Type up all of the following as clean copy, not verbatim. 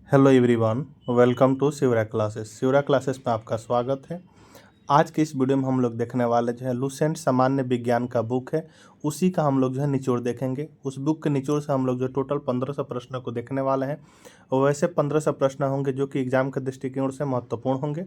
Hello everyone, welcome to Shivra classes. Shivra classes में आपका स्वागत है। आज के इस वीडियो में हम लोग देखने वाले जो है लुसेंट सामान्य विज्ञान का बुक है, उसी का हम लोग जो है निचोड़ देखेंगे। उस बुक के निचोड़ से हम लोग जो टोटल 1500 प्रश्नों को देखने वाले हैं। और वैसे 1500 प्रश्न होंगे जो कि एग्जाम के दृष्टिकोण से महत्वपूर्ण होंगे,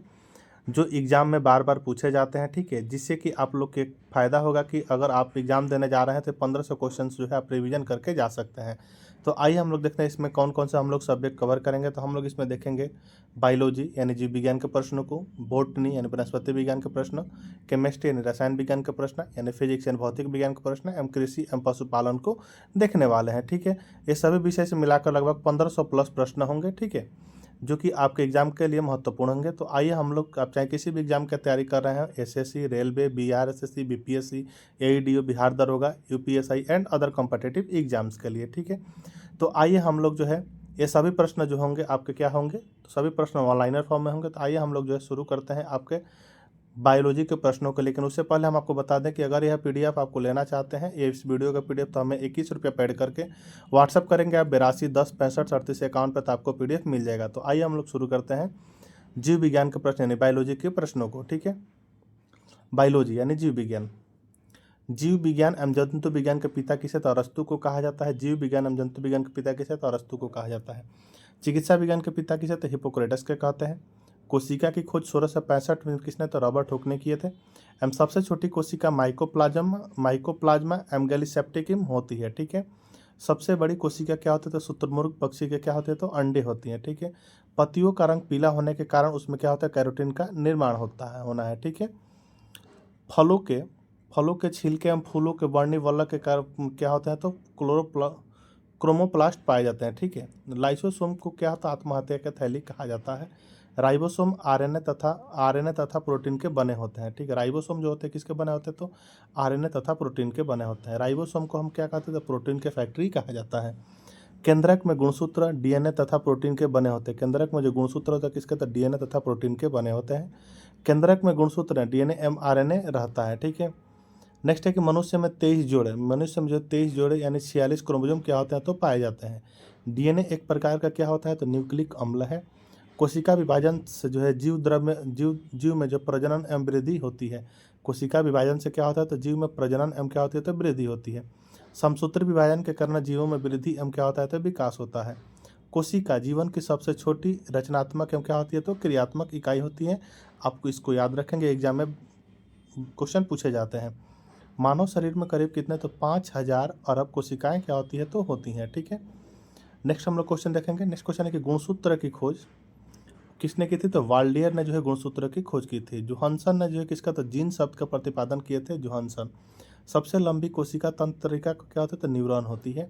जो एग्ज़ाम में बार बार पूछे जाते हैं। ठीक है, जिससे कि आप लोग के फ़ायदा होगा कि अगर आप एग्ज़ाम देने जा रहे हैं तो 1500 क्वेश्चंस जो है आप रिवीजन करके जा सकते हैं। तो आइए हम लोग देखते हैं इसमें कौन कौन सा हम लोग सब्जेक्ट कवर करेंगे। तो हम लोग इसमें देखेंगे बायोलॉजी यानी जीव विज्ञान के प्रश्नों को, बॉटनी यानी वनस्पति विज्ञान के प्रश्न, केमिस्ट्री यानी रसायन विज्ञान के प्रश्न यानी फिजिक्स यानी भौतिक विज्ञान के प्रश्न एवं कृषि एवं पशुपालन को देखने वाले हैं। ठीक है, ये सभी विषय से मिलाकर लगभग 1500 प्लस प्रश्न होंगे। ठीक है, जो कि आपके एग्जाम के लिए महत्वपूर्ण होंगे। तो आइए हम लोग, आप चाहे किसी भी एग्जाम की तैयारी कर रहे हैं, एसएससी, रेलवे, बीआरएसएससी, बीपीएससी, एईडीओ, बिहार दरोगा, UPSI and other competitive exams के लिए। ठीक है, तो आइए हम लोग जो है ये सभी प्रश्न जो होंगे आपके क्या होंगे, तो सभी प्रश्न ऑनलाइनर फॉर्म में होंगे। तो आइए हम लोग जो है शुरू करते हैं आपके बायोलॉजी के प्रश्नों को। लेकिन उससे पहले हम आपको बता दें कि अगर यह पीडीएफ आपको लेना चाहते हैं, ये इस वीडियो का पीडीएफ, तो हमें 21 रुपये पेड करके व्हाट्सअप करेंगे आप 8210653738 अकाउंट पर, तो आपको पीडीएफ मिल जाएगा। तो आइए हम लोग शुरू करते हैं जीव विज्ञान के प्रश्न यानी बायोलॉजी के प्रश्नों को। ठीक है, बायोलॉजी यानी जीव विज्ञान। जीव विज्ञान एवं जंतु विज्ञान के पिता किसे, तो अरस्तु को कहा जाता है। जीव विज्ञान एवं जंतु विज्ञान के पिता किसे, तो अरस्तु को कहा जाता है। चिकित्सा विज्ञान के पिता किसे, तो हिप्पोक्रेटस के कहते हैं। कोशिका की खोज 1665 में किसने, तो रॉबर्ट हुक ने किए थे। एवं सबसे छोटी कोशिका माइकोप्लाज्मा एमगेलिसेप्टिकम होती है। ठीक है, सबसे बड़ी कोशिका क्या होती है, तो शुतुरमुर्ग पक्षी के क्या होते हैं, तो अंडे होती हैं। ठीक है, पत्तियों का रंग पीला होने के कारण उसमें क्या होता है, कैरोटीन का निर्माण होना है। ठीक है, फलों के फलों के छिलके एवं फूलों के वर्णिवलय के कारण क्या होते हैं, तो क्रोमोप्लास्ट पाए जाते हैं। ठीक है, लाइसोसोम को क्या होता है, आत्महत्या की थैली कहा जाता है। राइबोसोम आरएनए तथा प्रोटीन के बने होते हैं। ठीक है, राइबोसोम जो होते हैं किसके बने होते हैं, तो आरएनए तथा प्रोटीन के बने होते हैं। राइबोसोम को हम क्या कहते हैं, तो प्रोटीन के फैक्ट्री कहा जाता है। केंद्रक में गुणसूत्र डीएनए तथा प्रोटीन के बने होते हैं। केंद्रक में जो गुणसूत्र होता है किसके, तो डीएनए तथा प्रोटीन के बने होते हैं। केंद्रक में गुणसूत्र डीएनए एमआरएनए रहता है। ठीक है, नेक्स्ट है कि मनुष्य में 23 जोड़े यानी 46 क्रोमोसोम क्या होते हैं, तो पाए जाते हैं। डीएनए एक प्रकार का क्या होता है, तो न्यूक्लिक अम्ल है। कोशिका विभाजन से जो है जीव में जो प्रजनन एवं वृद्धि होती है। कोशिका विभाजन से क्या होता है, तो जीव में प्रजनन एवं क्या होती है, तो वृद्धि होती है। समसूत्र विभाजन के कारण जीवों में वृद्धि एवं क्या होता है, तो विकास होता है। कोशिका जीवन की सबसे छोटी रचनात्मक एवं क्या होती है, तो क्रियात्मक इकाई होती है। आपको इसको याद रखेंगे, एग्जाम में क्वेश्चन पूछे जाते हैं। मानव शरीर में करीब कितने, तो 5000 अरब कोशिकाएं क्या होती है, तो होती हैं। ठीक है, नेक्स्ट हम लोग क्वेश्चन देखेंगे। नेक्स्ट क्वेश्चन है कि गुणसूत्र की खोज किसने की थी, तो वाल्डियर ने जो है गुणसूत्र की खोज की थी। जोहानसन ने जो है किसका, तो जीन शब्द का प्रतिपादन किए थे जोहानसन। सबसे लंबी कोशिका तंत्रिका क्या होती है, तो न्यूरॉन होती है।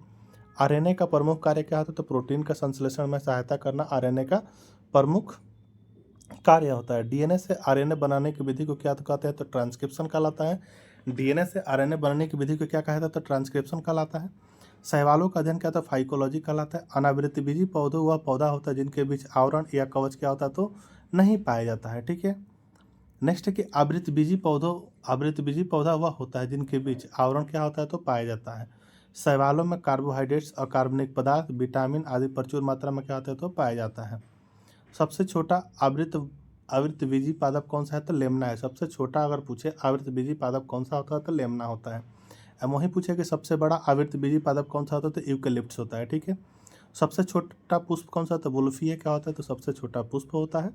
आरएनए का प्रमुख कार्य क्या होता है, तो प्रोटीन का संश्लेषण में सहायता करना आरएनए का प्रमुख कार्य होता है। डीएनए से आरएनए बनाने की विधि को क्या कहते हैं, तो ट्रांसक्रिप्शन कहलाता है। डीएनए से आरएनए बनाने की विधि को क्या कहा जाता है, तो ट्रांसक्रिप्शन कहलाता है। शैवालों का अध्ययन क्या होता है, फाइकोलॉजी कहलाता है। अनावृतबीजी पौधों वह पौधा होता है जिनके बीच आवरण या कवच क्या होता है, तो नहीं पाया जाता है। ठीक है, नेक्स्ट है कि आवृतबीजी पौधा वह होता है जिनके बीच आवरण क्या होता है, तो पाया जाता है। शैवालों में कार्बोहाइड्रेट्स, अकार्बनिक पदार्थ, विटामिन आदि प्रचुर मात्रा में क्या होता है, तो पाया जाता है। सबसे छोटा आवृतबीजी पादप कौन सा है, तो लेमना है। सबसे छोटा अगर पूछे आवृतबीजी पादप कौन सा होता है, तो लेमना होता है। अब वहीं पूछे कि सबसे बड़ा आवृतबीजी पादप कौन सा होता है, तो यूकेलिप्टस होता है। ठीक है, सबसे छोटा पुष्प कौन सा, तो वुल्फिया क्या होता है, तो सबसे छोटा पुष्प होता है।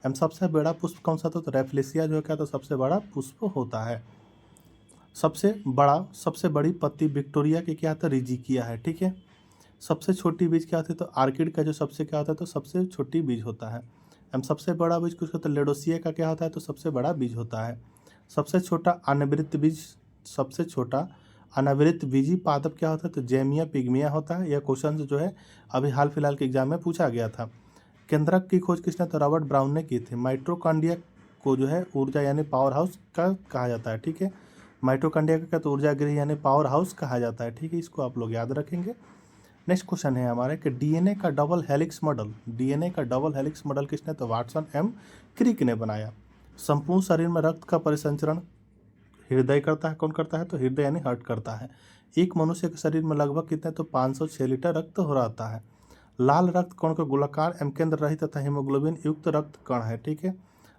एम सबसे बड़ा पुष्प कौन सा था, तो रेफ्लेसिया जो है क्या, तो सबसे बड़ा पुष्प होता है। सबसे बड़ी पत्ती विक्टोरिया की क्या, तो रिजिकिया है। ठीक है, सबसे छोटी बीज क्या होती है, तो आर्किड का जो सबसे क्या होता है, तो सबसे छोटी बीज होता है। एम सबसे बड़ा बीज कुछ होता है, लेडोसिया का क्या होता है, तो सबसे बड़ा बीज होता है। सबसे छोटा अनावृत बीजी पादप क्या होता है, तो जेमिया पिग्मिया होता है। यह क्वेश्चन जो है अभी हाल फिलहाल के एग्जाम में पूछा गया था। केंद्रक की खोज किसने, तो रॉबर्ट ब्राउन ने की थी। माइटोकॉन्ड्रिया को जो है ऊर्जा यानी पावर हाउस का कहा जाता है। ठीक है, माइटोकॉन्ड्रिया का तो ऊर्जा गृह यानी पावर हाउस कहा जाता है। ठीक है, इसको आप लोग याद रखेंगे। नेक्स्ट क्वेश्चन है हमारे कि डीएनए का डबल हेलिक्स मॉडल किसने, तो वाटसन एम क्रिक ने बनाया। संपूर्ण शरीर में रक्त का परिसंचरण हृदय करता है, कौन करता है, तो हृदय यानी हार्ट करता है। एक मनुष्य के शरीर में लगभग कितने, तो 506 लीटर रक्त हो रहता है। लाल रक्त कण का गोलाकार एवं केंद्र रहित तथा हीमोग्लोबिन युक्त रक्त कण है। ठीक है,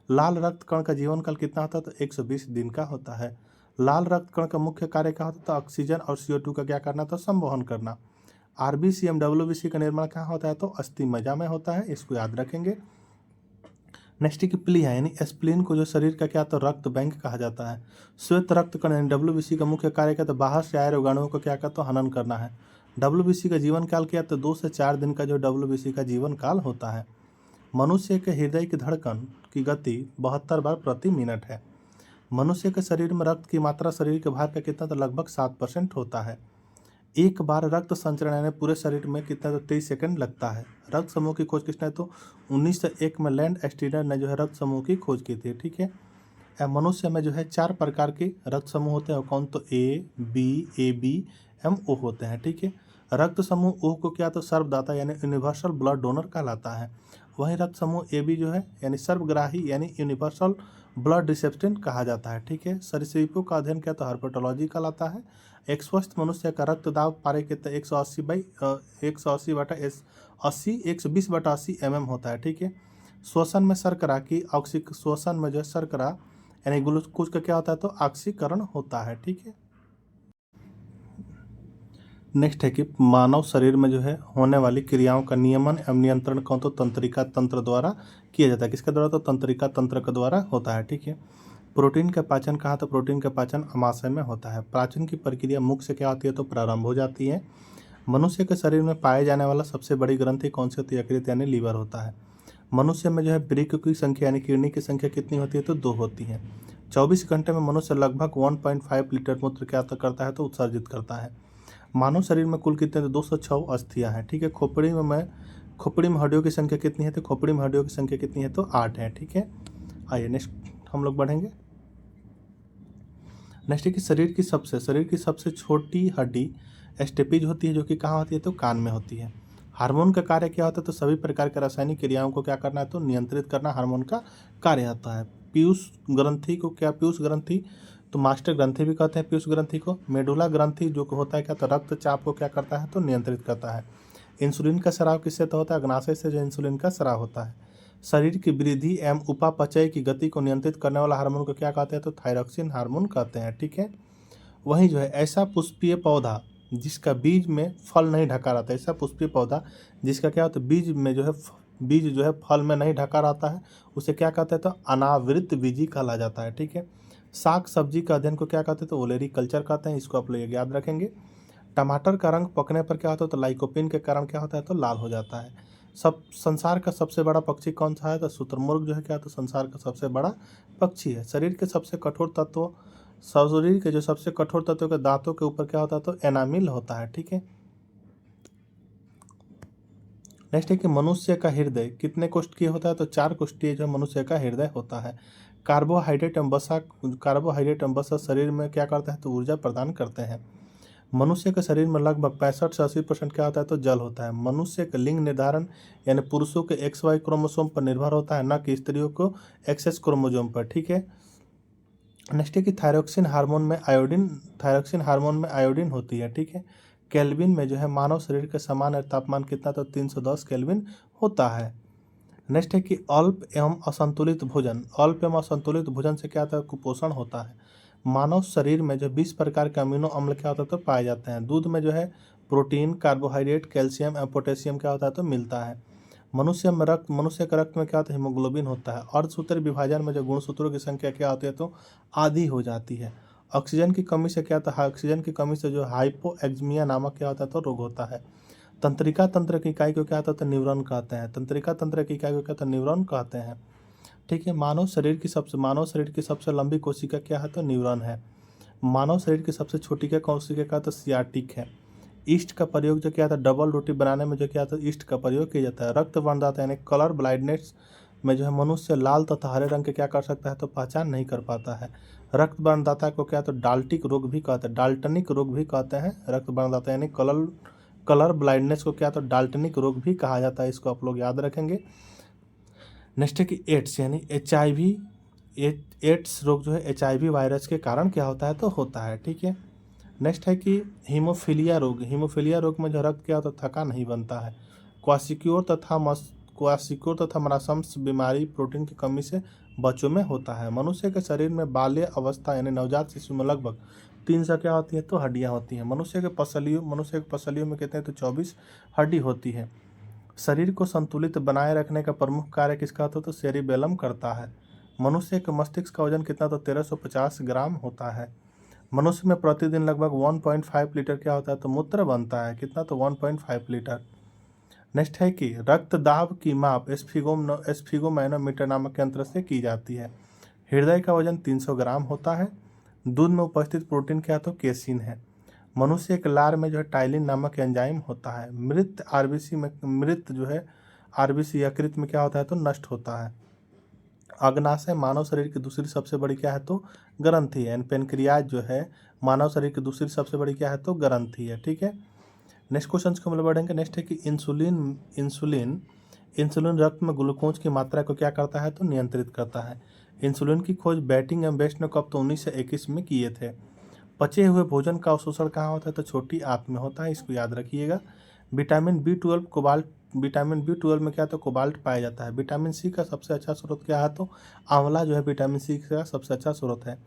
लाल रक्त कण का जीवन काल कितना होता है? तो 120 दिन का होता है। लाल रक्त कण का मुख्य कार्य क्या होता है? तो ऑक्सीजन और CO2 का क्या करना? तो संवहन करना। RBC एवं WBC का निर्माण कहाँ होता है? तो अस्थि मज्जा में होता है, इसको याद रखेंगे। नेक्स्ट की प्लीहा यानी स्प्लीन को जो शरीर का क्या तो रक्त बैंक कहा जाता है। श्वेत रक्त कण यानी WBC का मुख्य कार्य क्या? तो बाहर से आए रोगाणुओं को क्या कहते? तो हनन करना है। WBC का जीवन काल क्या? तो 2 से 4 दिन का जो WBC का जीवन काल होता है। मनुष्य के हृदय की धड़कन की गति 72 बार प्रति मिनट है। मनुष्य के शरीर में रक्त की मात्रा शरीर के भार का कितना? तो लगभग 7% होता है। एक बार रक्त संचरण यानी पूरे शरीर में कितना? तो 23 सेकंड लगता है। रक्त समूह की खोज किसने? तो 1901 में लैंड एस्टीनर ने जो है रक्त समूह की खोज की थी। ठीक है, मनुष्य में जो है 4 प्रकार के रक्त समूह होते हैं। कौन? तो A, B, AB एवं O होते हैं। ठीक है, रक्त समूह O को क्या? तो सर्वदाता यानी यूनिवर्सल ब्लड डोनर कहलाता है। वहीं रक्त समूह AB जो है यानी सर्वग्राही यानी यूनिवर्सल ब्लड रिसेप्टेंट कहा जाता है। ठीक है, सरीसृपों का अध्ययन क्या? तो हर्पेटोलॉजी कहलाता है। एक स्वस्थ मनुष्य का रक्त दाब पारे के 120/80 mm होता है। ठीक है, श्वसन में शर्करा की श्वसन में जो है शर्करा यानी ग्लूकोज का क्या होता है? तो ऑक्सीकरण होता है। ठीक है, नेक्स्ट है कि मानव शरीर में जो है होने वाली क्रियाओं का नियमन एवं नियंत्रण कौन? तो तंत्रिका तंत्र द्वारा किया जाता है। किसके द्वारा? तो तंत्रिका तंत्र के द्वारा होता है। ठीक है, प्रोटीन का पाचन कहाँ? तो प्रोटीन का पाचन अमाशय में होता है। पाचन की प्रक्रिया मुख से क्या होती है? तो प्रारंभ हो जाती है। मनुष्य के शरीर में पाए जाने वाला सबसे बड़ी ग्रंथि कौन सी होती है? यकृत यानी लीवर होता है। मनुष्य में जो है वृक्क की संख्या यानी किडनी की संख्या कितनी होती है? तो 2 होती है। 24 घंटे में मनुष्य लगभग 1.5 लीटर मूत्र क्या करता है? तो उत्सर्जित करता है। मानव शरीर में कुल कितने? तो 206 अस्थियां हैं। ठीक है, खोपड़ी में हड्डियों की संख्या कितनी है? तो खोपड़ी में हड्डियों की संख्या कितनी है? तो 8 है। ठीक है, आइए नेक्स्ट हम लोग बढ़ेंगे। नेक्स्ट है कि शरीर की सबसे छोटी हड्डी स्टेपीज होती है, जो कि कहाँ होती है? तो कान में होती है। हार्मोन का कार्य क्या होता है? तो सभी प्रकार के रासायनिक क्रियाओं को क्या करना है? तो नियंत्रित करना हार्मोन का कार्य होता है। पीयूष ग्रंथि को क्या? पीयूष ग्रंथि तो मास्टर ग्रंथि भी कहते हैं पीयूष ग्रंथि को। मेडुला ग्रंथि जो होता है क्या? तो रक्तचाप को क्या करता है? तो नियंत्रित करता है। इंसुलिन का स्राव किससे तो होता है? अग्नाशय से जो इंसुलिन का स्राव होता है। शरीर की वृद्धि एवं उपापचय की गति को नियंत्रित करने वाला हार्मोन को क्या कहते हैं? तो थायरॉक्सिन हार्मोन कहते हैं। ठीक है, वहीं जो है ऐसा पुष्पीय पौधा जिसका बीज में फल नहीं ढका रहता है, ऐसा पुष्पीय पौधा जिसका क्या होता है? बीज जो है फल में नहीं ढका रहता है, उसे क्या कहते हैं? तो अनावृत बीजी कहा जाता है। ठीक है, साग सब्जी का अध्ययन को क्या कहते हैं? तो ओलेरी कल्चर कहते हैं, इसको आप लोग याद रखेंगे। टमाटर का रंग पकने पर क्या होता है? तो लाइकोपिन के कारण क्या होता है? तो लाल हो जाता है। संसार का सबसे बड़ा पक्षी कौन सा है? तो शुतुरमुर्ग जो है क्या? तो संसार का सबसे बड़ा पक्षी है। शरीर के जो सबसे कठोर तत्व के दांतों के ऊपर क्या होता है? तो एनामिल होता है। ठीक है, नेक्स्ट है कि मनुष्य का हृदय कितने कोष्ठकीय होता है? तो 4 कोष्ठीय जो मनुष्य का हृदय होता है। कार्बोहाइड्रेट एवं वसा शरीर में क्या करता है? तो ऊर्जा प्रदान करते हैं। मनुष्य के शरीर में लगभग 65 से 80% क्या होता है? तो जल होता है। मनुष्य का लिंग निर्धारण यानी पुरुषों के XY क्रोमोसोम पर निर्भर होता है, न कि स्त्रियों को XX क्रोमोसोम पर। ठीक है, नेक्स्ट है कि थायरॉक्सिन हार्मोन में आयोडीन होती है। ठीक है, केल्विन में जो है मानव शरीर के सामान्य तापमान कितना? तो 310 केल्विन होता है। नेक्स्ट है कि अल्प एवं असंतुलित भोजन से क्या होता है? कुपोषण होता है। मानव शरीर में जो 20 प्रकार के अमीनो अम्ल क्या होता है? तो पाए जाते हैं। दूध में जो है प्रोटीन, कार्बोहाइड्रेट, कैल्शियम एवं पोटेशियम क्या होता है? तो मिलता है। मनुष्य के रक्त में क्या होता है? हीमोग्लोबिन होता है। अर्धसूत्री विभाजन में जो गुणसूत्रों की संख्या क्या होती है? तो आधी हो जाती है। ऑक्सीजन की कमी से जो हाइपोएक्सिमिया नामक क्या होता है? तो रोग होता है। तंत्रिका तंत्र की इकाई को क्या होता है? न्यूरॉन कहते हैं। तंत्रिका तंत्र की इकाई को क्या होता है? न्यूरॉन कहते हैं। ठीक है, मानव शरीर की सबसे लंबी कोशिका क्या है? तो न्यूरॉन है। मानव शरीर की सबसे छोटी कोशिका क्या? तो सियाटिक है। ईस्ट का प्रयोग जो क्या था? डबल रोटी बनाने में जो क्या था? ईस्ट का प्रयोग किया जाता है। रक्त वर्णदाता यानी कलर ब्लाइंडनेस में जो है मनुष्य लाल तथा हरे रंग के क्या कर सकता है? तो पहचान नहीं कर पाता है। रक्त वर्णदाता को क्या? तो डाल्टनिक रोग भी कहते हैं। रक्त वर्णदाता यानी कलर ब्लाइंडनेस को क्या? तो डाल्टनिक रोग भी कहा जाता है, इसको आप लोग याद रखेंगे। नेक्स्ट है कि एड्स यानी एड्स रोग जो है HIV वायरस के कारण क्या होता है? तो होता है। ठीक है, नेक्स्ट है कि हीमोफीलिया रोग में जो रक्त क्या होता है? थक्का नहीं बनता है। क्वासिक्योर तथा मरासम्स बीमारी प्रोटीन की कमी से बच्चों में होता है। मनुष्य के शरीर में बाल्य अवस्था यानी नवजात शिशु में लगभग 300 क्या होती है तो हड्डियां होती हैं। मनुष्य के पसलियों में कहते हैं तो 24 हड्डी होती है। शरीर को संतुलित बनाए रखने का प्रमुख कार्य किसका होता है तो सेरिबेलम करता है। मनुष्य के मस्तिष्क का वजन कितना तो 1350 ग्राम होता है। मनुष्य में प्रतिदिन लगभग 1.5 लीटर क्या होता है तो मूत्र बनता है। कितना तो 1.5 लीटर। नेक्स्ट है कि रक्त दाब की माप एस्फिगोमैनोमीटर नामक यंत्र से की जाती है। हृदय का वजन 300 ग्राम होता है। दूध में उपस्थित प्रोटीन क्या तो केसिन है। मनुष्य के लार में जो है टाइलिन नामक एंजाइम होता है। आरबीसी यकृत में क्या होता है तो नष्ट होता है। अग्नाशय मानव शरीर की दूसरी सबसे बड़ी क्या है तो ग्रंथि है। पेनक्रियाज जो है मानव शरीर की दूसरी सबसे बड़ी क्या है तो ग्रंथि है। ठीक है, नेक्स्ट क्वेश्चन को हम लोग बढ़ेंगे। नेक्स्ट है कि इंसुलिन रक्त में ग्लूकोज की मात्रा को क्या करता है तो नियंत्रित करता है। इंसुलिन की खोज बैटिंग एंड बेस्ट ने कब तो 1921 में किए थे। पचे हुए भोजन का अवशोषण कहाँ होता है तो छोटी आंत में होता है, इसको याद रखिएगा। विटामिन बी ट्वेल्व में क्या तो कोबाल्ट पाया जाता है। विटामिन सी का सबसे अच्छा स्रोत क्या है तो आंवला जो है विटामिन सी का सबसे अच्छा स्रोत है।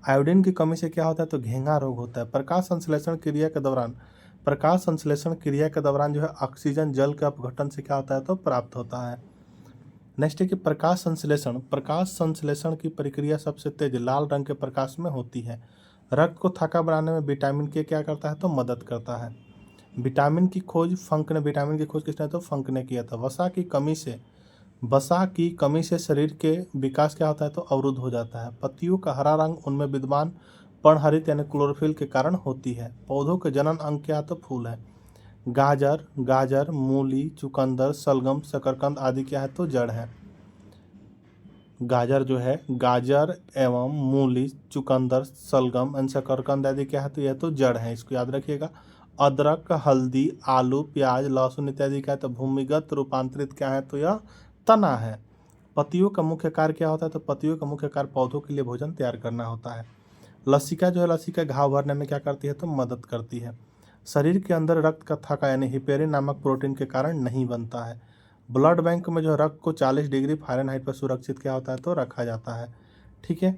आयोडीन की कमी से क्या होता है तो घेंघा रोग होता है। प्रकाश संश्लेषण क्रिया के दौरान जो है ऑक्सीजन जल के अपघटन से क्या होता है तो प्राप्त होता है। नेक्स्ट है कि प्रकाश संश्लेषण की प्रक्रिया सबसे तेज लाल रंग के प्रकाश में होती है। रक्त को थक्का बनाने में विटामिन के क्या करता है तो मदद करता है। विटामिन की खोज किसने तो फंक ने किया था। वसा की कमी से शरीर के विकास क्या होता है तो अवरुद्ध हो जाता है। पत्तियों का हरा रंग उनमें विद्यमान पर्णहरित यानी क्लोरोफिल के कारण होती है। पौधों के जनन अंग क्या तो फूल है। गाजर, मूली, चुकंदर, सलगम, शकरकंद आदि क्या है तो जड़ है। गाजर एवं मूली, चुकंदर, सलगम एंड शकरकंद आदि क्या है तो यह तो जड़ है, इसको याद रखिएगा। अदरक, हल्दी, आलू, प्याज, लहसुन इत्यादि क्या है तो भूमिगत रूपांतरित क्या है तो यह तना है। पत्तियों का मुख्य कार्य क्या होता है तो पत्तियों का मुख्य कार्य पौधों के लिए भोजन तैयार करना होता है। लसिका घाव भरने में क्या करती है तो मदद करती है। शरीर के अंदर रक्त का थक्का यानी हिपेरिन नामक प्रोटीन के कारण नहीं बनता है। ब्लड बैंक में जो रक्त को 40 डिग्री फ़ारेनहाइट पर सुरक्षित क्या होता है तो रखा जाता है। ठीक है,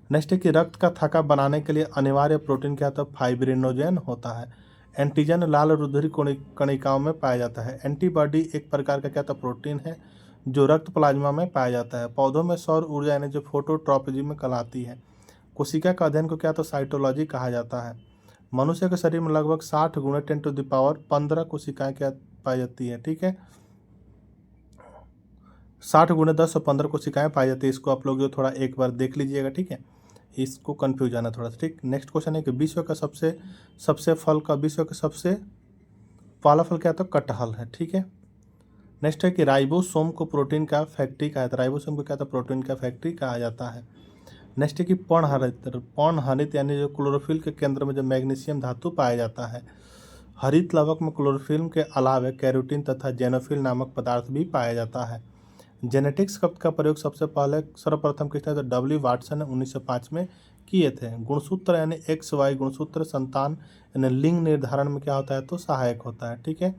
नेक्स्ट है कि रक्त का थक्का बनाने के लिए अनिवार्य प्रोटीन क्या होता है फाइब्रिनोजेन होता है। एंटीजन लाल रुधिर कणिकाओं में पाया जाता है। एंटीबॉडी एक प्रकार का क्या होता है प्रोटीन है जो रक्त प्लाज्मा में पाया जाता है। पौधों में सौर ऊर्जा यानी जो फोटोट्रॉपिज्म में कहलाती है। कोशिका का अध्ययन को क्या तो साइटोलॉजी कहा जाता है। मनुष्य के शरीर में लगभग 60 गुणे 10⁻15 कोशिकाएं क्या पाई जाती है। ठीक है, 60 गुणे 10⁻15 कोशिकाएं पाई जाती है। इसको आप लोग जो थोड़ा एक बार देख लीजिएगा। ठीक है, इसको कंफ्यूजन है थोड़ा सा। ठीक, नेक्स्ट क्वेश्चन है कि विश्व का सबसे पहला फल क्या तो कटहल है। ठीक है, नेक्स्ट है कि राइबोसोम को प्रोटीन का फैक्ट्री कहा जाता है। राइबोसोम को क्या था प्रोटीन का फैक्ट्री कहा जाता है। नेक्स्ट है कि पर्णहरित यानी जो क्लोरोफिल के केंद्र में जो मैग्नीशियम धातु पाया जाता है। हरित लवक में क्लोरोफिल के अलावे कैरोटीन तथा जेनोफिल नामक पदार्थ भी पाया जाता है। जेनेटिक्स शब्द का प्रयोग सर्वप्रथम किसने तो डब्ल्यू वाटसन ने 1905 में किए थे। गुणसूत्र यानी XY गुणसूत्र संतान यानी लिंग निर्धारण में क्या होता है तो सहायक होता है। ठीक है,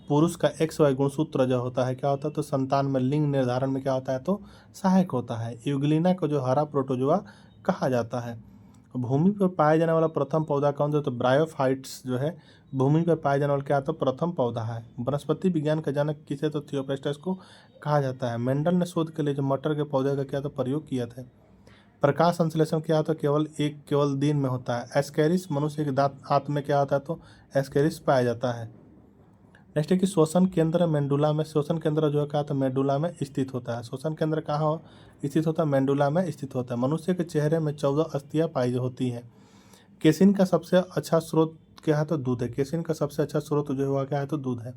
पुरुष का XY गुणसूत्र जो होता है क्या होता है तो संतान में लिंग निर्धारण में क्या होता है तो सहायक होता है। यूग्लिना को जो हरा प्रोटोजोआ कहा जाता है। भूमि पर पाया जाने वाला प्रथम पौधा कौन सा तो ब्रायोफाइट्स जो है भूमि पर पाया जाने वाला क्या तो प्रथम पौधा है। वनस्पति विज्ञान का जनक किसे तो थियोप्रेस्टस को कहा जाता है। मेंडल ने शोध के लिए जो मटर के पौधे का क्या तो प्रयोग किया था। प्रकाश संश्लेषण क्या होता है केवल दिन में होता है। एस्केरिस मनुष्य के दांत आंत में क्या होता है तो एस्केरिस पाया जाता है। नेक्स्ट है कि श्वसन केंद्र जो है क्या तो मेडुला में स्थित होता है। श्वसन केंद्र कहाँ स्थित होता है मेडुला में स्थित होता है। मनुष्य के चेहरे में 14 अस्थियां पाई होती हैं। केसिन का सबसे अच्छा स्रोत क्या है तो दूध है। केसिन का सबसे अच्छा स्रोत जो हुआ क्या है तो दूध है।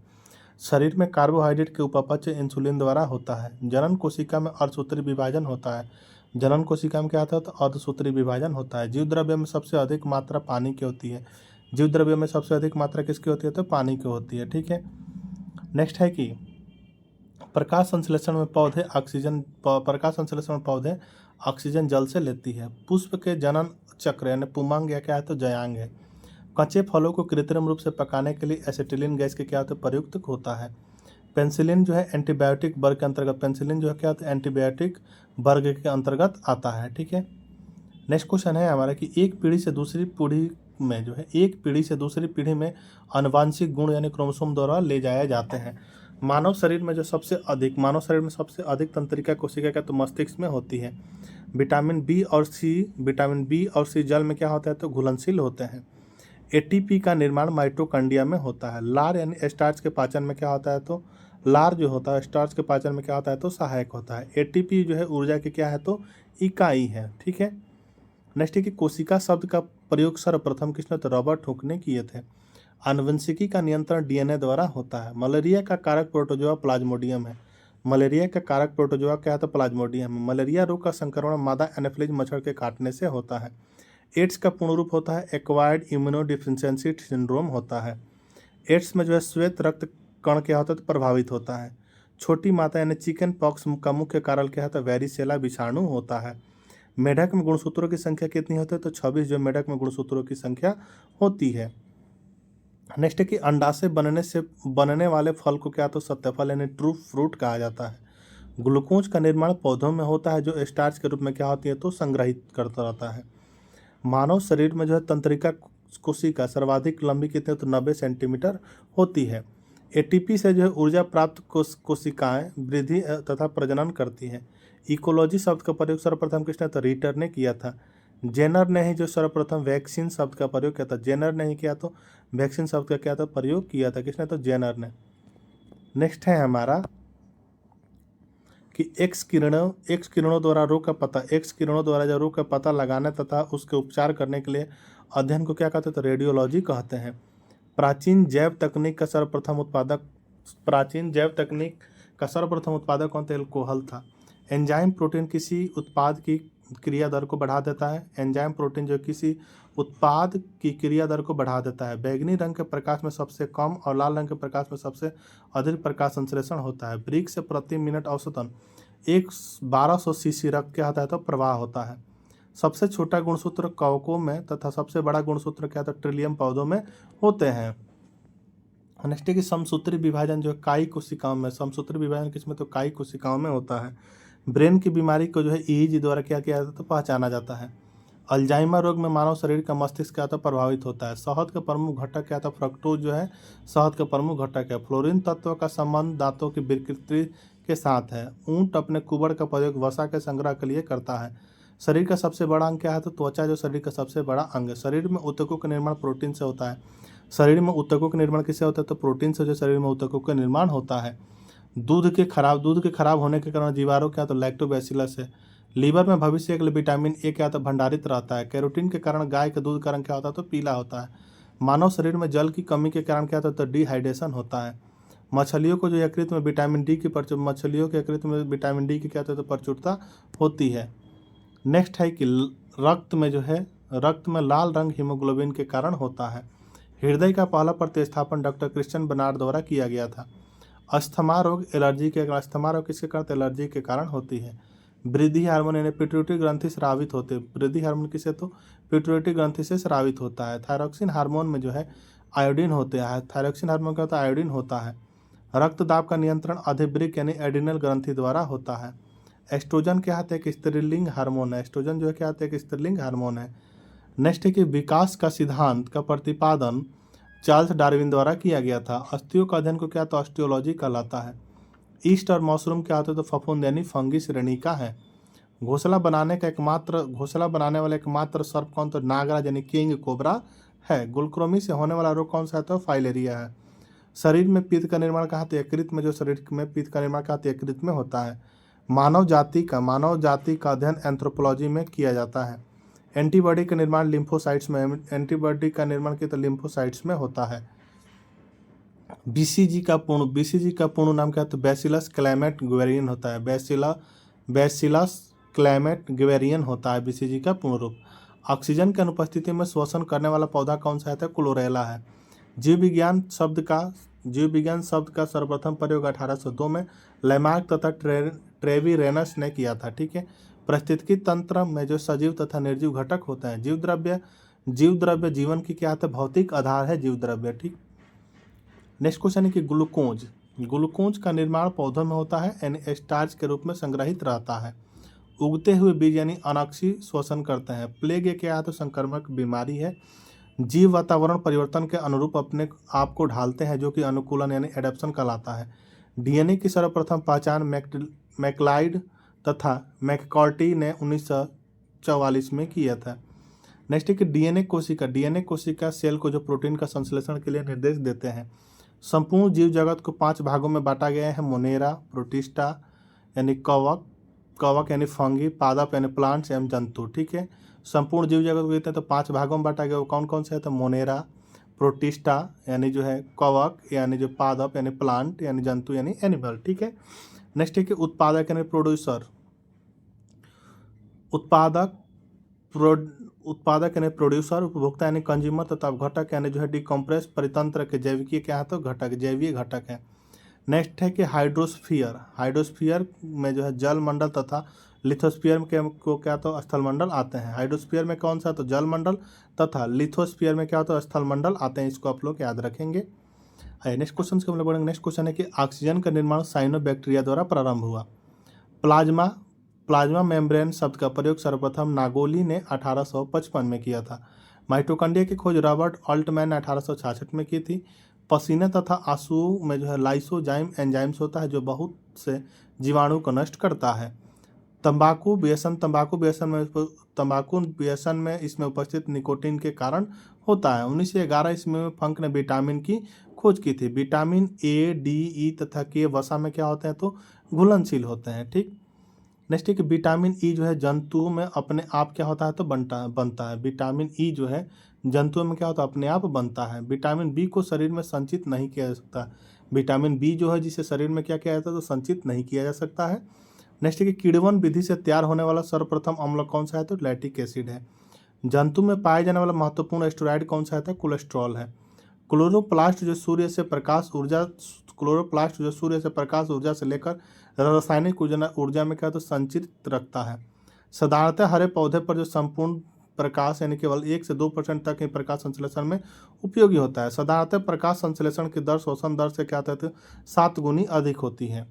शरीर में कार्बोहाइड्रेट के उपपच इंसुलिन द्वारा होता है। जनन कोशिका में अर्धसूत्री विभाजन होता है। जनन कोशिका में क्या होता है तो अर्धसूत्री विभाजन होता है। जीव द्रव्य में सबसे अधिक मात्रा पानी की होती है। जीव द्रव्य में सबसे अधिक मात्रा किसकी होती है तो पानी की होती है। ठीक है, नेक्स्ट है कि प्रकाश संश्लेषण में पौधे ऑक्सीजन जल से लेती है। पुष्प के जनन चक्र यानी पुमांग या क्या है तो जयांग है। कच्चे फलों को कृत्रिम रूप से पकाने के लिए एसिटिलीन गैस के क्या होते प्रयुक्त होता है। पेनिसिलिन जो है एंटीबायोटिक वर्ग के अंतर्गत, पेनिसिलिन जो है क्या होता है, एंटीबायोटिक वर्ग के अंतर्गत आता है। ठीक है, नेक्स्ट क्वेश्चन है हमारा कि एक पीढ़ी से दूसरी पीढ़ी में जो है, एक पीढ़ी से दूसरी पीढ़ी में आनुवांशिक गुण यानी क्रोमोसोम द्वारा ले जाए जाते हैं। मानव शरीर में सबसे अधिक तंत्रिका कोशिका का तो मस्तिष्क में होती है। विटामिन बी और सी जल में क्या होता है, तो घुलनशील होते हैं। एटीपी का निर्माण माइटोकॉन्ड्रिया में होता है। लार यानी स्टार्च के पाचन में क्या होता है, तो लार जो होता है स्टार्च के पाचन में क्या होता है, तो सहायक होता है। एटीपी जो है ऊर्जा की क्या है, तो इकाई है। ठीक है, नेक्स्ट है कि कोशिका शब्द का प्रयोग सर्वप्रथम किसने, तो रॉबर्ट हुक ने किए थे। आनुवंशिकी का नियंत्रण डीएनए द्वारा होता है। मलेरिया का कारक प्रोटोजोआ प्लाज्मोडियम है। मलेरिया का कारक प्रोटोजोआ क्या है, तो प्लाज्मोडियम है। मलेरिया रोग का संक्रमण मादा एनाफिलीज मच्छर के काटने से होता है। एड्स का पूर्ण रूप होता है एक्वायर्ड इम्यूनोडिफिशियेंसी सिंड्रोम होता है। एड्स में जो है श्वेत रक्त कण क्या होता है, तो प्रभावित होता है। छोटी माता यानी चिकन पॉक्स का मुख्य कारण क्या है, तो वेरिसेला विषाणु होता है। मेढक में गुणसूत्रों की संख्या कितनी होती है, तो 26 जो मेढक में गुणसूत्रों की संख्या होती है। नेक्स्ट है कि अंडा से बनने वाले फल को क्या, तो सत्यफल यानी ट्रू फ्रूट कहा जाता है। ग्लूकोज का निर्माण पौधों में होता है जो स्टार्च के रूप में क्या होती है, तो संग्रहित करता रहता है। मानव शरीर में जो है तंत्रिका कोशिका सर्वाधिक लंबी कितनी, तो 90 सेंटीमीटर होती है। एटीपी से जो है ऊर्जा प्राप्त कोशिकाएं वृद्धि तथा प्रजनन करती हैं। इकोलॉजी शब्द का प्रयोग सर्वप्रथम किसने, तो रीटर ने किया था। जेनर ने ही जो सर्वप्रथम वैक्सीन शब्द का प्रयोग किया था। जेनर ने ही किया, तो वैक्सीन शब्द का क्या था, प्रयोग किया था किसने, तो जेनर ने। नेक्स्ट है हमारा कि एक्स किरणों द्वारा जब रोग का पता लगाने तथा उसके उपचार करने के लिए अध्ययन को क्या कहते हैं, तो रेडियोलॉजी कहते हैं। प्राचीन जैव तकनीक का सर्वप्रथम उत्पादक कौन थे, एल्कोहल था। एंजाइम प्रोटीन किसी उत्पाद की क्रिया दर को बढ़ा देता है। एंजाइम प्रोटीन जो किसी उत्पाद की क्रिया दर को बढ़ा देता है। बैगनी रंग के प्रकाश में सबसे कम और लाल रंग के प्रकाश में सबसे अधिक प्रकाश संश्लेषण होता है। ब्रिक से प्रति मिनट औसतन 1200 सीसी रक्त क्या होता है, तो प्रवाह होता है। सबसे छोटा गुणसूत्र कवकों में तथा सबसे बड़ा गुणसूत्र क्या, तो ट्रिलियम पौधों में होते हैं। नेक्स्ट है कि समसूत्री विभाजन जो है काई कोशिकाओं में, समसूत्री विभाजन किसमें, तो काई कोशिकाओं में होता है। ब्रेन की बीमारी को जो है ईईजी द्वारा क्या किया जाता है, तो पहचाना जाता है। अल्जाइमर रोग में मानव शरीर का मस्तिष्क क्या था, प्रभावित होता है। शहद का प्रमुख घटक क्या था, फ्रक्टोज जो है शहद का प्रमुख घटक है। फ्लोरीन तत्व का संबंध दांतों की विकृति के साथ है। ऊंट अपने कुबड़ का प्रयोग वसा के संग्रह के लिए करता है। शरीर का सबसे बड़ा अंग क्या है, तो त्वचा जो शरीर का सबसे बड़ा अंग है। शरीर में ऊतकों का निर्माण प्रोटीन से होता है। शरीर में ऊतकों का निर्माण किससे होता है, तो प्रोटीन से जो शरीर में ऊतकों का निर्माण होता है। दूध के खराब होने के कारण जीवाणु क्या, तो लैक्टोबैसिलस है। लीवर में भविष्य के लिए विटामिन ए क्या, तो भंडारित रहता है। कैरोटीन के कारण गाय के दूध का रंग क्या होता है, तो पीला होता है। मानव शरीर में जल की कमी के कारण क्या होता है, तो डिहाइड्रेशन होता है। मछलियों को जो यकृत में विटामिन डी की क्या होता है, तो प्रचुरता होती है। नेक्स्ट है कि रक्त में लाल रंग हीमोग्लोबिन के कारण होता है। हृदय का पहला प्रतिस्थापन डॉक्टर क्रिश्चियन बर्नार्ड द्वारा किया गया था। अस्थमा रोग किसके कारण, एलर्जी के कारण होती है। वृद्धि हार्मोन यानी पिट्यूटरी ग्रंथि स्रावित होते हैं। वृद्धि हार्मोन किसे, तो पिट्यूटरी ग्रंथि से स्रावित होता है। थायरॉक्सिन हार्मोन में जो है आयोडीन होते हैं। थायरॉक्सिन हार्मोन का होता है, आयोडीन होता है। रक्तदाब का नियंत्रण अधिवृक्क यानी एड्रिनल ग्रंथि द्वारा होता है। एस्ट्रोजन क्या है, एक स्त्रीलिंग हार्मोन है। एस्ट्रोजन जो है क्या है, एक स्त्रीलिंग हार्मोन है। नेक्स्ट है कि विकास का सिद्धांत का प्रतिपादन चार्ल्स डार्विन द्वारा किया गया था। अस्थियों का अध्ययन को क्या, तो ऑस्टियोलॉजी कहलाता है। ईस्ट और मशरूम क्या होते हैं, तो फफूंद यानी फंगी श्रेणी का है। घोंसला बनाने वाला एकमात्र सर्प कौन, तो नागराज यानी किंग कोबरा है। गुलक्रोमी से होने वाला रोग कौन सा है, तो फाइलेरिया है। शरीर में पित्त का निर्माण कहाँ, तो यकृत में, जो शरीर में पित्त का निर्माण कहाँ, तो यकृत में होता है। मानव जाति का अध्ययन एंथ्रोपोलॉजी में किया जाता है। एंटीबॉडी का निर्माण लिम्फोसाइट्स में होता है। बीसीजी का पूर्ण नाम क्या है, तो बैसिलस क्लैमेट ग्वेरियन होता है। बैसिलस क्लैमेट ग्वेरियन होता है बीसीजी का पूर्ण रूप। ऑक्सीजन की अनुपस्थिति में श्वसन करने वाला पौधा कौन सा है, तो क्लोरेला है। जीव विज्ञान शब्द का सर्वप्रथम प्रयोग 1802 में लैमार्क तथा ट्रेविरेनस ने किया था। ठीक है, पारिस्थितिकी तंत्र में जो सजीव तथा निर्जीव घटक होते हैं। जीव द्रव्य जीवन की क्या है, भौतिक आधार है जीव द्रव्य। ठीक, नेक्स्ट क्वेश्चन है कि ग्लूकोज ग्लूकोज का निर्माण पौधों में होता है, यानी स्टार्च के रूप में संग्रहित रहता है। उगते हुए बीज यानी अनाक्षी श्वसन करते हैं। प्लेग एक क्या है तो संक्रामक बीमारी है। जीव वातावरण परिवर्तन के अनुरूप अपने आप को ढालते हैं, जो कि अनुकूलन यानी एडेप्शन कहलाता है। डीएनए की सर्वप्रथम पहचान मैकलाइड तथा मैककॉर्टी ने 1944 में किया था। नेक्स्ट है कि डीएनए कोशिका सेल को जो प्रोटीन का संश्लेषण के लिए निर्देश देते हैं। संपूर्ण जीव जगत को 5 भागों में बांटा गया है। मोनेरा, प्रोटिस्टा यानी कवक यानी फंगी, पादप यानी प्लांट्स एवं जंतु। ठीक है, संपूर्ण जीव जगत को कहते हैं तो 5 भागों में बांटा गया। वो कौन कौन से है तो मोनेरा, प्रोटिस्टा यानी जो है कवक यानी जो पादप यानी प्लांट यानी जंतु यानी एनिमल। ठीक है, नेक्स्ट है कि उत्पादक यानी प्रोड्यूसर, उत्पादक यानी प्रोड्यूसर, उपभोक्ता यानी कंज्यूमर तथा घटक यानी जो है डिकम्प्रेस परितंत्र के जैविकीय क्या है तो घटक, जैवीय घटक है। नेक्स्ट है कि हाइड्रोस्फीयर में जो है जल मंडल तथा लिथोस्फीयर में को क्या तो स्थल मंडल आते हैं। हाइड्रोस्फीयर में कौन सा तो जल मंडल तथा लिथोस्फीयर में क्या होता है स्थल मंडल आते हैं। इसको आप लोग याद रखेंगे। नेक्स्ट क्वेश्चन के हम लोग बढ़ेंगे। नेक्स्ट क्वेश्चन है कि ऑक्सीजन का निर्माण साइनोबैक्टीरिया द्वारा प्रारंभ हुआ। प्लाज्मा मेम्ब्रेन शब्द का प्रयोग सर्वप्रथम नागोली ने 1855 में किया था। माइटोकॉन्ड्रिया की खोज रॉबर्ट ऑल्टमैन ने 1866 में की थी। पसीने तथा आंसू में जो है लाइसोजाइम एंजाइम्स होता है जो बहुत से जीवाणु को नष्ट करता है। तंबाकू व्यसन में इसमें उपस्थित निकोटीन के कारण होता है। 1911 ईस्वी में फंक ने विटामिन की खोज की थी। विटामिन ए, डी, ई तथा के वसा में क्या होते हैं तो घुलनशील होते हैं। ठीक, नेक्स्ट है कि विटामिन ई जो है जंतुओं में अपने आप क्या होता है तो बनता है। विटामिन ई जो है जंतुओं में क्या होता है अपने आप बनता है। विटामिन बी को शरीर में संचित नहीं किया जा सकता। विटामिन बी जो है जिसे शरीर में क्या किया जाता है तो संचित नहीं किया जा सकता है। नेक्स्ट है कि किण्वन विधि से तैयार होने वाला सर्वप्रथम अम्ल कौन सा है तो लैक्टिक एसिड है। जंतु में पाए जाने वाला महत्वपूर्ण स्टेरॉइड कौन सा है तो कोलेस्ट्रॉल है। क्लोरोप्लास्ट जो सूर्य से प्रकाश ऊर्जा से लेकर रासायनिक ऊर्जा में क्या तो संचित रखता है। साधारणतः हरे पौधे पर जो संपूर्ण प्रकाश यानी केवल 1 से 2% तक ही प्रकाश संश्लेषण में उपयोगी होता है। साधारणतः प्रकाश संश्लेषण की दर शोषण दर से क्या होता है 7 गुनी अधिक होती है।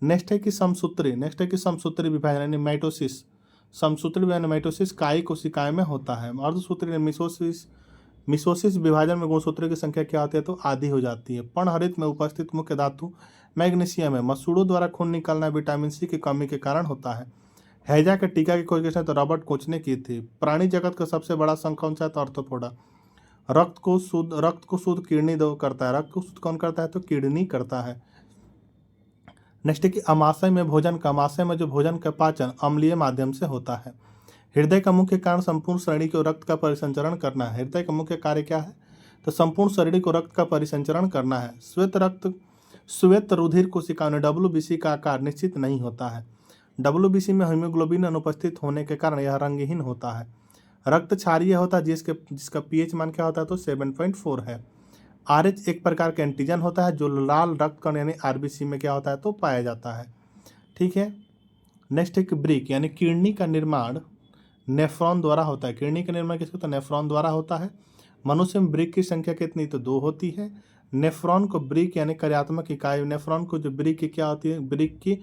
नेक्स्ट है कि समसूत्री विभाजन यानी माइटोसिस। समसूत्री विभाजन माइटोसिस कायी कोशिकाएं में होता है। अर्धसूत्री मिसोसिस विभाजन में गुणसूत्रों की संख्या क्या होती है तो आधी हो जाती है। पर्णहरित में उपस्थित मुख्य धातु मैग्नीशियम है। मसूड़ों द्वारा खून निकलना विटामिन सी की कमी के कारण होता है। हैजा के टीका की खोज किसने तो रॉबर्ट कोच ने की थी। प्राणी जगत का सबसे बड़ा संघ कौन सा है तो आर्थ्रोपोडा। रक्त को शुद्ध किडनी करता है। रक्त को शुद्ध कौन करता है तो किडनी करता है। नेक्स्ट है कि अमाशय में जो भोजन का पाचन अम्लीय माध्यम से होता है। हृदय का मुख्य कारण संपूर्ण शरीर को रक्त का परिसंचरण करना है। हृदय का मुख्य कार्य क्या है तो संपूर्ण शरीर को रक्त का परिसंचरण करना है। श्वेत रुधिर कोशिकाओं में WBC का आकार निश्चित नहीं होता है। WBC में हीमोग्लोबिन अनुपस्थित होने के कारण यह रंगहीन होता है। रक्त क्षारीय होता है जिसका pH मान क्या होता है तो 7.4 है। RH एक प्रकार का एंटीजन होता है जो लाल रक्त कण यानी RBC में क्या होता है तो पाया जाता है। ठीक है, नेक्स्ट है कि ब्रिक यानी किडनी का निर्माण नेफ्रॉन द्वारा होता है। किडनी का निर्माण किसको तो नेफ्रॉन द्वारा होता है। मनुष्य में ब्रिक की संख्या कितनी तो 2 होती है। नेफ्रॉन को ब्रिक यानी कार्यात्मक इकाई, नेफ्रॉन को जो ब्रिक की क्या होती है ब्रिक की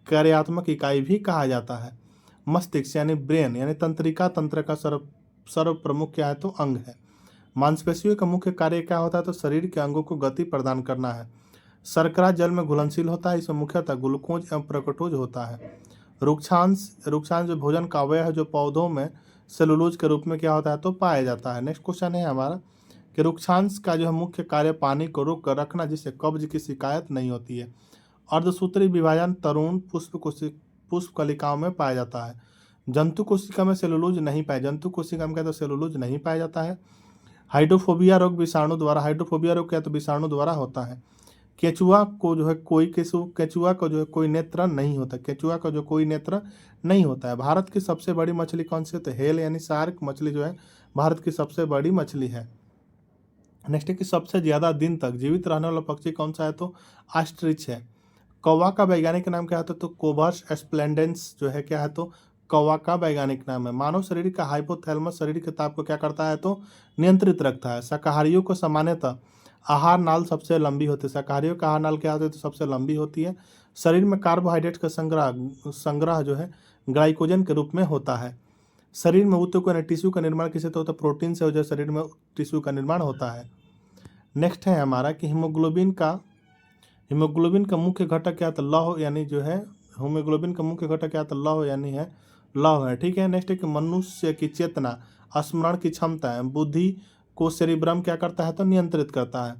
कार्यात्मक इकाई भी कहा जाता है। मस्तिष्क यानी ब्रेन यानी तंत्रिका तंत्र का सर्व प्रमुख क्या है तो अंग है। मांसपेशियों का मुख्य कार्य क्या होता है तो शरीर के अंगों को गति प्रदान करना है। शर्करा जल में घुलनशील होता है। इसमें मुख्यतः ग्लूकोज एवं प्रकटोज होता है। रुक्षांश जो भोजन का अवयव है जो पौधों में सेलुलोज के रूप में क्या होता है तो पाया जाता है। नेक्स्ट क्वेश्चन है हमारा कि रुक्षांश का जो है मुख्य कार्य पानी को रोक कर रखना जिससे कब्ज की शिकायत नहीं होती है। अर्धसूत्री विभाजन तरुण पुष्प कलिकाओं में पाया जाता है। जंतु कोशिका में सेलुलोज नहीं पाया सेलुलोज नहीं पाया जाता है। हाइड्रोफोबिया रोग विषाणु क्या तो विषाणु द्वारा होता है। केचुआ को जो है कोई नेत्र नहीं होता है। भारत की सबसे बड़ी मछली कौन सी है तो हेल यानी शार्क मछली जो है भारत की सबसे बड़ी मछली है। नेक्स्ट है कि सबसे ज्यादा दिन तक जीवित रहने वाला पक्षी कौन सा है तो ऑस्ट्रिच है। कौवा का वैज्ञानिक नाम क्या है तो कोबर्स एस्प्लेंडेंस जो है क्या है तो कौवा का वैज्ञानिक नाम है। मानव शरीर का हाइपोथैलेमस शरीर के ताप को क्या करता है तो नियंत्रित रखता है। शाकाहारियों को सामान्यतः आहार नाल सबसे लंबी होती है, शाकाहारियों का आहार नाल क्या होती है तो सबसे लंबी होती है। शरीर में कार्बोहाइड्रेट का संग्रह जो है ग्लाइकोजन के रूप में होता है। शरीर में ऊतक यानी टिश्यू का निर्माण किससे होता है, प्रोटीन से जो शरीर में टिश्यू का निर्माण होता है। नेक्स्ट है हमारा कि हीमोग्लोबिन का मुख्य घटक क्या था, लौह, यानी जो है हीमोग्लोबिन का मुख्य घटक क्या था, लौह, यानी है लौह है। ठीक है। नेक्स्ट है कि मनुष्य की चेतना, स्मरण की क्षमता है, बुद्धि को सेरिब्रम क्या करता है तो नियंत्रित करता है।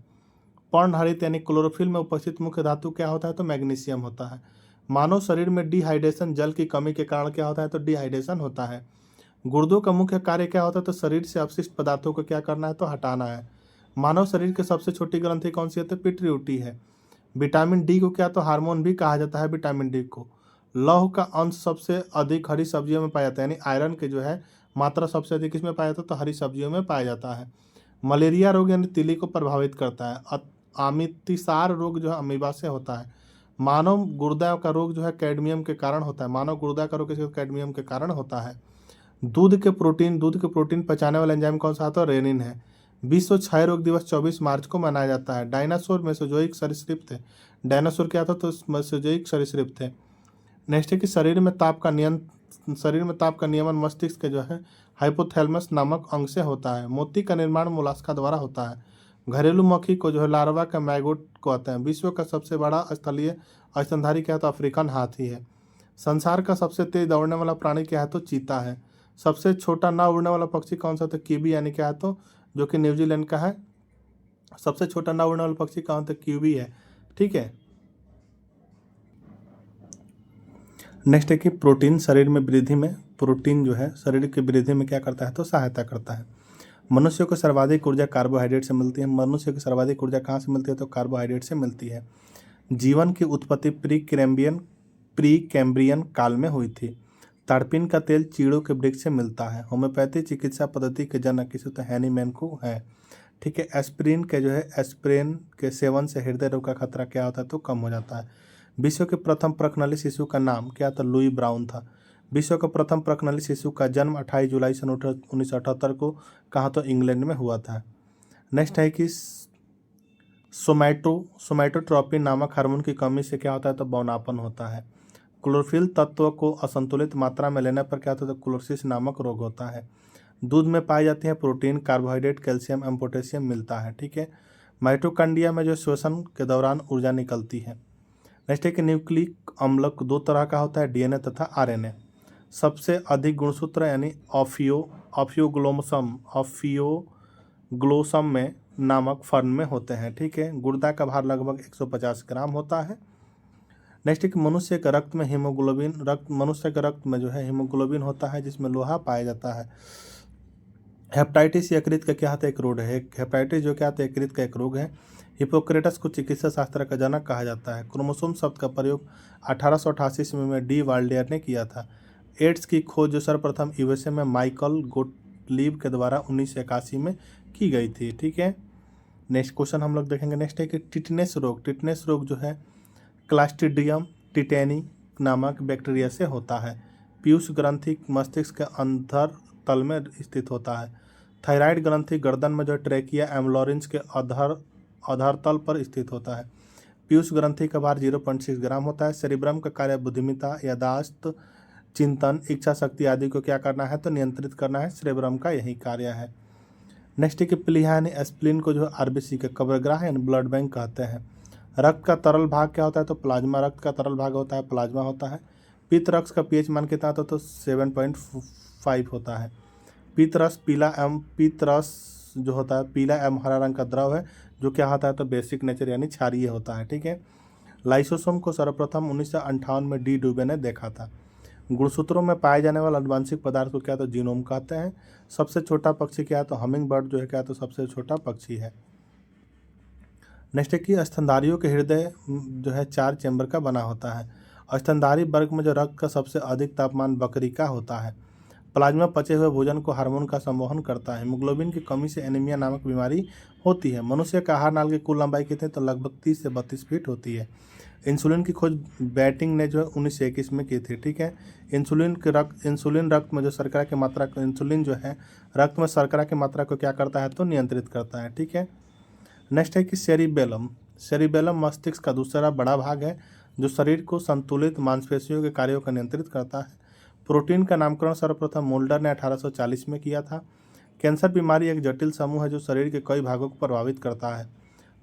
पर्णहरित यानी क्लोरोफिल में उपस्थित मुख्य धातु क्या होता है तो मैग्नीशियम होता है। मानव शरीर में डिहाइड्रेशन, जल की कमी के कारण क्या होता है तो डिहाइड्रेशन होता है। गुर्दों का मुख्य कार्य क्या होता है तो शरीर से अपशिष्ट पदार्थों को क्या करना है तो हटाना है। मानव शरीर की सबसे छोटी ग्रंथि कौन सी होती है, पिट्यूटरी है। विटामिन डी को क्या तो हार्मोन भी कहा जाता है, विटामिन डी को। लौह का अंश सबसे अधिक हरी सब्जियों में पाया जाता है, यानी आयरन के जो है मात्रा सबसे अधिक किसमें पाया जाता है तो हरी सब्जियों में पाया जाता है। मलेरिया रोग यानी तिली को प्रभावित करता है। अमितिसार रोग जो है अमीबा से होता है। मानव गुर्दा का रोग जो है कैडमियम के कारण होता है। मानव गुर्दा का रोग किसी कैडमियम के कारण होता है। दूध के प्रोटीन पचाने वाला एंजाइम कौन सा होता है, रेनिन है। विश्व क्षय रोग दिवस 24 मार्च को मनाया जाता है। डायनासोर मेसोजोइक सरीसृप थे। डायनासोर क्या था तो मेसोजोइक सरीसृप थे। नेक्स्ट है कि शरीर में ताप का नियमन मस्तिष्क के जो है हाइपोथैलेमस नामक अंग से होता है। मोती का निर्माण मोलास्का द्वारा होता है। घरेलू मक्खी को जो है लार्वा का मैगोट कहते हैं। विश्व का सबसे बड़ा स्थलीय स्तनधारी क्या है तो अफ्रीकन हाथी है। संसार का सबसे तेज दौड़ने वाला प्राणी क्या है तो चीता है। सबसे छोटा ना उड़ने वाला पक्षी कौन सा तो कीवी, यानी क्या है तो जो कि न्यूजीलैंड का है। सबसे छोटा ना उड़ने वाला पक्षी कौन तो कीवी है। ठीक है। नेक्स्ट है कि प्रोटीन जो है शरीर की वृद्धि में क्या करता है तो सहायता करता है। मनुष्य को सर्वाधिक ऊर्जा कार्बोहाइड्रेट से मिलती है। मनुष्य की सर्वाधिक ऊर्जा कहाँ से मिलती है तो कार्बोहाइड्रेट से मिलती है। जीवन की उत्पत्ति प्री कैम्ब्रियन काल में हुई थी। ताड़पीन का तेल चीड़ों के वृक्ष से मिलता है। होम्योपैथी चिकित्सा पद्धति के जनक किसे तो हैनीमैन को है। ठीक है। एस्प्रिन के सेवन से हृदय रोग का खतरा क्या होता है तो कम हो जाता है। विश्व के प्रथम प्रकनली शिशु का नाम क्या था, लुई ब्राउन था। विश्व का प्रथम प्रकनली शिशु का जन्म 28 जुलाई सन 1978 को कहाँ तो इंग्लैंड में हुआ था। नेक्स्ट है कि सोमैटोट्रोपिन नामक हार्मोन की कमी से क्या होता है तो बौनापन होता है। क्लोरोफिल तत्व को असंतुलित मात्रा में लेने पर क्या होता है तो क्लोरोसिस नामक रोग होता है। दूध में पाई जाती है प्रोटीन, कार्बोहाइड्रेट, कैल्शियम एवं पोटेशियम मिलता है। ठीक है। माइटोकॉन्ड्रिया में जो श्वसन के दौरान ऊर्जा निकलती है। नेक्स्ट है कि न्यूक्लिक अम्ल दो तरह का होता है, डीएनए तथा आरएनए। सबसे अधिक गुणसूत्र यानी ऑफियोग्लोसम में नामक फर्न में होते हैं। ठीक है। गुर्दा का भार लगभग 150 ग्राम होता है। नेक्स्ट है कि मनुष्य के रक्त में जो है हीमोग्लोबिन होता है जिसमें लोहा पाया जाता है। हेपेटाइटिस यकृत का क्या होता है एक रोग है। हेपेटाइटिस जो क्या होता है यकृत का एक रोग है। हिपोक्रेटस को चिकित्सा शास्त्र का जनक कहा जाता है। क्रोमोसोम शब्द का प्रयोग 1888 ईस्वी में डी वाल्डेयर ने किया था। एड्स की खोज जो सर्वप्रथम यूएसए में माइकल गोटलीब के द्वारा 1981 में की गई थी। ठीक है। नेक्स्ट क्वेश्चन हम लोग देखेंगे। नेक्स्ट है कि टिटनेस रोग जो है क्लास्ट्रीडियम टिटेनी नामक बैक्टीरिया से होता है। पीयूष ग्रंथि मस्तिष्क के अंदर तल में स्थित होता है। थायराइड ग्रंथि गर्दन में जो ट्रैकिया एम्बलोरेंस के आधार तल पर स्थित होता है। पीयूष ग्रंथि का भार 0.6 ग्राम होता है। सेरिब्रम का कार्य बुद्धिमत्ता, यादाश्त, चिंतन, इच्छा शक्ति आदि को क्या करना है तो नियंत्रित करना है। सेरिब्रम का यही कार्य है। नेक्स्ट है कि प्लीहा यानी एस्प्लिन को जो आरबीसी के कब्रगाह यानी ब्लड बैंक कहते हैं। रक्त का तरल भाग क्या होता है तो प्लाज्मा। रक्त का तरल भाग होता है प्लाज्मा होता है। पित्त रक्त का पीएच मान कितना होता है तो 7.5 होता है। पित्त रस जो होता है पीला एवं हरा रंग का द्रव है जो क्या होता है तो बेसिक नेचर यानी क्षारीय होता है। ठीक है। लाइसोसोम को सर्वप्रथम 1958 में डी डुबे ने देखा था। गुणसूत्रों में पाए जाने वाले आनुवंशिक पदार्थ को क्या तो जीनोम कहते हैं। सबसे छोटा पक्षी क्या है तो हमिंग बर्ड जो है क्या तो सबसे छोटा पक्षी है। नेक्स्ट है कि स्तनधारियों के हृदय जो है 4 चैम्बर का बना होता है। स्तनधारी वर्ग में जो रक्त का सबसे अधिक तापमान बकरी का होता है। प्लाज्मा पचे हुए भोजन को हार्मोन का संवहन करता है। हीमोग्लोबिन की कमी से एनीमिया नामक बीमारी होती है। मनुष्य का आहार नाल की कुल लंबाई कितनी तो लगभग 30 से 32 फीट होती है। इंसुलिन की खोज बैटिंग ने जो है 1921 में की थी। ठीक है। इंसुलिन रक्त में जो शर्करा की मात्रा, इंसुलिन जो है रक्त में शर्करा की मात्रा को क्या करता है तो नियंत्रित करता है। ठीक है। नेक्स्ट है कि सेरिबेलम। सेरिबेलम मस्तिष्क का दूसरा बड़ा भाग है जो शरीर को संतुलित मांसपेशियों के कार्यों को नियंत्रित करता है। प्रोटीन का नामकरण सर्वप्रथम मोल्डर ने 1840 में किया था। कैंसर बीमारी एक जटिल समूह है जो शरीर के कई भागों को प्रभावित करता है।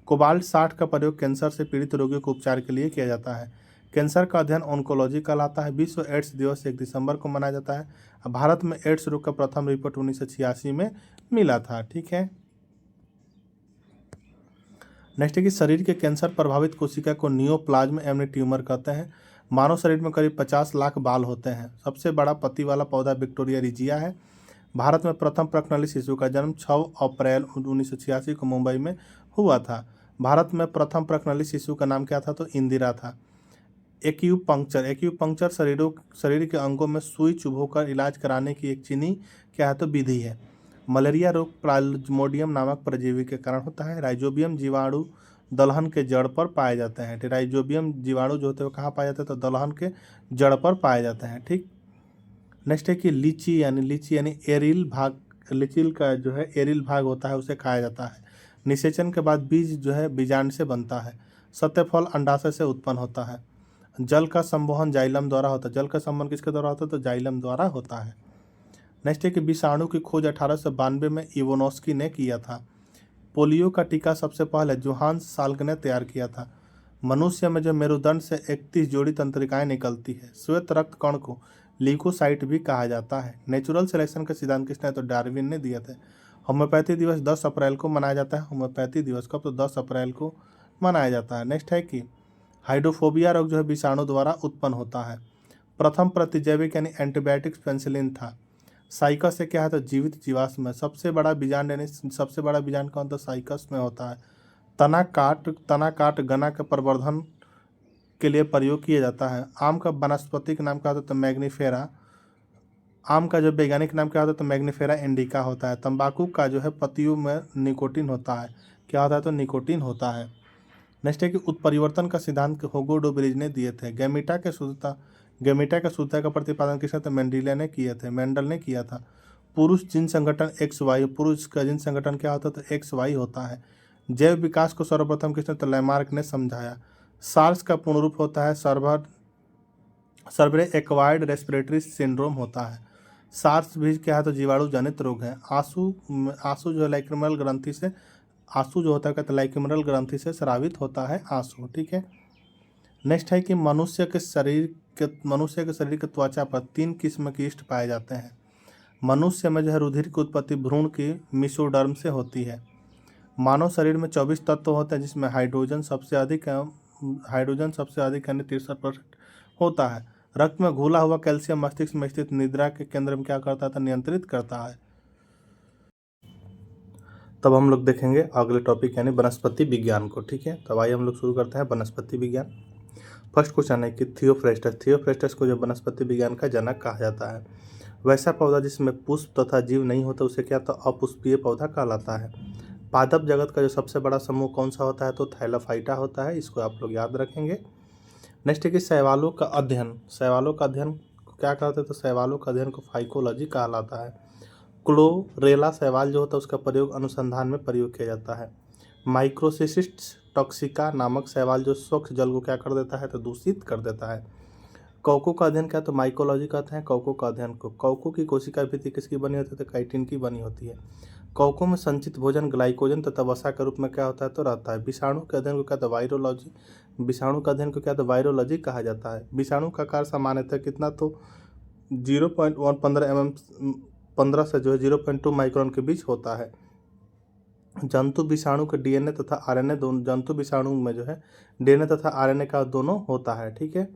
कोबाल्ट 60 का प्रयोग कैंसर से पीड़ित रोगियों के उपचार के लिए किया जाता है। कैंसर का अध्ययन ऑन्कोलॉजी कहलाता है। विश्व एड्स दिवस 1 दिसंबर को मनाया जाता है। भारत में एड्स रोग का प्रथम रिपोर्ट 1986 में मिला था। ठीक है। नेक्स्ट है कि शरीर के कैंसर प्रभावित कोशिका को नियोप्लाज्म यानी ट्यूमर कहते हैं। मानव शरीर में करीब 50 लाख बाल होते हैं। सबसे बड़ा पत्ती वाला पौधा विक्टोरिया रिजिया है। भारत में प्रथम प्रकनली शिशु का जन्म 6 अप्रैल 1986 को मुंबई में हुआ था। भारत में प्रथम प्रकनली शिशु का नाम क्या था? तो इंदिरा था। एक्यूपंक्चर। एक्यूपंक्चर शरीर के अंगों में सुई चुभोकर इलाज कराने की एक चीनी क्या है? तो विधि है। मलेरिया रोग प्लाज्मोडियम नामक परजीवी के कारण होता है। राइजोबियम जीवाणु दलहन के जड़ पर पाए जाते हैं। राइजोबियम जीवाणु जो होते हैं वो कहाँ पाए जाते हैं? तो दलहन के जड़ पर पाए जाते हैं। ठीक। नेक्स्ट है कि लीची यानी एरिल भाग। लीची का जो है एरिल भाग होता है उसे खाया जाता है। निषेचन के बाद बीज जो है बीजांड से बनता है। सत्यफल अंडाशय से उत्पन्न होता है। जल का संवहन जाइलम द्वारा होता है। जल का संवहन किसके द्वारा होता है? तो जाइलम द्वारा होता है। नेक्स्ट है कि विषाणु की खोज 1892 में इवोनोस्की ने किया था। पोलियो का टीका सबसे पहले जोहान्स साल्क ने तैयार किया था। मनुष्य में जो मेरुदंड से 31 जोड़ी तंत्रिकाएं निकलती है। श्वेत रक्त कण को ल्यूकोसाइट भी कहा जाता है। नेचुरल सिलेक्शन का सिद्धांत किसने? तो डार्विन ने दिया था। होम्योपैथी दिवस 10 अप्रैल को मनाया जाता है। होम्योपैथी दिवस कब? तो 10 अप्रैल को मनाया जाता है। नेक्स्ट है कि हाइड्रोफोबिया रोग जो है विषाणु द्वारा उत्पन्न होता है। प्रथम प्रतिजैविक यानी एंटीबायोटिक्स पेनिसिलिन था। साइकस से क्या है? तो जीवित जीवाश्म है। सबसे बड़ा बीजांड यानी सबसे बड़ा बीजांड कौन? तो साइकस में होता है। तना काट गना के प्रवर्धन के लिए प्रयोग किया जाता है। आम का वनस्पतिक नाम क्या होता है? तो मैग्नीफेरा। आम का जो वैज्ञानिक नाम क्या होता है? तो मैग्नीफेरा इंडिका होता है। तंबाकू का जो है पत्तियों में निकोटीन होता है। क्या होता है? तो निकोटीन होता है। नेक्स्ट है कि उत्परिवर्तन का सिद्धांत हुगो डुबेरिज ने दिए थे। गैमेटा के शुद्धता का प्रतिपादन किसने? तो मेंडल ने किया था। पुरुष जिन संगठन XY, पुरुष का जिन संगठन क्या होता है? तो XY होता है। जैव विकास को सर्वप्रथम किसने? तो लैमार्क ने समझाया। सार्स का पूर्ण रूप होता है सर्वरे एक्वायर्ड रेस्पिरेटरी सिंड्रोम होता है। सार्स भी क्या है? तो जीवाणु जनित रोग है। आंसू जो है लाइक्रिमल ग्रंथि से आंसू जो होता है कहते लाइक्रिमल ग्रंथि से स्रावित होता है आंसू। ठीक है। नेक्स्ट है कि मनुष्य के शरीर के त्वचा पर 3 किस्म के यीस्ट पाए जाते हैं। मनुष्य में जो है रुधिर की उत्पत्ति भ्रूण की मेसोडर्म से होती है। मानव शरीर में 24 तत्व होते हैं जिसमें हाइड्रोजन सबसे अधिक यानी 63% होता है। रक्त में घुला हुआ कैल्शियम मस्तिष्क में स्थित निद्रा के केंद्र में क्या करता है? तो नियंत्रित करता है। तब हम लोग देखेंगे अगले टॉपिक यानी वनस्पति विज्ञान को। ठीक है। तब आइए हम लोग शुरू करते हैं वनस्पति विज्ञान। फर्स्ट क्वेश्चन है कि थियोफ्रेस्टस को जो वनस्पति विज्ञान का जनक कहा जाता है। वैसा पौधा जिसमें पुष्प तथा जीव नहीं होता उसे क्या? तो अपुष्पीय पौधा कहलाता है। पादप जगत का जो सबसे बड़ा समूह कौन सा होता है? तो थैलाफाइटा होता है। इसको आप लोग याद रखेंगे। नेक्स्ट है कि शैवालों का अध्ययन को क्या कहते हैं? तो शैवालों का अध्ययन को फाइकोलॉजी कहलाता है। क्लोरेला शैवाल जो होता है उसका प्रयोग अनुसंधान में प्रयोग किया जाता है। माइक्रोसिस्टिस टॉक्सिका नामक शैवाल जो स्वच्छ जल को क्या कर देता है? तो दूषित कर देता है। कौको का अध्ययन क्या? तो माइकोलॉजी कहते हैं कौको का अध्ययन को। कौको की कोशिका भित्ति किसकी बनी होती है? तो काइटिन की बनी होती है। कौको में संचित भोजन ग्लाइकोजन तथा वसा के रूप में क्या होता है? तो रहता है। विषाणु के अध्ययन को क्या? तो वायरोलॉजी। विषाणु का अध्ययन को क्या? तो वायरोलॉजी कहा जाता है। विषाणु का आकार सामान्यतः कितना? तो 0.15 से जो है 0.2 माइक्रोन के बीच होता है। जंतु विषाणु के डीएनए तथा आरएनए दोनों जंतु विषाणु में जो है डीएनए तथा आरएनए का दोनों होता है। ठीक है।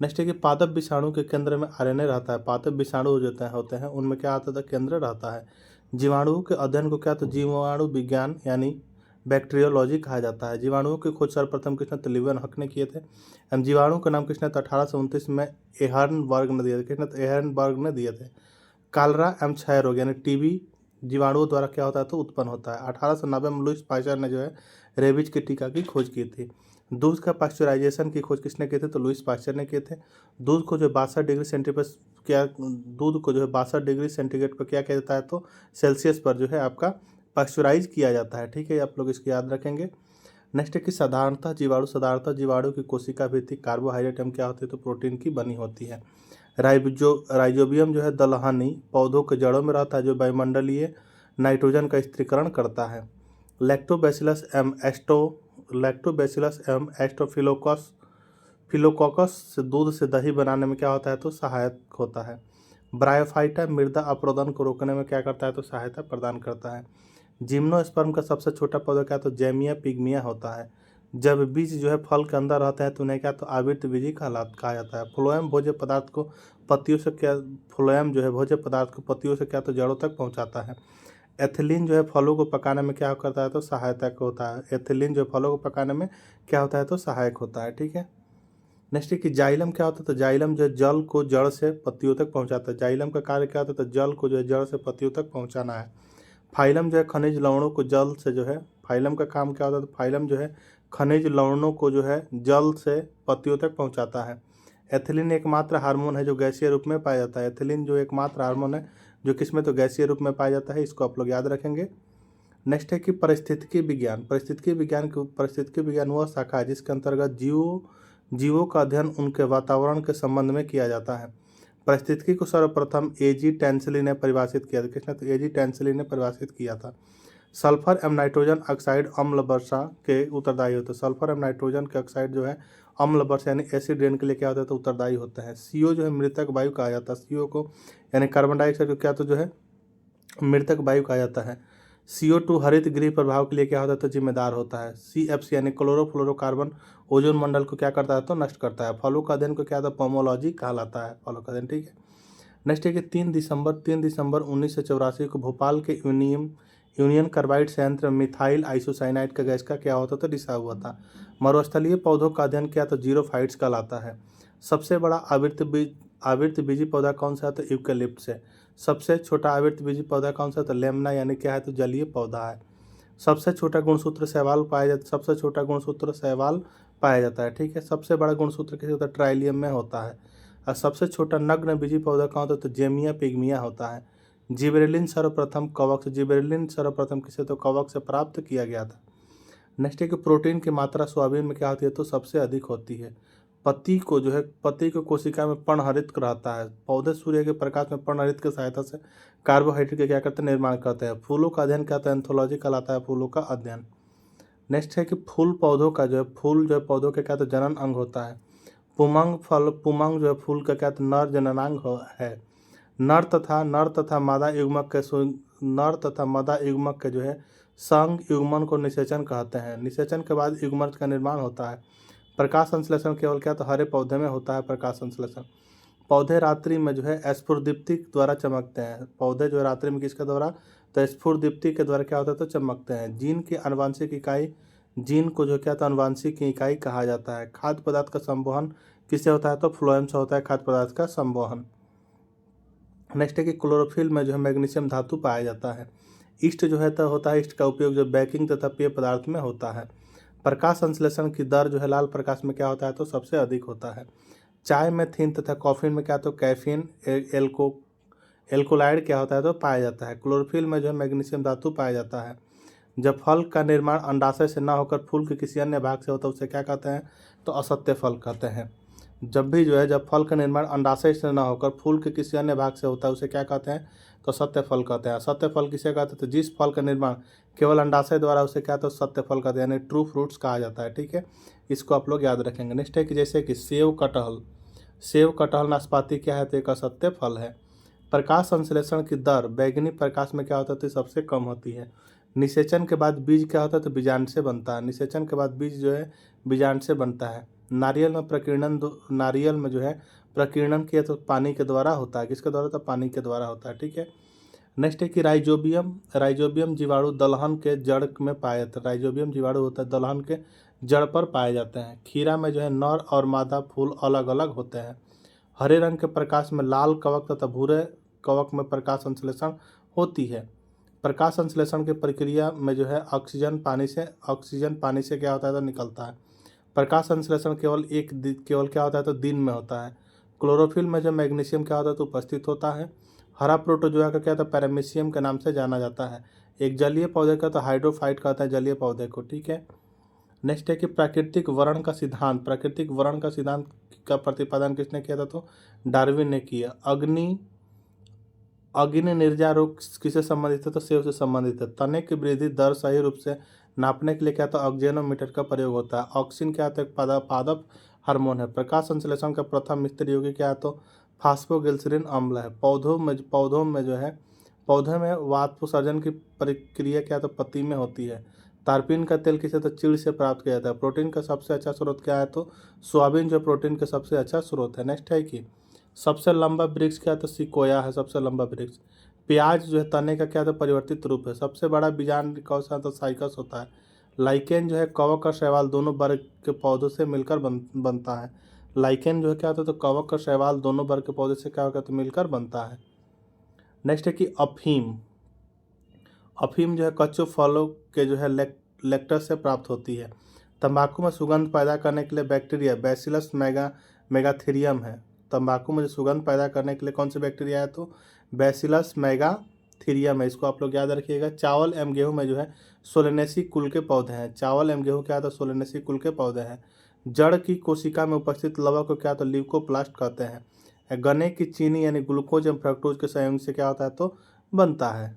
नेक्स्ट है कि पादप विषाणु के केंद्र में आरएनए रहता है। पादप विषाणु जो होते हैं उनमें क्या आता था? केंद्र रहता है। जीवाणुओं के अध्ययन को क्या? तो जीवाणु विज्ञान यानी बैक्टीरियोलॉजी कहा जाता है। जीवाणुओं की खोज सर्वप्रथम किसने? तो लीवेनहॉक ने किए थे। जीवाणु का नाम किसने? तो 1829 में एहर्नबर्ग ने दिया था। किसने? तो एहर्नबर्ग ने दिए थे। कालरा एवं क्षय रोग यानी टीबी जीवाणुओं द्वारा क्या होता है? तो उत्पन्न होता है। 1890 में लुईस पास्चर ने जो है रेबीज के टीका की खोज की थी। दूध का पास्चराइजेशन की खोज किसने की थी? तो लुईस पास्चर ने किए थे। दूध को जो 62 डिग्री सेंटीग्रेड पर क्या किया जाता है? तो सेल्सियस पर जो है आपका पाश्चराइज किया जाता है, ठीक है, आप लोग इसको याद रखेंगे। नेक्स्ट है कि साधारणतः जीवाणु की कोशिका भित्ति कार्बोहाइड्रेट एवं क्या होती है तो प्रोटीन की बनी होती है। राइजोबियम जो है दलहनी पौधों के जड़ों में रहता है, जो वायुमंडलीय नाइट्रोजन का स्थिरीकरण करता है। लैक्टोबैसिलस एवं फिलोकोकस से दूध से दही बनाने में क्या होता है तो सहायक होता है। ब्रायोफाइटा मृदा अपरदन को रोकने में क्या करता है तो सहायता प्रदान करता है। जिम्नोस्पर्म का सबसे छोटा पौधा क्या तो जैमिया पिग्मिया होता है। जब बीज जो है फल के अंदर रहते हैं तो उन्हें क्या तो आवृत बीजी कहा जाता है। फ्लोएम भोज्य पदार्थ को पत्तियों से क्या फ्लोएम जो है भोज्य पदार्थ को पत्तियों से क्या तो जड़ों तक पहुंचाता है। एथिलीन जो है फलों को पकाने में क्या करता है तो सहायता होता है। एथिलीन जो फलों को पकाने में क्या होता है तो सहायक होता है, ठीक है। नेक्स्ट है कि जाइलम क्या होता है तो जाइलम जो है जल को जड़ से पत्तियों तक पहुंचाता है। जाइलम का कार्य क्या होता है तो जल को जो है जड़ से पत्तियों तक पहुंचाना है। फाइलम जो है खनिज लवणों को जल से जो है फाइलम का काम क्या होता है तो फाइलम जो है खनिज लवणों को जो है जल से पत्तियों तक पहुंचाता है। एथिलीन एकमात्र हार्मोन है जो गैसीय रूप में पाया जाता है। एथिलीन जो एकमात्र हार्मोन है जो किसमें तो गैसीय रूप में पाया जाता है, इसको आप लोग याद रखेंगे। नेक्स्ट है कि पारिस्थितिकी विज्ञान वह शाखा है जिसके अंतर्गत जीवों का अध्ययन उनके वातावरण के संबंध में किया जाता है। पारिस्थितिकी को सर्वप्रथम एजी टेंसली ने परिभाषित किया था। किसने तो एजी टेंसली ने परिभाषित किया था। सल्फर एवं नाइट्रोजन ऑक्साइड अम्ल वर्षा के उत्तरदायी होते हैं। सल्फर एवं नाइट्रोजन के ऑक्साइड जो है अम्ल वर्षा यानी एसिड रेन के लिए क्या होता है तो उत्तरदायी होता है। सीओ जो है मृतक वायु कहा जाता है। सीओ को यानी कार्बन डाइऑक्साइड को क्या तो जो है मृतक वायु कहा जाता है। CO2 हरित गृह प्रभाव के लिए क्या होता है तो जिम्मेदार होता है। CFC यानी क्लोरोफ्लोरोकार्बन ओजोन मंडल को क्या करता है तो नष्ट करता है। फलों का अध्ययन को क्या था पोमोलॉजी कहलाता है, फलों का अध्ययन, ठीक है। नेक्स्ट है कि 3 दिसंबर 1984 को भोपाल के यूनियन कार्बाइड संयंत्र में मिथाइल आइसोसाइनाइड का गैस का क्या होता तो रिसाव हुआ था। मरुस्थलीय पौधों का अध्ययन किया तो जीरोफाइट्स कहलाता है। सबसे बड़ा आवृत्त बीजी पौधा कौन सा है तो यूकेलिप्टस है। सबसे छोटा आवृत्त बीजी पौधा कौन सा तो लेमना यानी क्या है तो जलीय पौधा है। सबसे छोटा गुणसूत्र शैवाल पाया जाता है, ठीक है। सबसे बड़ा गुणसूत्र किसे होता है ट्राइलियम में होता है। और सबसे छोटा नग्न बीजी पौधा कौन होता है तो जेमिया पिग्मिया होता है। जिबरेलिन सर्वप्रथम किसे तो कवक से प्राप्त किया गया था। नेक्स्ट है कि प्रोटीन की मात्रा सोयाबीन में क्या होती है तो सबसे अधिक होती है। पत्ती को कोशिका में पर्णहरित रहता है। पौधे सूर्य के प्रकाश में पर्णहरित की सहायता से कार्बोहाइड्रेट के क्या करते हैं निर्माण करते हैं। फूलों का अध्ययन क्या होता है एंथोलॉजी कहलाता है, फूलों का अध्ययन। नेक्स्ट है कि फूल जो है पौधों के क्या तो जनन अंग होता है। पुमंग जो है फूल का क्या तो नर जननांग है। नर तथा मादा युग्मक के जो है संग युग्मन को निषेचन कहते हैं। निषेचन के बाद युग्मन का निर्माण होता है। प्रकाश संश्लेषण केवल क्या तो हरे पौधे में होता है। प्रकाश संश्लेषण पौधे रात्रि में जो है स्फुरदीप्ति द्वारा चमकते हैं। पौधे जो है रात्रि में किसके द्वारा तो स्फुरदीप्ति के द्वारा क्या होता है तो चमकते हैं। जीन को जो क्या तो अनुवांशिक इकाई कहा जाता है। खाद्य पदार्थ का संवहन किससे होता है तो फ्लोएम से होता है खाद्य पदार्थ का संवहन। नेक्स्ट है कि क्लोरोफिल में जो है मैग्नीशियम धातु पाया जाता है। ईस्ट जो है तो होता है, ईस्ट का उपयोग जो बेकिंग तथा पेय पदार्थ में होता है। प्रकाश संश्लेषण की दर जो है लाल प्रकाश में क्या होता है तो सबसे अधिक होता है। चाय में थीन तथा कॉफी में क्या तो कैफीन एल्कोलाइड क्या होता है तो पाया जाता है। क्लोरोफिल में जो है मैग्नीशियम धातु पाया जाता है। जब फल का निर्माण अंडाशय से न होकर फूल के किसी अन्य भाग से होता है उसे क्या कहते हैं तो असत्य फल कहते हैं। जब फल का निर्माण अंडाशय से न होकर फूल के किसी अन्य भाग से होता है उसे क्या कहते हैं तो सत्य फल कहते हैं। सत्य फल किसे कहते हैं तो जिस फल का निर्माण केवल अंडाशय द्वारा उसे क्या तो सत्य फल कहते हैं यानी ट्रू फ्रूट्स कहा जाता है, ठीक है। इसको आप लोग याद रखेंगे। नेक्स्ट है कि जैसे कि सेव कटहल नाशपाती क्या है तो एक असत्य फल है। प्रकाश संश्लेषण की दर बैगनी प्रकाश में क्या होता है तो सबसे कम होती है। निषेचन के बाद बीज क्या होता है तो बीजांड से बनता है। निषेचन के बाद बीज जो है बीजांड से बनता है। नारियल में जो है प्रकीर्णन किया तो पानी के द्वारा होता है। किसके द्वारा तो पानी के द्वारा होता है, ठीक है। नेक्स्ट है कि राइजोबियम जीवाणु दलहन के जड़ में पाया जाता है। राइजोबियम जीवाणु होता है दलहन के जड़ पर पाए जाते हैं। खीरा में जो है नर और मादा फूल अलग अलग होते हैं। हरे रंग के प्रकाश में लाल कवक तथा भूरे कवक में प्रकाश संश्लेषण होती है। प्रकाश संश्लेषण की प्रक्रिया में जो है ऑक्सीजन पानी से क्या होता है तो निकलता है। प्रकाश संश्लेषण केवल क्या होता है तो दिन में होता है। क्लोरोफिल में जो मैग्नीशियम क्या होता है तो उपस्थित होता है। हरा प्रोटोजोआ का क्या था, पैरामीशियम के नाम से जाना जाता है। एक जलीय पौधे का तो हाइड्रोफाइट कहता है जलीय पौधे को, ठीक है। नेक्स्ट है कि प्राकृतिक वर्ण का सिद्धांत, प्राकृतिक वर्ण का सिद्धांत का प्रतिपादन किसने किया था, तो डार्विन ने किया। अग्नि निर्जा रोग किससे संबंधित है, तो सेव से संबंधित है। तने की वृद्धि दर सही रूप से नापने के लिए क्या, तो ऑक्जेनोमीटर का प्रयोग होता है। ऑक्सीन क्या होता है, पादप हार्मोन है। प्रकाश संश्लेषण का प्रथम मिस्त्री योगी क्या है, तो फास्फोग्लिसरीन अम्ल है। पौधों में जो है, पौधे में वाष्पोत्सर्जन की प्रक्रिया क्या, तो पत्ती में होती है। तारपीन का तेल किसे, तो चीड़ से प्राप्त किया जाता है। प्रोटीन का सबसे अच्छा स्रोत क्या है, तो सोयाबीन जो प्रोटीन का सबसे अच्छा स्रोत है। नेक्स्ट है कि सबसे लंबा वृक्ष क्या है, तो सिकोया है सबसे लंबा वृक्ष। प्याज जो है तने का क्या, तो परिवर्तित रूप है। सबसे बड़ा बीजांड कौन सा, तो साइकस होता है। लाइकेन जो है कवक और शैवाल दोनों वर्ग के पौधों से मिलकर बनता है। लाइकेन जो है क्या होता है, तो कवक और शैवाल दोनों वर्ग के पौधे से क्या होगा, तो मिलकर बनता है। नेक्स्ट है कि अफीम। अफीम जो है कच्चे फलों के जो है लेक्टस से प्राप्त होती है। तंबाकू में सुगंध पैदा करने के लिए बैक्टीरिया बैसिलस मेगाथेरियम है। तंबाकू में जो सुगंध पैदा करने के लिए कौन सी बैक्टीरिया है, तो बैसिलस मेगाथेरियम है। इसको आप लोग याद रखिएगा। चावल एवं गेहूं में जो है सोलेनेसी कुल के पौधे हैं। चावल एवं गेहूं क्या है, तो सोलेनेसी कुल के पौधे हैं। जड़ की कोशिका में उपस्थित लवक को क्या, तो ल्यूकोप्लास्ट कहते हैं। गन्ने की चीनी यानी ग्लूकोज एवं फ्रक्टोज के संयोग से क्या होता है, तो बनता है।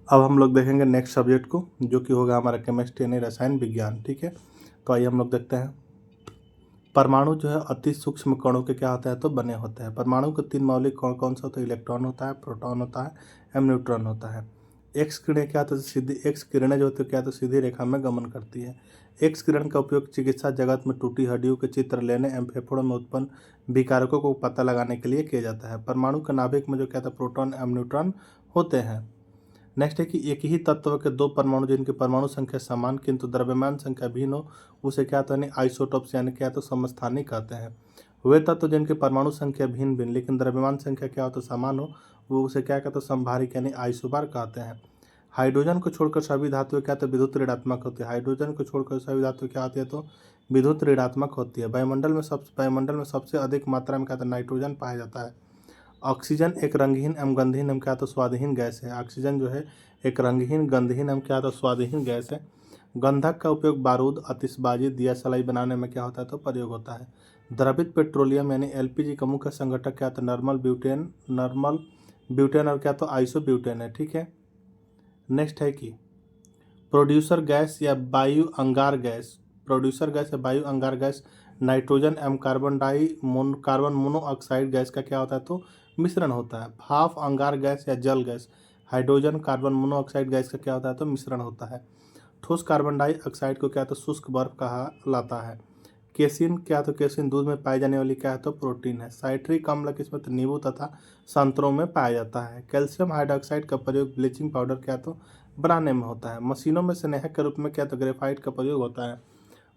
अब हम लोग देखेंगे नेक्स्ट सब्जेक्ट को, जो कि होगा हमारा केमिस्ट्री यानी रसायन विज्ञान, ठीक है। तो आइए हम लोग देखते हैं। परमाणु जो है अति सूक्ष्म कणों के क्या होते हैं, तो बने होते हैं। परमाणु के 3 मौलिक कण कौन सा होता है, इलेक्ट्रॉन होता है, प्रोटॉन होता है एवं न्यूट्रॉन होता है। एक्स किरणें क्या होती है, सीधी एक्स किरणें जो होती है क्या, तो सीधी रेखा में गमन करती है। एक्स किरण का उपयोग चिकित्सा जगत में टूटी हड्डियों के चित्र लेने एवं फेफड़ों में उत्पन्न विकारकों को पता लगाने के लिए किया जाता है। परमाणु के नाभिक में जो क्या था, प्रोटॉन एवं न्यूट्रॉन होते हैं। नेक्स्ट है कि एक ही तत्व के 2 परमाणु जिनकी परमाणु संख्या समान किंतु द्रव्यमान संख्या भिन्न हो, उसे क्या कहते हैं, आइसोटोप्स यानी क्या, तो समस्थानिक कहते हैं। वे तत्व जिनकी परमाणु संख्या भिन्न भिन्न लेकिन द्रव्यमान संख्या क्या हो, तो समान हो, वो उसे क्या कहते हैं, समभारिक यानी आइसोबार कहते हैं। हाइड्रोजन को छोड़कर सभी धातुएं क्या, तो विद्युत ऋणात्मक होती है। हाइड्रोजन को छोड़कर सभी धातुएं क्या होती है, तो विद्युत ऋणात्मक होती है। वायुमंडल में सबसे अधिक मात्रा में क्या, तो नाइट्रोजन पाया जाता है। ऑक्सीजन एक रंगहीन एवं गंधहीन एवं क्या, तो स्वादहीन गैस है। ऑक्सीजन जो है एक रंगहीन गंधहीन एवं क्या, तो स्वादहीन गैस है। गंधक का उपयोग बारूद, आतिशबाजी, दिया सलाई बनाने में क्या होता है, तो प्रयोग होता है। द्रवित पेट्रोलियम यानी एलपीजी का मुख्य संघटक क्या, तो नॉर्मल ब्यूटेन और क्या, तो आइसोब्यूटेन है, ठीक है। नेक्स्ट है कि प्रोड्यूसर गैस या वायु अंगार गैस, प्रोड्यूसर गैस या वायु अंगार गैस नाइट्रोजन एवं कार्बन मोनोऑक्साइड गैस का क्या होता है, तो मिश्रण होता है। भाप अंगार गैस या जल gas hydrogen carbon monoxide gas का क्या होता है, तो मिश्रण होता है। ठोस कार्बन डाइऑक्साइड को क्या, तो शुष्क बर्फ कहा लाता है। केसिन क्या, तो केसिन दूध में पाई जाने वाली क्या है, तो प्रोटीन है। साइट्रिक अम्ल किसमें, तो नींबू तथा संतरों में पाया जाता है। कैल्शियम हाइड्रोक्साइड का प्रयोग ब्लीचिंग पाउडर क्या, तो बनाने में होता है। मशीनों में स्नेहक के रूप में क्या, तो ग्रेफाइट का प्रयोग होता है।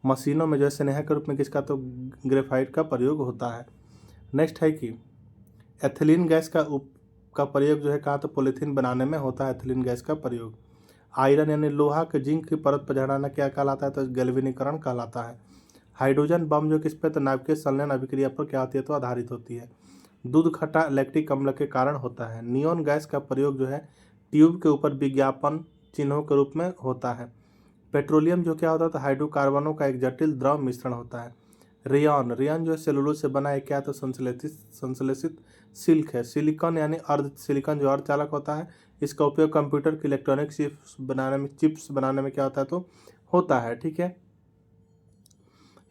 मशीनों में जो है स्नेहक के रूप में किसका, तो ग्रेफाइट का प्रयोग होता है। नेक्स्ट है कि एथिलीन गैस का प्रयोग जो है कहाँ, तो पॉलीथीन बनाने में होता है। एथिलीन गैस का प्रयोग। आयरन यानी लोहा के जिंक की परत पर चढ़ाना क्या कहलाता है, तो गैल्वेनीकरण कहलाता है। हाइड्रोजन बम जो किस पे, तो नाभिकीय संलयन अभिक्रिया पर क्या होती है, तो आधारित होती है। दूध खट्टा लैक्टिक अम्ल के कारण होता है। नियोन गैस का प्रयोग जो है ट्यूब के ऊपर विज्ञापन चिन्हों के रूप में होता है। पेट्रोलियम जो क्या होता है, तो हाइड्रोकार्बनों का एक जटिल द्रव मिश्रण होता है। रेयन जो है सेलुलोज से बना है क्या, तो संश्लेषित सिल्क है। सिलिकॉन यानी अर्ध सिलिकॉन जो अर्धचालक होता है, इसका उपयोग कंप्यूटर की इलेक्ट्रॉनिक चिप्स बनाने में क्या होता है, तो होता है, ठीक है।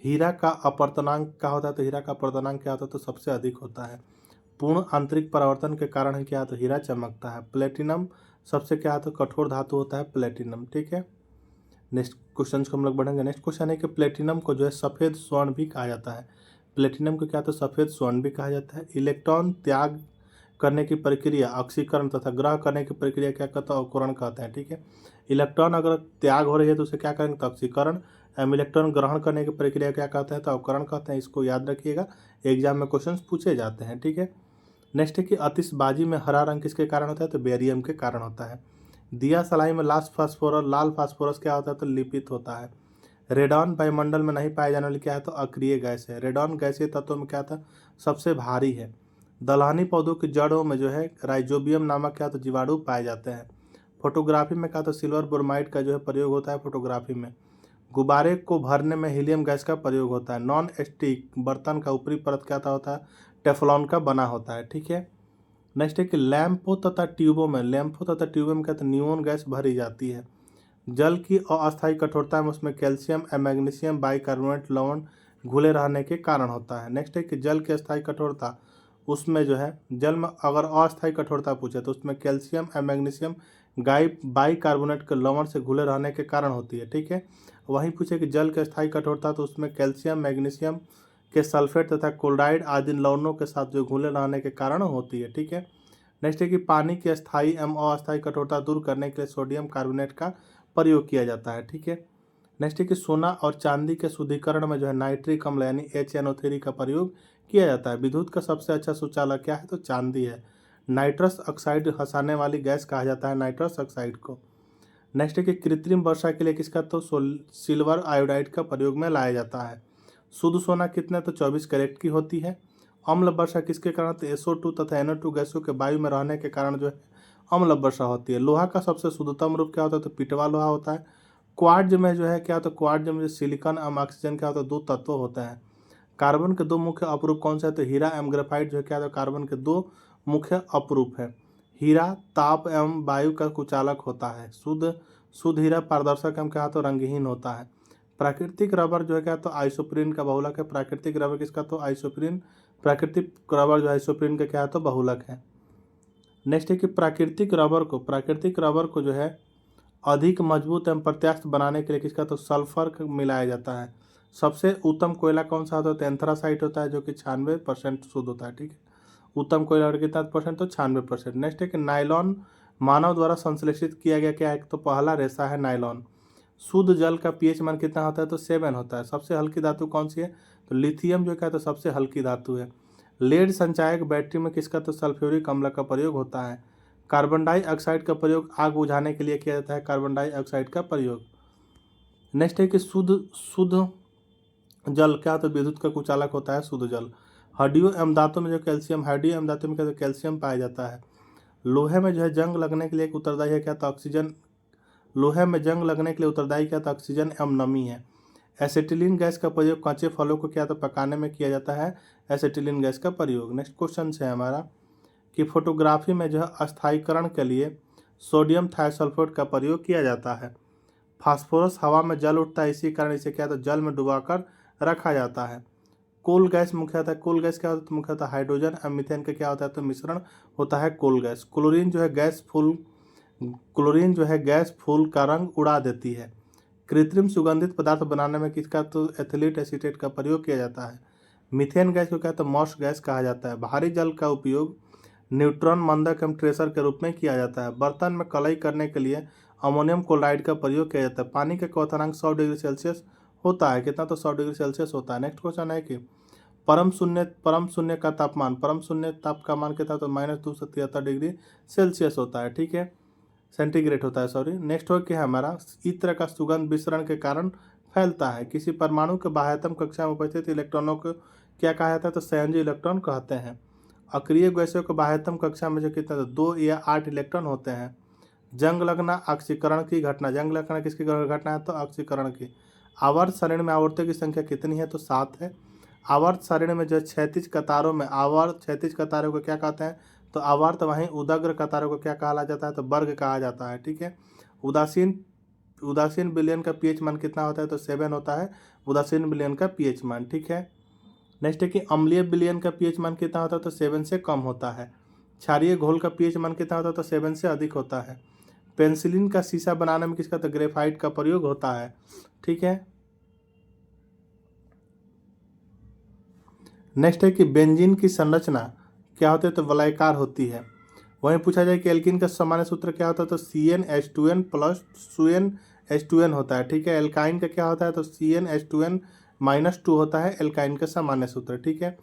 हीरा का अपवर्तनांक क्या होता है, तो हीरा का अपवर्तनांक क्या होता है, तो सबसे अधिक होता है। पूर्ण आंतरिक परावर्तन के कारण है क्या, तो हीरा चमकता है। प्लेटिनम सबसे क्या है, तो कठोर धातु होता है प्लेटिनम, ठीक है। नेक्स्ट क्वेश्चन को हम लोग बढ़ेंगे। नेक्स्ट क्वेश्चन है कि प्लेटिनम को जो है सफ़ेद स्वर्ण भी कहा जाता है। प्लेटिनम को क्या, तो सफ़ेद स्वर्ण भी कहा जाता है। इलेक्ट्रॉन त्याग करने की प्रक्रिया ऑक्सीकरण तथा ग्रहण करने की प्रक्रिया क्या कहता है, अवकरण कहते हैं, ठीक है। इलेक्ट्रॉन अगर त्याग हो रही है तो उसे क्या करेंगे, तो ऑक्सीकरण। इलेक्ट्रॉन ग्रहण करने की प्रक्रिया क्या कहते हैं, तो अवकरण कहते हैं। इसको याद रखिएगा, एग्जाम में क्वेश्चन पूछे जाते हैं, ठीक है। नेक्स्ट है कि आतिशबाजी में हरा रंग किसके कारण होता है, तो बेरियम के कारण होता है। दिया सलाई में लाल फास्फोरस क्या होता है, तो लिपित होता है। रेडॉन वायुमंडल में नहीं पाए जाने वाली क्या है, तो अक्रिय गैस है। रेडॉन गैसीय तत्वों में क्या था, सबसे भारी है। दलहनी पौधों की जड़ों में जो है राइजोबियम नामक क्या तो जीवाणु पाए जाते हैं। फोटोग्राफी में क्या तो सिल्वर ब्रोमाइड का जो है प्रयोग होता है फोटोग्राफी में। गुब्बारे को भरने में हीलियम गैस का प्रयोग होता है। नॉन स्टिक बर्तन का ऊपरी परत क्या होता है, टेफ्लॉन का बना होता है। ठीक है, नेक्स्ट है कि लैंपों तथा ट्यूबों में क्या तो नियोन गैस भरी जाती है। जल की अस्थायी कठोरता में उसमें कैल्शियम और मैग्नीशियम बाइकार्बोनेट लवण घुले रहने के कारण होता है। नेक्स्ट है कि जल की अस्थायी कठोरता, उसमें जो है जल में अगर अस्थायी कठोरता पूछे तो उसमें कैल्शियम और मैग्नीशियम बाइकार्बोनेट के लवण से घुले रहने के कारण होती है। ठीक है, वहीं पूछे कि जल की अस्थायी कठोरता, तो उसमें कैल्शियम मैग्नीशियम के सल्फेट तथा क्लोराइड आदि लवणों के साथ जो घुले रहने के कारण होती है। ठीक है, नेक्स्ट है कि पानी की अस्थायी एवं अस्थायी कठोरता दूर करने के लिए सोडियम कार्बोनेट का प्रयोग किया जाता है। ठीक है, नेक्स्ट है कि सोना और चांदी के शुद्धिकरण में जो है नाइट्रिक अम्ल यानी HNO3 का प्रयोग किया जाता है। विद्युत का सबसे अच्छा सुचालक क्या है, तो चांदी है। नाइट्रस ऑक्साइड हंसाने वाली गैस कहा जाता है नाइट्रस ऑक्साइड को। नेक्स्ट है कि कृत्रिम वर्षा के लिए किसका, तो सिल्वर आयोडाइड का प्रयोग में लाया जाता है। शुद्ध सोना कितना, तो 24 कैरेट की होती है। अम्ल वर्षा किसके कारण, तो SO2 तथा NO2 गैसों के वायु में रहने के कारण जो है अम्ल वर्षा होती है। लोहा का सबसे शुद्धतम रूप क्या होता है, तो पिटवा लोहा होता है। क्वार्ट्ज में जो है क्या होता है, क्वार्ट्ज में जो सिलिकॉन एवं ऑक्सीजन क्या होता है, दो तत्व होते हैं। कार्बन के दो मुख्य अपरूप कौन से हैं, तो हीरा एवं ग्रेफाइट जो है क्या होता है, कार्बन के दो मुख्य अपरूप है। हीरा ताप एवं वायु का कुचालक होता है। शुद्ध शुद्ध हीरा पारदर्शक एवं क्या होता है, रंगहीन होता है। प्राकृतिक रबर जो है क्या, तो आइसोप्रीन का बहुलक है। प्राकृतिक रबर किसका, तो आइसोप्रीन। प्राकृतिक रबर जो आइसोप्रीन का क्या है, तो बहुलक है। नेक्स्ट है कि प्राकृतिक रबर को जो है अधिक मजबूत एवं प्रत्यास्थ बनाने के लिए किसका, तो सल्फर मिलाया जाता है। सबसे उत्तम कोयला कौन सा होता है, एंथ्रासाइट होता है, जो कि 96% शुद्ध होता है। ठीक है, उत्तम कोयला कितना परसेंट, तो 96%। नेक्स्ट है कि नायलॉन मानव द्वारा संश्लेषित किया गया क्या है, तो पहला रेशा है नायलॉन। शुद्ध जल का pH मान कितना होता है, तो 7 होता है। सबसे हल्की धातु कौन सी है, तो लिथियम जो क्या है, तो सबसे हल्की धातु है। लेड संचायक बैटरी में किसका, तो सल्फ्यूरिक अम्ल का प्रयोग होता है। कार्बन डाइऑक्साइड का प्रयोग आग बुझाने के लिए किया जाता है, कार्बन डाइऑक्साइड का प्रयोग। नेक्स्ट है कि शुद्ध शुद्ध जल क्या, तो विद्युत का कुचालक होता है शुद्ध जल। हड्डियों एवं दांतों में जो कैल्शियम, हड्डियों एवं दांतों में क्या, तो कैल्शियम पाया जाता है। लोहे में जो है जंग लगने के लिए एक उत्तरदायी है क्या, तो ऑक्सीजन। लोहे में जंग लगने के लिए उत्तरदायी क्या, तो ऑक्सीजन एवं नमी है। एसिटिलीन गैस का प्रयोग कच्चे फलों को क्या, तो पकाने में किया जाता है, एसिटिलीन गैस का प्रयोग। नेक्स्ट क्वेश्चन है हमारा कि फोटोग्राफी में जो है अस्थायीकरण के लिए सोडियम थायोसल्फेट का प्रयोग किया जाता है। फास्फोरस हवा में जल उठता है, इसी कारण इसे क्या, तो जल में डुबाकर रखा जाता है। कोल गैस मुख्यतः कोल गैस क्या होता है, तो मुख्यतः हाइड्रोजन और मीथेन का क्या होता है, तो मिश्रण होता है कोल गैस। क्लोरीन जो है गैस फूल का रंग उड़ा देती है। कृत्रिम सुगंधित पदार्थ बनाने में किसका, तो एथिलीट एसीटेट का प्रयोग किया जाता है। मीथेन गैस को क्या, तो मॉश गैस कहा जाता है। भारी जल का उपयोग न्यूट्रॉन मंदक एवं ट्रेसर के रूप में किया जाता है। बर्तन में कलई करने के लिए अमोनियम क्लोराइड का प्रयोग किया जाता है। पानी का क्वथनांक 100 डिग्री सेल्सियस होता है, कितना, तो 100 डिग्री सेल्सियस होता है। नेक्स्ट क्वेश्चन है कि परम शून्य का तापमान, परम शून्य ताप का मान कितना, तो -273 डिग्री सेल्सियस होता है। ठीक है, सेंटीग्रेड होता है, सॉरी। नेक्स्ट हो क्या है हमारा, इत्र का सुगंध विसरण के कारण फैलता है। किसी परमाणु के बाह्यतम कक्षा में उपस्थित इलेक्ट्रॉनों को क्या कहा जाता है, तो संयोजी इलेक्ट्रॉन कहते हैं। अक्रिय गैसों के बाह्यतम कक्षा में जो कितना, तो 2 या 8 इलेक्ट्रॉन होते हैं। जंग लगना ऑक्सीकरण की घटना, जंग लगना किसकी घटना है, तो ऑक्सीकरण की। आवर्त सारणी में आवर्तों की संख्या कितनी है, तो 7 है। आवर्त सारणी में जो क्षैतिज कतारों में आवर्त क्षैतिज कतारों को क्या कहते हैं, तो आवर्त। वहीं उदग्र कतारों को क्या कहा जाता है, तो वर्ग कहा जाता है। ठीक है, उदासीन उदासीन विलयन का pH मान कितना होता है, तो 7 होता है उदासीन विलयन का pH मान। ठीक है, नेक्स्ट है कि अम्लीय विलयन का pH मान कितना होता है, तो 7 से कम होता है। क्षारीय घोल का pH मान कितना होता है, तो 7 से अधिक होता है। पेंसिलिन का शीशा बनाने में किसका, तो ग्रेफाइट का प्रयोग होता है। ठीक है, नेक्स्ट है कि बेंजीन की संरचना क्या होती है, तो वलयाकार होती है। वहीं पूछा जाए कि एल्कीन का सामान्य सूत्र क्या होता है, तो CnH2n प्लस SUNH2n होता है। ठीक है, एल्काइन का क्या होता है, तो CnH2n-2 होता है एल्काइन का सामान्य सूत्र। ठीक है,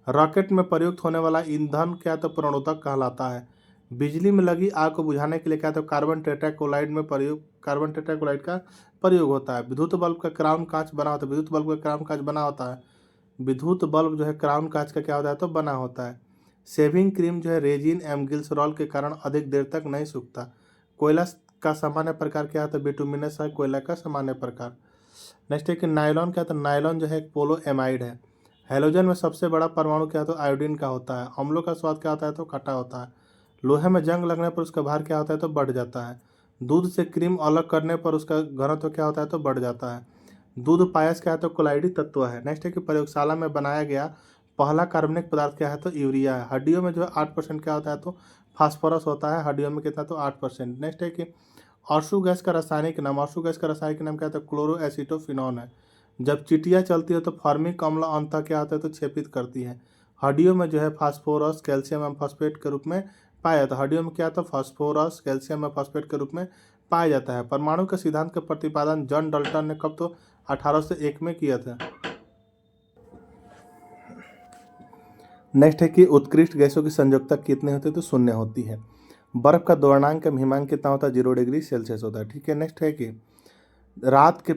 रॉकेट में प्रयुक्त होने वाला ईंधन क्या, तो प्रणोदक कहलाता है। बिजली में लगी आग को बुझाने के लिए क्या, तो कार्बन टेट्राक्लोराइड का प्रयोग होता है। विद्युत बल्ब का क्राउन कांच बना होता है, विद्युत बल्ब जो है क्राउन कांच का क्या होता है, तो बना होता है। शेविंग क्रीम जो है रेजिन एवं ग्लिसरॉल के कारण अधिक देर तक नहीं सूखता। कोयला का सामान्य प्रकार क्या होता है? बिटुमिनस है कोयला का सामान्य प्रकार। नेक्स्ट है कि नायलॉन क्या होता है? नायलॉन जो है एक पोलो एमाइड है। हेलोजन में सबसे बड़ा परमाणु क्या होता है? आयोडीन का होता है। अम्लों का स्वाद क्या होता है? तो खट्टा होता है। लोहे में जंग लगने पर उसका भार क्या होता है? तो बढ़ जाता है। दूध से क्रीम अलग करने पर उसका घनत्व क्या होता है? तो बढ़ जाता है। दूध पायस क्या है? तो कोलाइडी तत्व है। नेक्स्ट है कि प्रयोगशाला में बनाया गया पहला कार्बनिक पदार्थ क्या है? तो यूरिया है। हड्डियों में जो है 8% क्या होता है? तो फास्फोरस होता है। हड्डियों में कितना? तो 8%। नेक्स्ट है कि आंसू गैस का रासायनिक नाम, आंसू गैस का रासायनिक नाम क्या होता है? क्लोरोएसिटोफिनॉन है। जब चींटियां चलती है तो फॉर्मिक अम्ल अंतः क्या होता है? तो छेपित करती है। हड्डियों में जो है फास्फोरस कैल्शियम एवं फॉस्फेट के रूप में पाया जाता है। हड्डियों में क्या होता है? फास्फोरस कैल्शियम एवं फॉस्फेट के रूप में पाया जाता है। परमाणु के सिद्धांत का प्रतिपादन जॉन डल्टन ने कब? तो 1801 में किया था। नेक्स्ट है कि उत्कृष्ट गैसों की संयोजकता कितनी होती है? तो 0 होती है। बर्फ का द्रव्यमानक हिमांक कितना होता है? 0 डिग्री सेल्सियस होता है। ठीक है। नेक्स्ट है कि रात के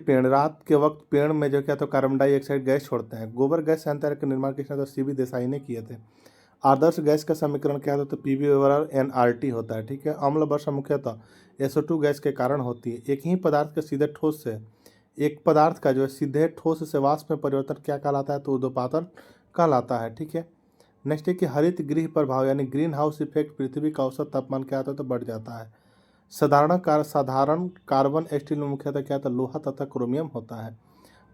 वक्त पेड़ में जो क्या तो कार्बन डाइऑक्साइड गैस छोड़ते हैं। गोबर गैस संयंत्र के निर्माण किसने? तो सीवी देसाई ने किए थे। आदर्श गैस का समीकरण क्या होता है? तो पीवी बराबर एनआरटी होता है। ठीक है। अम्ल वर्षा मुख्यतः SO2 गैस के कारण होती है। एक ही पदार्थ के सीधे ठोस से एक पदार्थ का जो है सीधे ठोस से वाष्प में परिवर्तन क्या कहलाता है? तो ऊर्ध्वपातन कहलाता है। ठीक है। नेक्स्ट है कि हरित गृह प्रभाव यानी ग्रीन हाउस इफेक्ट पृथ्वी का औसत तापमान क्या होता है? तो बढ़ जाता है। साधारण कार्बन स्टील में मुख्यतः क्या होता है? लोहा तथा क्रोमियम होता है।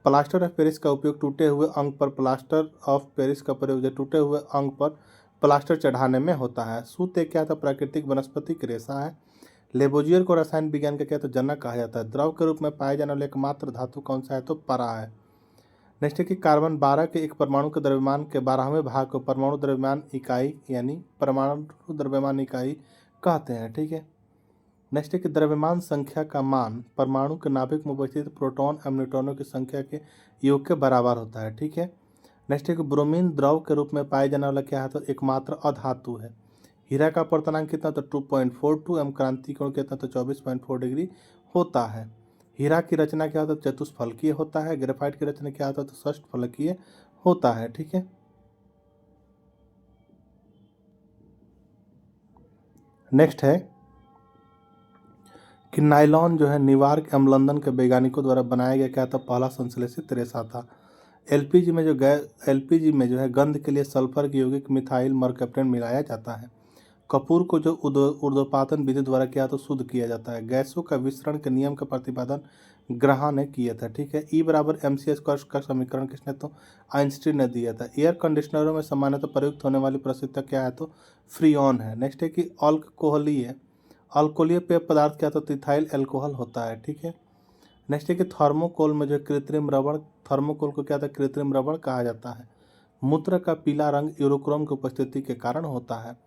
प्लास्टर ऑफ पेरिस का उपयोग टूटे हुए अंग पर प्लास्टर ऑफ पेरिस का प्रयोग जो टूटे हुए अंग पर प्लास्टर चढ़ाने में होता है। सूत एक क्या था? प्राकृतिक वनस्पतिक रेशा है। लेबोजियर को रसायन विज्ञान का क्या तो जनक कहा जाता है। द्रव के रूप में पाए जाने वाला एकमात्र धातु कौन सा है? तो परा है। नेक्स्ट है कि कार्बन 12 के एक परमाणु के द्रव्यमान के 12वें भाग को परमाणु द्रव्यमान इकाई यानी परमाणु द्रव्यमान इकाई कहते हैं। ठीक है। नेक्स्ट है कि द्रव्यमान संख्या का मान परमाणु के नाभिक में उपस्थित प्रोटॉन एवं न्यूट्रॉनों की संख्या के योग के बराबर होता है। ठीक है। नेक्स्ट है कि ब्रोमीन द्रव के रूप में पाए जाने वाला क्या है? तो एकमात्र अधातु है। हीरा का अपवर्तनांक कितना? तो 2.42 एवं क्रांति कोण कितना? तो 24.4 डिग्री होता है। हीरा की रचना क्या होता है? चतुष्फलकीय होता है। ग्रेफाइट की रचना क्या होता है? तो षष्ठफलकीय होता है। ठीक है। नेक्स्ट है कि नायलॉन जो है न्यूयॉर्क एवं लंदन के वैज्ञानिकों द्वारा बनाया गया क्या था? पहला संश्लेषित रेशा था। एलपीजी में जो है गंध के लिए सल्फर के यौगिक मिथाइल मरकैप्टन मिलाया जाता है। कपूर को जो ऊर्ध्वपातन विधि द्वारा क्या तो शुद्ध किया जाता है। गैसों का विसरण के नियम का प्रतिपादन ग्राहम ने किया था। ठीक है। E बराबर mc² का समीकरण किसने? तो आइंस्टीन ने दिया था। एयर कंडीशनरों में सामान्यतः प्रयुक्त होने वाली प्रसिद्ध क्या है? तो फ्रीऑन है। नेक्स्ट है कि अल्कोहलीय पेय पदार्थ क्या? तो इथाइल अल्कोहल होता है। ठीक है। नेक्स्ट है कि थर्मोकोल में जो कृत्रिम रबड़, थर्मोकोल को क्या था? कृत्रिम रबड़ कहा जाता है। मूत्र का पीला रंग यूरोक्रोम की उपस्थिति के कारण होता है।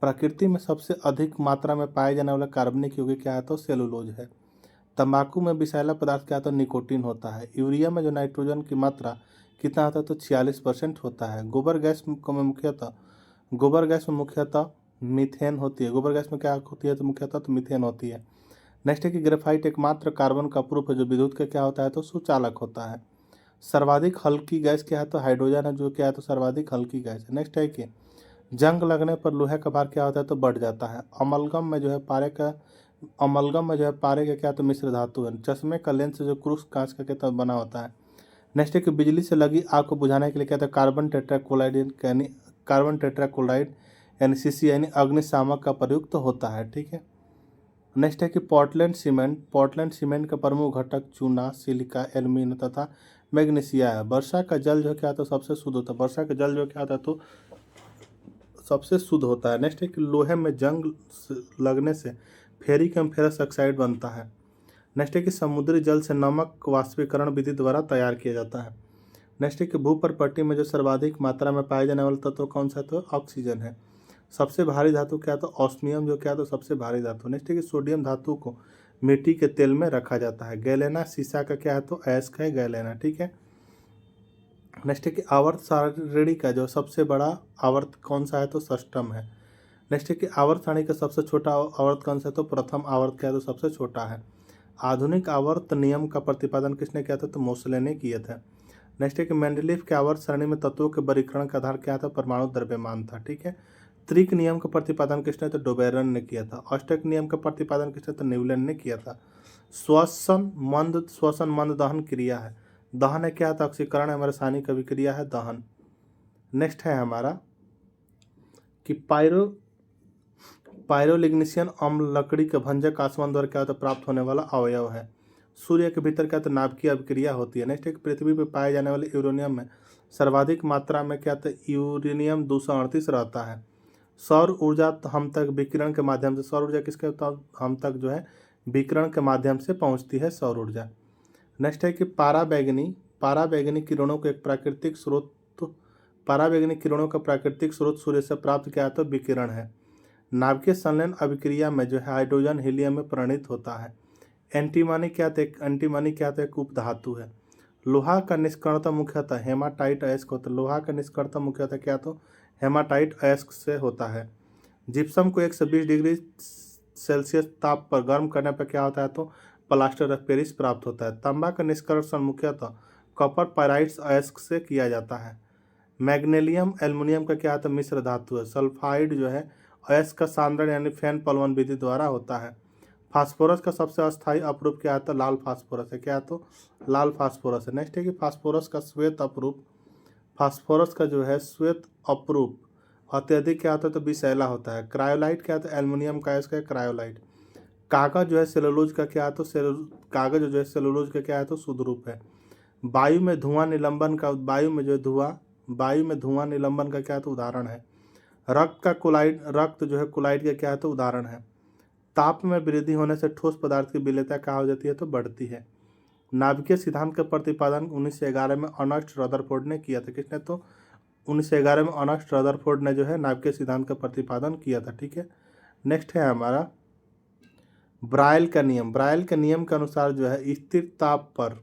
प्रकृति में सबसे अधिक मात्रा में पाए जाने वाला कार्बनिक यौगिक क्या है? तो सेलुलोज है। तंबाकू में विषैला पदार्थ क्या? तो निकोटीन होता है। यूरिया में जो नाइट्रोजन की मात्रा कितना होता है? तो 46% होता है। गोबर गैस में मुख्यतः मीथेन होती है। गोबर गैस में क्या होती है? तो मुख्यतः तो मीथेन होती है। नेक्स्ट है कि ग्रेफाइट एकमात्र कार्बन का प्रूफ है जो विद्युत का क्या होता है? तो सुचालक होता है। सर्वाधिक हल्की गैस क्या है? तो हाइड्रोजन है जो क्या है? तो सर्वाधिक हल्की गैस है। नेक्स्ट है कि जंग लगने पर लोहे का भार क्या होता है? तो बढ़ जाता है। अमलगम में जो है पारे का क्या? तो मिश्र धातु है। चश्मे का लेंस जो क्रूस कांच का क्या बना होता है। नेक्स्ट है कि बिजली से लगी आग को बुझाने के लिए क्या था? कार्बन टेट्राक्लोराइड यानी CC यानी अग्निशामक का प्रयुक्त होता है। ठीक है। नेक्स्ट है कि पोर्टलैंड सीमेंट का प्रमुख घटक चूना, सिलिका, एल्यूमिनियम तथा मैग्नीशिया है। वर्षा का जल जो क्या? तो सबसे शुद्ध होता है। वर्षा का जल जो क्या होता है? तो सबसे शुद्ध होता है। नेक्स्ट है कि लोहे में जंग लगने से फेरिक एवं फेरस ऑक्साइड बनता है। नेक्स्ट है कि समुद्री जल से नमक वाष्पीकरण विधि द्वारा तैयार किया जाता है। नेक्स्ट है कि भूपर्पट्टी में जो सर्वाधिक मात्रा में पाए जाने वाला तत्व कौन सा है? तो ऑक्सीजन है। सबसे भारी धातु क्या? तो ऑस्मियम जो क्या? तो सबसे भारी धातु। नेक्स्ट है कि सोडियम धातु को मिट्टी के तेल में रखा जाता है। गैलेना सीसा का क्या है? तो अयस्क है गैलेना। ठीक है। नेक्स्ट है कि आवर्त सारणी का जो सबसे बड़ा आवर्त कौन सा है? तो षष्ठम है। नेक्स्ट है कि आवर्त सारणी का सबसे छोटा आवर्त कौन सा है? तो प्रथम आवर्त क्या है? तो सबसे छोटा है। आधुनिक आवर्त नियम का प्रतिपादन किसने किया था? तो मोसले ने किया था। नेक्स्ट है कि मेंडलीफ के आवर्त सारणी में तत्वों के वर्गीकरण का आधार क्या था? परमाणु द्रव्यमान था। ठीक है। त्रिक नियम का प्रतिपादन किसने? तो डोबेरन ने किया था। अष्टक नियम का प्रतिपादन किसने? तो न्यूलन ने किया था। श्वसन मंद दहन क्रिया है। दहन है क्या? तो ऑक्सीकरण है, रासायनिक अभिक्रिया है दहन। नेक्स्ट है हमारा कि पायरोलिग्निशियन अम्ल लकड़ी के भंजक आसवन द्वारा क्या होता है? प्राप्त होने वाला अवयव है। सूर्य के भीतर क्या? तो नाभिकीय अभिक्रिया होती है। नेक्स्ट है पृथ्वी पर पाए जाने वाले यूरेनियम में सर्वाधिक मात्रा में क्या? तो यूरेनियम 238 रहता है। सौर ऊर्जा हम तक विकिरण के माध्यम से, सौर ऊर्जा किसके हम तक जो है विकिरण के माध्यम से पहुंचती है सौर ऊर्जा। नेक्स्ट है कि पाराबैंगनी किरणों को एक प्राकृतिक स्रोत, पाराबैंगनी किरणों का प्राकृतिक स्रोत सूर्य से प्राप्त किया तो विकिरण है। नाभिकीय संलयन अभिक्रिया में जो है हाइड्रोजन हीलियम में परिणित होता है। एंटीमनी क्या था? एंटीमनी क्या था? एक उपधातु है। लोहा का निष्कर्षण मुख्यतः हेमाटाइट अयस्क होता है। लोहा का निष्कर्षण मुख्यतः क्या? तो हेमाटाइट अयस्क से होता है। जिप्सम को 120 डिग्री सेल्सियस ताप पर गर्म करने पर क्या होता है? तो प्लास्टर ऑफ पेरिस प्राप्त होता है। तांबा का निष्कर्षण मुख्यतः कॉपर पाइराइट्स अयस्क से किया जाता है। मैग्नीशियम एल्युमिनियम का क्या है? तो मिश्र धातु है। सल्फाइड जो है अयस्क का सांद्रण यानी फैन पलवन विधि द्वारा होता है। फास्फोरस का सबसे अस्थायी अपरूप क्या है? तो लाल फास्फोरस है। क्या है? तो लाल फास्फोरस है। नेक्स्ट है कि फास्फोरस का श्वेत अपरूप, फास्फोरस का जो है श्वेत अपरूप अत्यधिक क्या होता है? तो विषैला होता है। क्रायोलाइट क्या होता है? एल्युमिनियम का अयस्क है क्रायोलाइट। कागज जो है सेलुलोज का क्या है? तो कागज जो है सेलुलोज का क्या है? तो शुद्ध रूप है। वायु में धुआं निलंबन का, वायु में धुआं निलंबन का क्या है? तो उदाहरण है। रक्त जो है कोलाइड का क्या है? तो उदाहरण है। ताप में वृद्धि होने से ठोस पदार्थ की विलेयता क्या हो जाती है? तो बढ़ती है। नाभिकीय सिद्धांत का प्रतिपादन 1911 में अर्नस्ट रदरफोर्ड ने किया था। किसने? तो 1911 में अर्नस्ट रदरफोर्ड ने जो है नाभिकीय सिद्धांत का प्रतिपादन किया था। ठीक है। नेक्स्ट है हमारा ब्रायल का नियम। ब्रायल के नियम के अनुसार जो है स्थिर ताप पर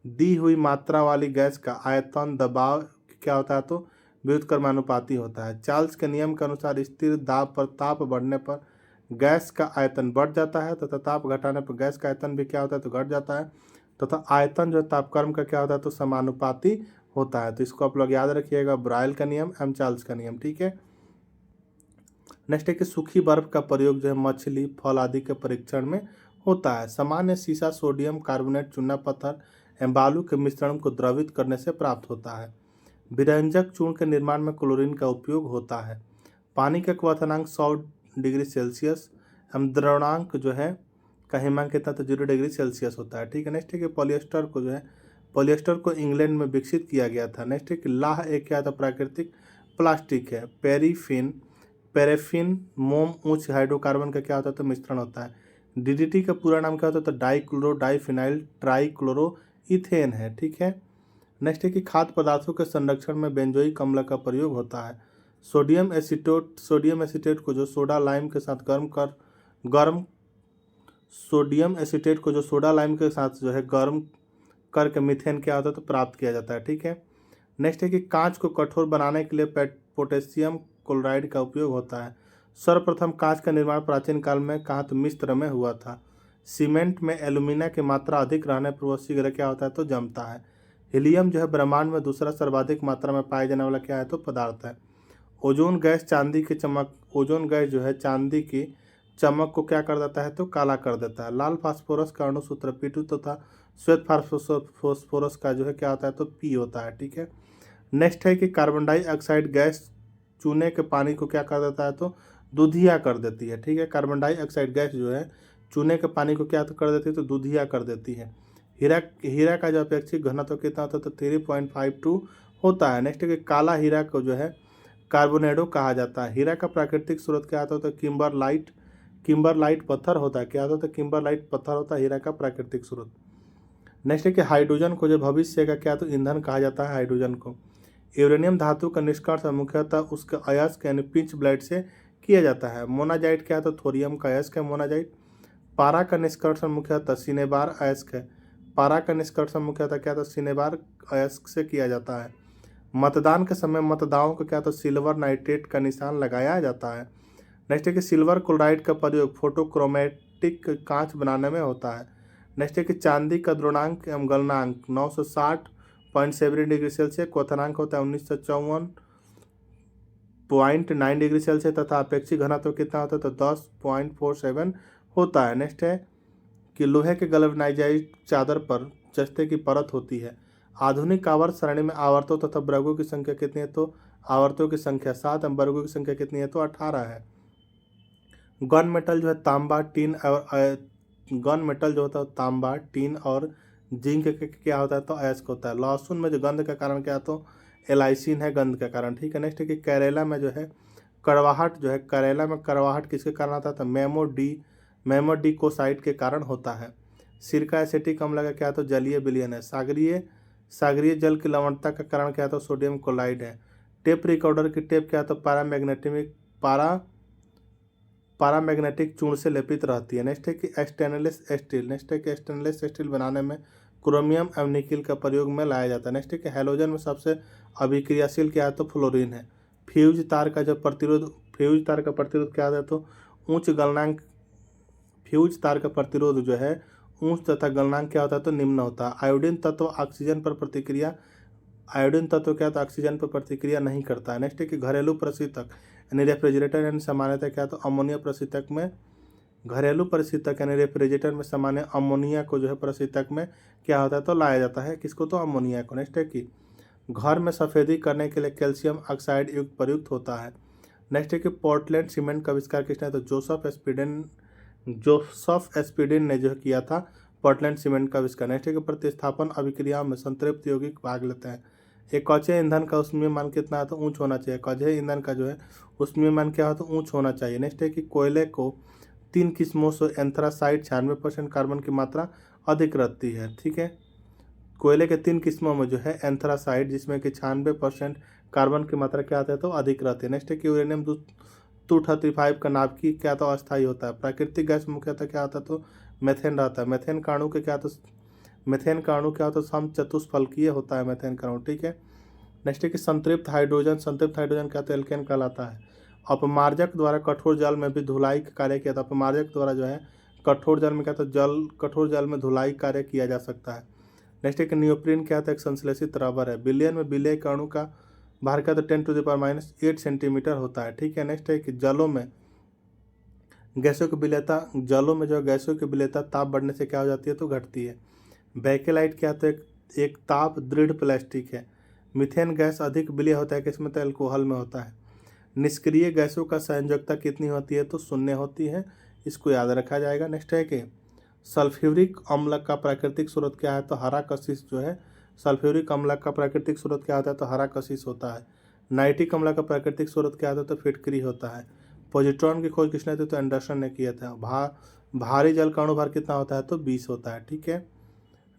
दी हुई मात्रा वाली गैस का आयतन दबाव क्या होता है? तो व्युत्क्रमानुपाती होता है। चार्ल्स के नियम के अनुसार स्थिर दाब पर ताप बढ़ने पर गैस का आयतन बढ़ जाता है तथा ताप घटाने पर गैस का आयतन भी क्या होता है? तो घट जाता है तथा आयतन जो तापक्रम का क्या होता है? तो समानुपाती होता है। तो इसको आप लोग याद रखिएगा, ब्रायल का नियम एवं चार्ल्स का नियम। ठीक है। नेक्स्ट है कि सूखी बर्फ का प्रयोग जो है मछली, फल आदि के परीक्षण में होता है। सामान्य शीशा सोडियम कार्बोनेट, चूना पत्थर एवं बालू के मिश्रण को द्रवित करने से प्राप्त होता है। विरंजक चूर्ण के निर्माण में क्लोरीन का उपयोग होता है। पानी का क्वथनांक 100 डिग्री सेल्सियस एवं द्रवणांक जो है का हिमांक कितना? तो 0 डिग्री सेल्सियस होता है। ठीक है। नेक्स्ट है कि पॉलिएस्टर को इंग्लैंड में विकसित किया गया था। नेक्स्ट है कि लाह एक क्या था? प्राकृतिक प्लास्टिक है। पैराफिन मोम उच्च हाइड्रोकार्बन का क्या होता है? तो मिश्रण होता है। डीडीटी का पूरा नाम क्या होता है? तो डाइक्लोरो डाइफिनाइल ट्राइक्लोरो इथेन है। ठीक है। नेक्स्ट है कि खाद्य पदार्थों के संरक्षण में बेंजोइक अम्ल का प्रयोग होता है। सोडियम एसीटेट को जो सोडा लाइम के साथ गर्म करके मीथेन क्या होता है? तो प्राप्त किया जाता है। ठीक है। नेक्स्ट है कि कांच को कठोर बनाने के लिए पोटेशियम क्लोराइड का उपयोग होता है। सर्वप्रथम कांच का निर्माण प्राचीन काल में कहाँ? तो मिस्र में हुआ था। सीमेंट में एल्यूमिना की मात्रा अधिक रहने पर वह शीघ्र क्या होता है? तो जमता है। हीलियम जो है ब्रह्मांड में दूसरा सर्वाधिक मात्रा में पाए जाने वाला क्या है? तो पदार्थ है। ओजोन गैस जो है चांदी की चमक को क्या कर देता है? तो काला कर देता है। लाल फास्फोरस का अणु सूत्र P2 तथा श्वेत फास्फोरस का जो है क्या होता है? तो P होता है। ठीक है। नेक्स्ट है कि कार्बन डाइऑक्साइड गैस चूने के पानी को क्या कर देता है? तो दूधिया कर देती है। ठीक है। कार्बन डाइऑक्साइड गैस जो है चूने के पानी को क्या कर देती है? तो दूधिया कर देती है। हीरा का जो अपेक्षित घनत्व कितना होता है? तो 3.52 होता है। नेक्स्ट है कि काला हीरा को जो है कार्बोनेडो कहा जाता है। हीरा का प्राकृतिक स्रोत क्या होता है? तो किम्बरलाइट पत्थर होता है। क्या होता है? तो किम्बरलाइट पत्थर होता है हीरा का प्राकृतिक स्रोत। नेक्स्ट है कि हाइड्रोजन को जो भविष्य का क्या? तो ईंधन कहा जाता है हाइड्रोजन को। यूरेनियम धातु का निष्कर्षण मुख्यतः उसके अयस्क यानी पिंच ब्लेड से किया जाता है। मोनाजाइट क्या है? तो थोरियम का अयस्क है मोनाजाइट। पारा का निष्कर्षण मुख्यतः सिनेबार अयस्क है। पारा का निष्कर्षण मुख्यतः क्या? तो सिनेबार अयस्क से किया जाता है। मतदान के समय मतदाताओं को क्या? तो सिल्वर नाइट्रेट का निशान लगाया जाता है। नेक्स्ट है कि सिल्वर क्लोराइड का प्रयोग फोटोक्रोमेटिक कांच बनाने में होता है। नेक्स्ट है कि चांदी का द्रवणांक एवं गलनांक 960.7 डिग्री सेल्सियस, क्वथनांक होता है 1954 0.9 डिग्री सेल्सियस तथा अपेक्षित घनत्व कितना होता है तो 10.47 होता है। नेक्स्ट है कि लोहे के गैल्वेनाइज्ड चादर पर जस्ते की परत होती है। आधुनिक आवर्त सारणी में आवर्तों तथा वर्गों की संख्या कितनी है तो आवर्तों की संख्या 7 है, वर्गों की संख्या कितनी है तो 18 है। गन मेटल जो है तांबा टीन और गन मेटल जो होता है तांबा टीन और जिंक क्या होता है तो अयस्क होता है। लहसुन में जो गंध का कारण क्या है तो एलाइसिन है गंध का कारण। ठीक है। नेक्स्ट है कि करेला में जो है कड़वाहट जो है करेला में कड़वाहट किसके कारण आता है तो मेमोडिकोसाइड के कारण होता है। सिरका एसिटिक अम्ल का क्या है तो जलीय विलयन है। सागरीय जल की लवणता का कारण क्या है तो सोडियम क्लोराइड है। टेप रिकॉर्डर की टेप क्या है तो पारामैग्नेटिक चूर्ण से लेपित रहती है। नेक्स्ट है कि स्टेनलेस स्टील बनाने में क्रोमियम एवं निकिल का प्रयोग में लाया जाता है। नेक्स्ट है कि हैलोजन में सबसे अभिक्रियाशील क्या है तो फ्लोरीन है। फ्यूज तार का प्रतिरोध क्या है तो उच्च गलनांक फ्यूज तार का प्रतिरोध जो है उच्च तथा गलनांक क्या होता है तो निम्न होता है। आयोडीन तत्व ऑक्सीजन पर प्रतिक्रिया नहीं करता है। नेक्स्ट है कि घरेलू प्रशीतक यानी रेफ्रिजरेटर यानी सामान्यतः क्या तो अमोनिया प्रशीतक में घरेलू प्रशीतक यानी रेफ्रिजरेटर में सामान्य अमोनिया को जो है प्रशीतक में क्या होता है तो लाया जाता है किसको तो अमोनिया को। नेक्स्ट है कि घर में सफेदी करने के लिए कैल्शियम ऑक्साइड युक्त प्रयुक्त होता है। नेक्स्ट है कि पोर्टलैंड सीमेंट का आविष्कार किसने तो जोसेफ एस्पिडिन ने जो किया था पोर्टलैंड सीमेंट का आविष्कार। नेक्स्ट है कि प्रतिस्थापन अभिक्रियाओं में संतृप्त यौगिक भाग लेते हैं। एक अचेय ईंधन का ऊष्मीय मान कितना है तो ऊंच होना चाहिए। एक अचेय ईंधन का जो है ऊष्मीय मान क्या है तो ऊंच होना चाहिए। नेक्स्ट है कि कोयले को 3 किस्मों से एंथ्रासाइट 96% कार्बन की मात्रा अधिक रहती है। ठीक है। कोयले के 3 किस्मों में जो है एंथ्रासाइट जिसमें कि 96% कार्बन की मात्रा क्या आता है तो अधिक रहती है। नेक्स्ट है कि यूरेनियम 235 का नाभिकीय क्या तो अस्थायी होता है। प्राकृतिक गैस मुख्यतः क्या आता है तो मेथेन रहता है। मेथेन का अणु क्या होता है समचतुष्फलकीय होता है मेथेन का अणु। ठीक है। नेक्स्ट है कि संतृप्त हाइड्रोजन क्या तो एल्केन कहलाता है। अपमार्जक द्वारा कठोर जल में भी धुलाई कार्य किया था। अपमार्जक द्वारा जो है कठोर जल में धुलाई कार्य किया जा सकता है। नेक्स्ट है कि नियोप्रीन क्या था एक संश्लेषित रबर है। बिलियन में विलेय के अणु का भार क्या तो 10⁻⁸ सेंटीमीटर होता है। ठीक है। नेक्स्ट है कि जलों में जो गैसों की विलेयता ताप बढ़ने से क्या हो जाती है तो घटती है। बैकेलाइट क्या तो एक ताप दृढ़ प्लास्टिक है। मीथेन गैस अधिक विलेय होता है किसमें तो अल्कोहल में होता है। निष्क्रिय गैसों का संयोजकता कितनी होती है तो 0 होती है, इसको याद रखा जाएगा। नेक्स्ट है कि सल्फ्यूरिक अम्ल का प्राकृतिक स्रोत क्या है तो हरा कशिश जो है सल्फ्यूरिक अम्ल का प्राकृतिक स्रोत क्या होता है तो हरा कशिश होता है। नाइट्रिक अम्ल का प्राकृतिक स्रोत क्या होता है तो फिटकरी होता है। पॉजिट्रॉन की खोज किसने की तो एंडरसन ने किया था। भारी जल का अणुभार कितना होता है तो 20 होता है। ठीक है।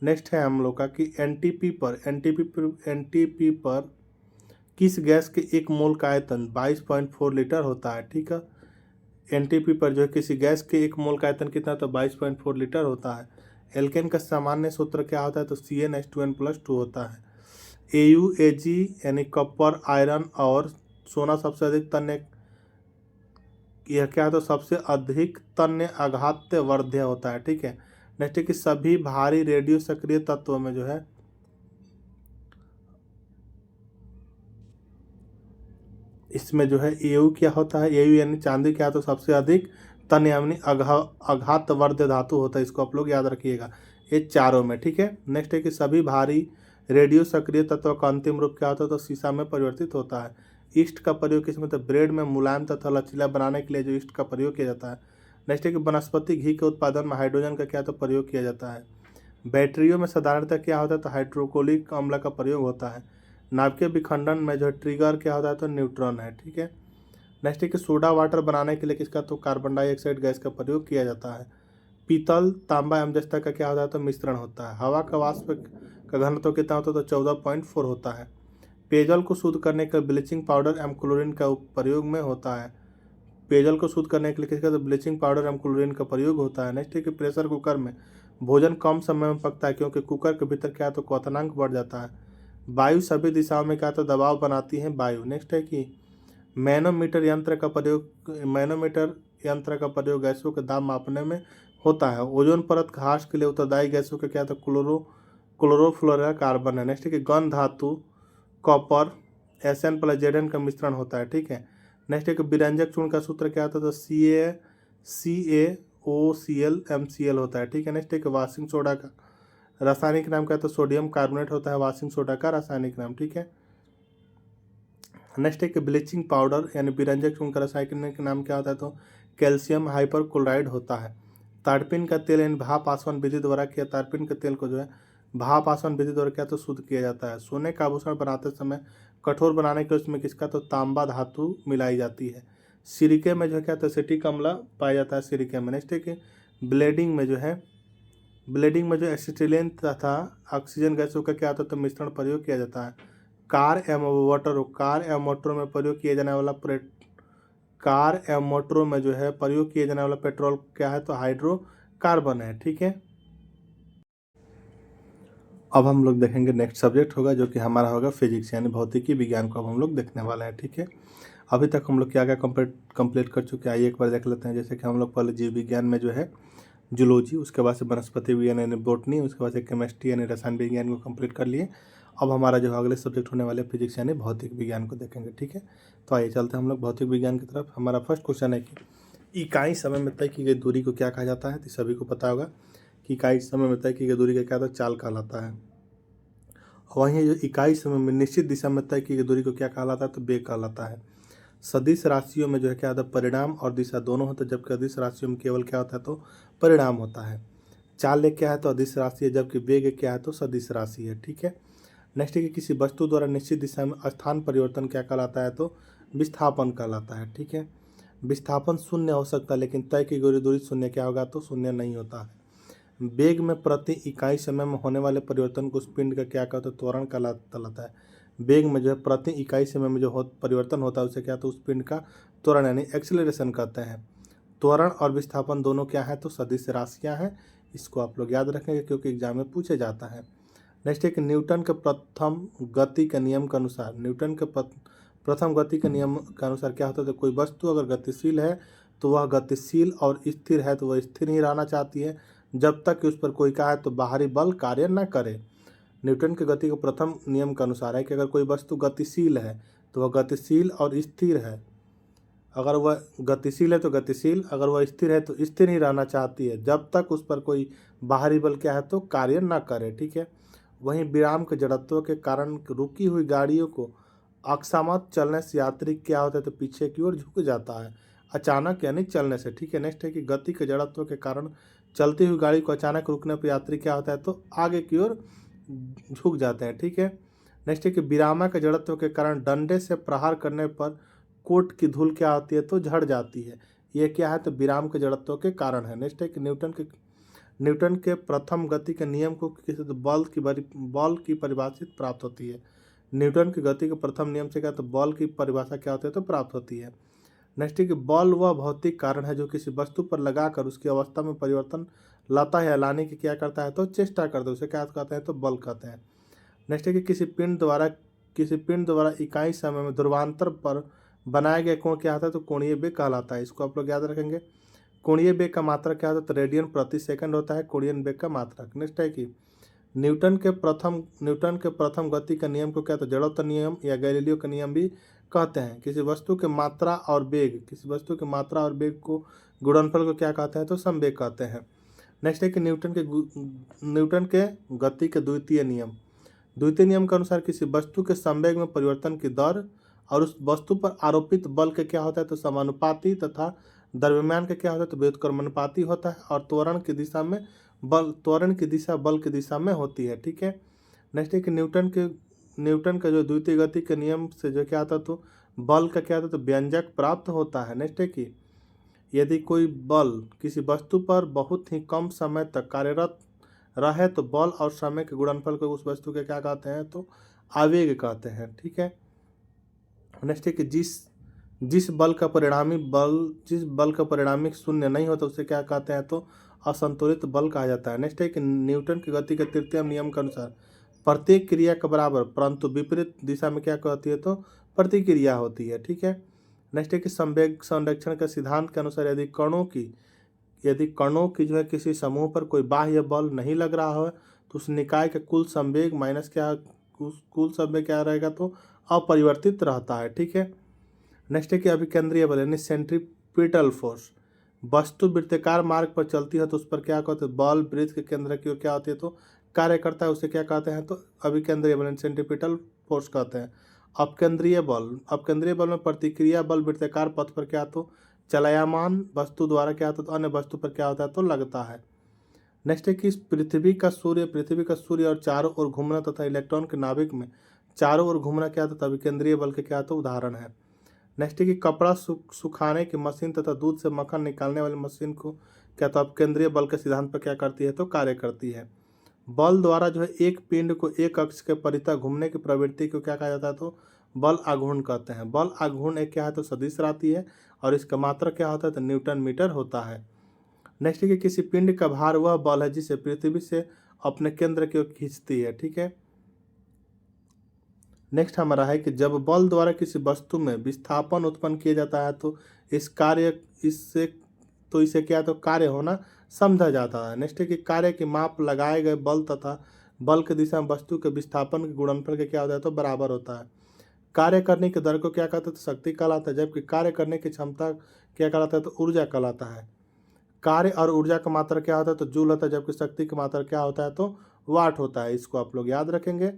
नेक्स्ट है हम लोग का कि एनटीपी पर किस गैस के एक मोल का आयतन 22.4 लीटर होता है। ठीक है। एनटीपी पर जो है किसी गैस के एक मोल का आयतन कितना तो 22.4 लीटर होता है। एल्केन का सामान्य सूत्र क्या होता है तो CnH2n+2 होता है। AuAg यानी कॉपर आयरन और सोना सबसे अधिक तन्य यह क्या है तो सबसे अधिक तन्य आघात्य वर्ध्य होता है। ठीक है। नेक्स्ट है कि सभी भारी रेडियो सक्रिय तत्वों में जो है इसमें जो है Au क्या होता है Au यानी चांदी क्या है तो सबसे अधिक तन्य यानी आघात वर्ध्य धातु होता है। इसको आप लोग याद रखिएगा ये चारों में। ठीक है। नेक्स्ट है कि सभी भारी रेडियो सक्रिय तत्व का अंतिम रूप क्या होता है तो सीसा में परिवर्तित होता है। ईस्ट का प्रयोग किसमें तो ब्रेड में मुलायम तथा लचीला बनाने के लिए जो ईस्ट का प्रयोग किया जाता है। नेक्स्ट है कि वनस्पति घी के उत्पादन में हाइड्रोजन का क्या तो प्रयोग किया जाता है। बैटरियों में साधारणतः क्या होता है तो हाइड्रोक्लोरिक अम्ल का प्रयोग होता है। नाभिकीय विखंडन में जो ट्रिगर क्या होता है तो न्यूट्रॉन है। ठीक है। नेक्स्ट है कि सोडा वाटर बनाने के लिए किसका तो कार्बन डाइऑक्साइड गैस का प्रयोग किया जाता है। पीतल तांबा एवं जस्ता का क्या होता है तो मिश्रण होता है। हवा का वाष्प का घनत्व कितना होता है तो 14.4 होता है। पेयजल को शुद्ध करने के लिए ब्लीचिंग पाउडर एवं क्लोरीन का प्रयोग में होता है। पेयजल को शुद्ध करने के लिए किसका तो ब्लीचिंग पाउडर एवं क्लोरीन का प्रयोग होता है। नेक्स्ट है कि प्रेशर कुकर में भोजन कम समय में पकता है क्योंकि कुकर के भीतर क्या तो क्वथनांक बढ़ जाता है। वायु सभी दिशाओं में क्या तो दबाव बनाती है वायु। नेक्स्ट है कि मैनोमीटर यंत्र का प्रयोग गैसों के दाब मापने में होता है। ओजोन परत घास के लिए उत्तरदायी गैसों का क्या तो क्लोरोफ्लोरोकार्बन है। नेक्स्ट है कि गन धातु कॉपर Sn+Zn का मिश्रण होता है। ठीक है। नेक्स्ट एक विरंजक चूर्ण का सूत्र क्या होता है, तो CaOCl होता है, ठीक है। नेक्स्ट एक वाशिंग सोडा का रासायनिक नाम क्या है, तो सोडियम कार्बोनेट होता है वाशिंग सोडा का रासायनिक नाम, ठीक है। नेक्स्ट एक ब्लीचिंग पाउडर यानी विरंजक चूर्ण का रासायनिक नाम क्या होता है, तो कैल्शियम हाइपरक्लोराइड होता है। तारपीन का तेल यानी भाप आसवन विधि द्वारा किया, तारपीन के तेल को जो है भाप आसवन विधि द्वारा क्या तो शुद्ध किया जाता है। सोने का आभूषण बनाते समय कठोर बनाने के लिए उसमें किसका, तो तांबा धातु मिलाई जाती है। सिरके में जो है क्या, तो एसिटिक अम्ल पाया जाता है सिरके में। नेक्स्ट है ब्लेडिंग में जो एसिटिलीन तथा ऑक्सीजन गैसों का क्या होता है, तो मिश्रण प्रयोग किया जाता है। कार एवं मोटरों में प्रयोग किए जाने वाला पेट्रोल क्या है, तो हाइड्रोकार्बन है, ठीक है। अब हम लोग देखेंगे नेक्स्ट सब्जेक्ट होगा जो कि हमारा होगा फिजिक्स यानी भौतिकी विज्ञान को अब हम लोग देखने वाले हैं, ठीक है। अभी तक हम लोग क्या क्या कंप्लीट कर चुके हैं, आइए एक बार देख लेते हैं। जैसे कि हम लोग पहले जीव विज्ञान में जो है जूलॉजी, उसके बाद से वनस्पति विज्ञान यानी बॉटनी, उसके बाद से केमिस्ट्री यानी रसायन विज्ञान को कंप्लीट कर लिए। अब हमारा जो अगले सब्जेक्ट होने वाले फिजिक्स यानी भौतिक विज्ञान को देखेंगे, ठीक है। तो आइए चलते हैं हम लोग भौतिक विज्ञान की तरफ। हमारा फर्स्ट क्वेश्चन है कि इकाई समय में तय की गई दूरी को क्या कहा जाता है, तो सभी को पता होगा कि इकाई समय में तय की गई दूरी का क्या, तो चाल कहलाता है। वहीं जो इकाई समय में निश्चित दिशा में तय की गई दूरी को क्या कहलाता है, तो वेग कहलाता है। सदिश राशियों में जो है क्या होता है, परिणाम और दिशा दोनों होता है, जबकि अदिश राशियों में केवल क्या होता है, तो परिणाम होता है। चाल एक क्या है, तो अदिश राशि है, जबकि वेग एक क्या है, तो सदिश राशि है, ठीक है। नेक्स्ट है कि किसी वस्तु द्वारा निश्चित दिशा में स्थान परिवर्तन क्या कहलाता है, तो विस्थापन कहलाता है, ठीक है। विस्थापन शून्य हो सकता है लेकिन तय की गई दूरी शून्य क्या होगा, तो शून्य नहीं होता है। वेग में प्रति इकाई समय में होने वाले परिवर्तन को उस पिंड का क्या कहता है, त्वरण कहलाता है। वेग में जो है प्रति इकाई समय में जो परिवर्तन होता है उसे क्या, तो उस पिंड का त्वरण यानी एक्सेलरेशन कहते हैं। त्वरण और विस्थापन दोनों क्या है, तो सदिश राशियाँ हैं। इसको आप लोग याद रखेंगे क्योंकि एग्जाम में पूछे जाता है। नेक्स्ट है कि न्यूटन के प्रथम गति के नियम के अनुसार क्या होता है, तो कोई वस्तु अगर गतिशील है तो वह गतिशील और स्थिर है तो वह स्थिर ही रहना चाहती है जब तक कि उस पर कोई क्या है, तो बाहरी बल कार्य न करे। न्यूटन के गति के प्रथम नियम के अनुसार है कि अगर कोई वस्तु गतिशील है तो वह गतिशील और स्थिर है। अगर वह गतिशील है तो गतिशील, अगर वह स्थिर है तो स्थिर ही रहना चाहती है जब तक उस पर कोई बाहरी बल क्या है, तो कार्य न करे, ठीक है। वहीं विराम के जड़त्व के कारण रुकी हुई गाड़ियों को अकस्मात चलने से यात्री क्या होता है, तो पीछे की ओर झुक जाता है, अचानक यानी चलने से, ठीक है। नेक्स्ट है कि गति के जड़त्व के कारण चलती हुई गाड़ी को अचानक रुकने पर यात्री क्या होता है, तो आगे की ओर झुक जाते हैं, ठीक है। नेक्स्ट है कि विरामा के जड़त्व के कारण डंडे से प्रहार करने पर कोट की धूल क्या होती है, तो झड़ जाती है। ये क्या है, तो विराम के जड़त्व के कारण है। नेक्स्ट है कि न्यूटन के प्रथम गति के नियम को किसी तो बल की परिभाषित प्राप्त होती है। न्यूटन की गति के प्रथम नियम से क्या, तो बल की परिभाषा क्या होती है, तो प्राप्त होती है। नेक्स्ट है कि बल वह भौतिक कारण है जो किसी वस्तु पर लगाकर उसकी अवस्था में परिवर्तन लाता है या लाने की क्या करता है, तो चेष्टा करता है, उसे क्या कहते हैं, तो बल कहते हैं। नेक्स्ट है कि किसी पिंड द्वारा इकाई समय में ध्रुवांतर पर बनाया गया कोण क्या होता है, तो कोणीय वेग कहलाता है। इसको आप लोग याद रखेंगे। कोणीय वेग का मात्रक क्या होता है, तो रेडियन प्रति सेकंड होता है कोणीय वेग का मात्रक। नेक्स्ट है कि न्यूटन के प्रथम गति का नियम को क्या, तो जड़त्व नियम या गैलीलियो का नियम भी कहते हैं। किसी वस्तु के मात्रा और वेग को गुणनफल को क्या कहते हैं, तो संवेग कहते हैं। नेक्स्ट है कि न्यूटन के गति के द्वितीय नियम के अनुसार किसी वस्तु के संवेग में परिवर्तन की दर और उस वस्तु पर आरोपित बल के क्या होता है, तो समानुपाती तथा द्रव्यमान का क्या होता है, तो व्युत्क्रमानुपाती होता है। और त्वरण की दिशा बल की दिशा में होती है, ठीक है। नेक्स्ट है कि न्यूटन का जो द्वितीय गति के नियम से जो क्या होता है, तो बल का क्या होता है, तो व्यंजक प्राप्त होता है। नेक्स्ट है कि यदि कोई बल किसी वस्तु पर बहुत ही कम समय तक कार्यरत रहे तो बल और समय के गुणनफल को उस वस्तु के क्या कहते हैं, तो आवेग कहते हैं, ठीक है। नेक्स्ट है कि जिस बल का परिणामी शून्य नहीं होता उसे क्या कहते हैं, तो असंतुलित बल कहा जाता है। नेक्स्ट है कि न्यूटन की गति के तृतीय नियम के अनुसार प्रत्येक क्रिया के बराबर परंतु विपरीत दिशा में क्या कहती है, तो प्रतिक्रिया होती है, ठीक है। नेक्स्ट है कि संवेग संरक्षण के सिद्धांत के अनुसार यदि कणों की जो है किसी समूह पर कोई बाह्य बल नहीं लग रहा हो तो उस निकाय का कुल संवेग क्या रहेगा, तो अपरिवर्तित रहता है, ठीक है। नेक्स्ट है कि अभिकेंद्रीय बल यानी सेंट्रीपिटल फोर्स, वस्तु वृत्ताकार मार्ग पर चलती है तो उस पर क्या कहते हैं, बल वृत्त के केंद्र की ओर क्या होती है तो कार्य करता है, उसे क्या कहते हैं तो अभिकेंद्रीय बल सेंट्रीपिटल फोर्स कहते हैं। अपकेंद्रीय बल, अपकेंद्रीय बल में प्रतिक्रिया बल वृत्ताकार पथ पर क्या तो चलायमान वस्तु द्वारा क्या होता है तो अन्य वस्तु पर क्या होता है तो लगता है। नेक्स्ट है कि पृथ्वी का सूर्य और चारों ओर घूमना तथा इलेक्ट्रॉन के नाभिक में चारों ओर घूमना क्या होता है अभिकेंद्रीय बल के क्या तो उदाहरण है। नेक्स्ट है कि कपड़ा सुखाने की मशीन तथा दूध से मक्खन निकालने वाली मशीन को क्या तो अपकेंद्रीय बल के सिद्धांत पर क्या करती है तो कार्य करती है। बल द्वारा जो है एक पिंड को एक अक्ष के परितः घूमने की प्रवृत्ति को क्या कहा जाता है तो बल आघूर्ण कहते हैं। बल आघूर्ण एक क्या है तो सदिश राशि है और इसका मात्रक क्या होता है तो न्यूटन मीटर होता है। नेक्स्ट है कि किसी पिंड का भार वह बल है जिसे पृथ्वी से अपने केंद्र की ओर खींचती है, ठीक है। नेक्स्ट हमारा है कि जब बल द्वारा किसी वस्तु में विस्थापन उत्पन्न किया जाता है तो इसे क्या तो कार्य होना समझा जाता है। नेक्स्ट है कि कार्य की माप लगाए गए बल तथा बल की दिशा में वस्तु के विस्थापन के गुणनफल के क्या होता है तो बराबर होता है। कार्य करने की दर को क्या कहते हैं तो शक्ति कहलाता है, जबकि कार्य करने की क्षमता क्या कहलाता है तो ऊर्जा कहलाता है। कार्य और ऊर्जा का मात्रा क्या होता है तो जूल होता है, जबकि शक्ति की मात्रा क्या होता है तो वाट होता है। इसको आप लोग याद रखेंगे।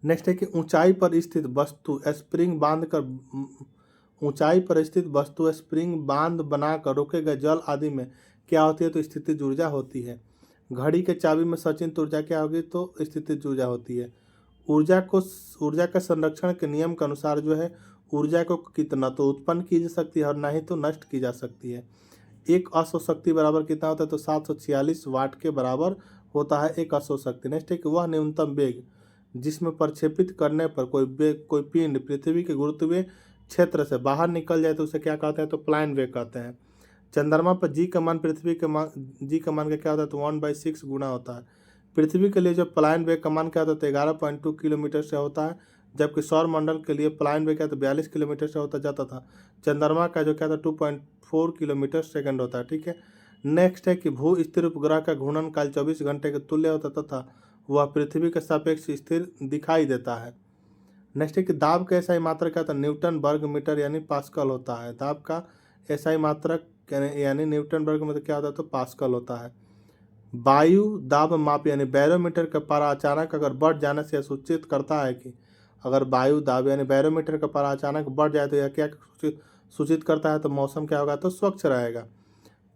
नेक्स्ट है कि ऊंचाई पर स्थित वस्तु स्प्रिंग बांध बनाकर रोके गए जल आदि में क्या होती है तो स्थितिज ऊर्जा होती है। घड़ी के चाबी में संचित ऊर्जा क्या होगी तो स्थितिज ऊर्जा होती है। ऊर्जा के संरक्षण के नियम के अनुसार जो है ऊर्जा को कितना तो उत्पन्न की जा सकती है और ना ही तो नष्ट की जा सकती है। एक अश्व शक्ति बराबर कितना होता है तो 746 वाट के बराबर होता है एक अश्व शक्ति। नेक्स्ट है कि वह न्यूनतम वेग जिसमें प्रक्षेपित करने पर कोई पिंड पृथ्वी के गुरुत्वीय क्षेत्र से बाहर निकल जाए तो उसे क्या कहते हैं तो प्लाइन वेग कहते हैं। चंद्रमा पर जी का मान जी का मान का क्या होता है तो 1/6 गुना होता है। पृथ्वी के लिए जो प्लाइन वेग का मान क्या होता है तो 11.2 किलोमीटर से होता है, जबकि सौर मंडल के लिए प्लाइन वेग क्या तो 42 किलोमीटर से होता जाता था। चंद्रमा का जो क्या था 2.4 किलोमीटर सेकंड होता है, ठीक है। नेक्स्ट है कि भू स्थिर उपग्रह का घूर्णन काल 24 घंटे के तुल्य होता तथा वह पृथ्वी के सापेक्ष स्थिर दिखाई देता है। नेक्स्ट है कि दाब का एसआई मात्रक क्या होता है न्यूटन वर्ग मीटर यानी पास्कल होता है। दाब का एसआई मात्रक यानी न्यूटन वर्ग मीटर क्या होता है तो पास्कल होता है। वायु दाब माप यानी बैरोमीटर का पारा अचानक अगर बढ़ जाने से सूचित करता है कि अगर वायु दाब यानी बैरोमीटर का पारा अचानक बढ़ जाए तो यह क्या सूचित करता है तो मौसम क्या होगा तो स्वच्छ रहेगा।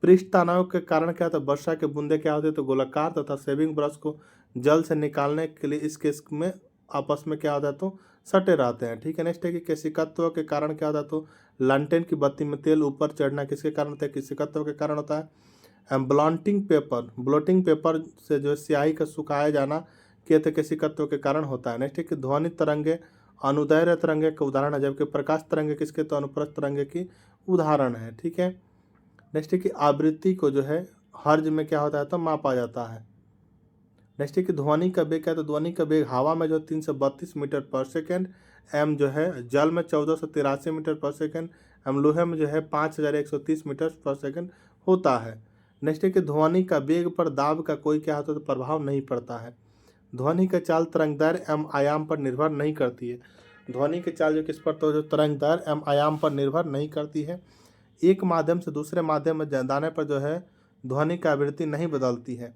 पृष्ठ तनाव के कारण क्या होता है वर्षा के बूंदे क्या होते हैं तो गोलाकार तथा सेविंग ब्रश को जल से निकालने के लिए इस केस में आपस में क्या होता है तो सटे रहते हैं, ठीक है। नेक्स्ट है कि केशिकत्व के कारण क्या होता है तो लंटेन की बत्ती में तेल ऊपर चढ़ना किसके कारण होता है केशिकत्व के कारण होता है। ब्लोटिंग पेपर से जो स्याही का सुखाया जाना केशिकत्व के कारण होता है। नेक्स्ट है कि ध्वनि तरंगे अनुदैर्घ्य तरंगे का उदाहरण है, जबकि प्रकाश तरंगे किसके तो अनुप्रस्थ तरंगे की उदाहरण है, ठीक है। नेक्स्ट है कि आवृत्ति को जो है हर्ज में क्या होता है तो मापा जाता है। नेक्स्ट है कि ध्वनि का वेग क्या है तो ध्वनि का वेग हवा में जो 332 मीटर पर सेकेंड, एम जो है जल में 1483 मीटर पर सेकेंड, एम लोहे में जो है 5130 मीटर पर सेकेंड होता है। नेक्स्ट है कि ध्वनि का वेग पर दाब का कोई क्या होता है तो प्रभाव नहीं पड़ता है। ध्वनि का चाल तरंगदैर्घ्य एम आयाम पर निर्भर नहीं करती है। ध्वनि की चाल जो किस पर तो जो तरंगदैर्घ्य एम आयाम पर निर्भर नहीं करती है। एक माध्यम से दूसरे माध्यम में जाने पर जो है ध्वनि की आवृत्ति नहीं बदलती है।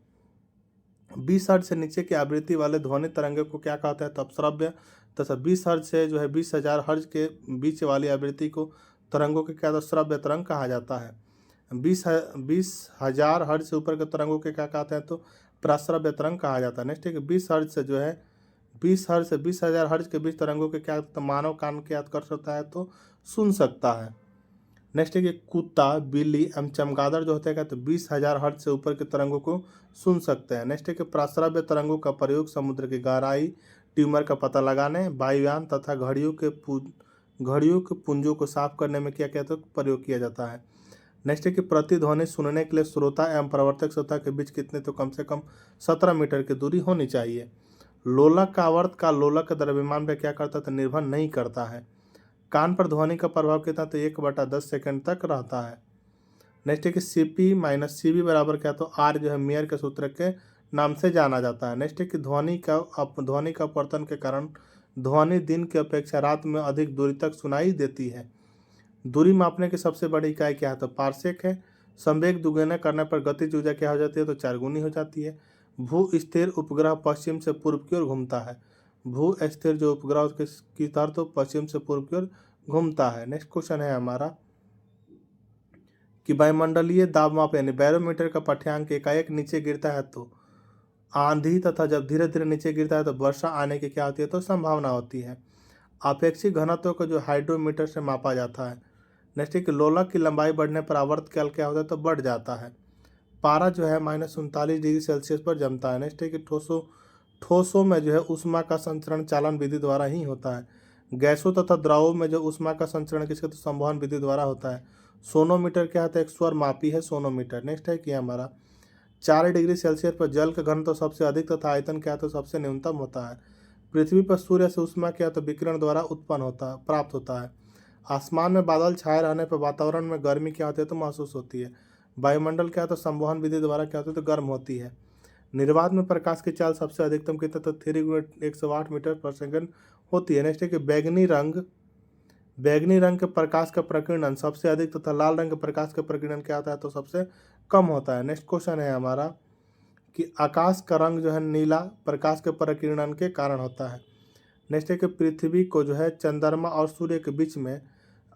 20 हर्ट्ज से नीचे की आवृत्ति वाले ध्वनि तरंगे को क्या कहते हैं तो अपश्रव्य तथा 20 हर्ट्ज से जो है 20,000 हर्ट्ज के बीच वाली आवृत्ति को तरंगों के क्या श्रव्य तरंग कहा जाता है। 20,000 हर्ट्ज से ऊपर के तरंगों के क्या कहते हैं तो प्राश्रव्य तरंग कहा जाता है। नेक्स्ट है कि 20 हर्ट्ज से 20,000 हर्ट्ज के बीच तरंगों के क्या मानव कान क्या कर सकता है तो सुन सकता है। नेक्स्ट है कि कुत्ता बिल्ली एवं चमगादड़ जो होते हैं तो 20,000 हर्ट्ज से ऊपर के तरंगों को सुन सकते हैं। नेक्स्ट है कि प्राश्रव्य तरंगों का प्रयोग समुद्र की गहराई ट्यूमर का पता लगाने वायुयान तथा घड़ियों के पुंजों को साफ करने में क्या कहते हैं प्रयोग किया जाता है। नेक्स्ट है कि प्रतिध्वनि सुनने के लिए श्रोता एवं प्रवर्तक श्रोता के बीच कितने तो कम से कम 17 मीटर की दूरी होनी चाहिए। लोलक का आवर्त का लोलक के द्रव्यमान पर क्या करता है निर्भर नहीं करता है। कान पर ध्वनि का प्रभाव कितना तो 1/10 सेकंड तक रहता है। नेक्स्ट है कि CP - CB बराबर क्या तो R जो है मेयर के सूत्र के नाम से जाना जाता है। नेक्स्ट है कि ध्वनि का अपवर्तन के कारण ध्वनि दिन की अपेक्षा रात में अधिक दूरी तक सुनाई देती है। दूरी मापने की सबसे बड़ी इकाई क्या है? तो पार्सेक है। संवेग दुगुना करने पर गतिज ऊर्जा क्या हो जाती है? तो 4 गुनी हो जाती है। भू स्थिर उपग्रह पश्चिम से पूर्व की ओर घूमता है। भू स्थिर जो उपग्रह की तरह तो पश्चिम से पूर्व की ओर घूमता है। नेक्स्ट क्वेश्चन है हमारा कि वायुमंडलीय दाब माप यानी बैरोमीटर का पाठ्यांक एकाएक नीचे गिरता है तो आंधी तथा जब धीरे धीरे नीचे गिरता है तो वर्षा आने की क्या होती है? तो संभावना होती है। आपेक्षिक घनत्व को जो हाइड्रोमीटर से मापा जाता है। नेक्स्ट है कि लोलक की लंबाई बढ़ने पर आवर्त काल क्या होता है? तो बढ़ जाता है। पारा जो है -39 डिग्री सेल्सियस पर जमता है। नेक्स्ट है कि ठोसों में जो है ऊष्मा का संचरण चालन विधि द्वारा ही होता है। गैसों तथा द्रवों में जो ऊष्मा का संचरण किसके? तो संवहन विधि द्वारा होता है। सोनोमीटर क्या होता है? एक स्वर मापी है सोनोमीटर। नेक्स्ट है कि हमारा 4 डिग्री सेल्सियस पर जल का घनत्व सबसे अधिक तथा आयतन क्या है? तो सबसे न्यूनतम होता है। पृथ्वी पर सूर्य से ऊष्मा क्या तो विकिरण द्वारा उत्पन्न होता है, प्राप्त होता है। आसमान में बादल छाए रहने पर वातावरण में गर्मी क्या होती है? तो महसूस होती है। वायुमंडल क्या है? तो संवहन विधि द्वारा क्या होती है? तो गर्म होती है। निर्वात में प्रकाश की चाल सबसे अधिकतम कितना? तो 3 × 108 मीटर पर सेकंड होती है। नेक्स्ट है कि बैगनी रंग के प्रकाश का प्रकीर्णन सबसे अधिक तथा लाल रंग के प्रकाश का प्रकीर्णन क्या होता है? तो सबसे कम होता है। नेक्स्ट क्वेश्चन है हमारा कि आकाश का रंग जो है नीला प्रकाश के प्रकीर्णन के कारण होता है। नेक्स्ट है कि पृथ्वी को जो है चंद्रमा और सूर्य के बीच में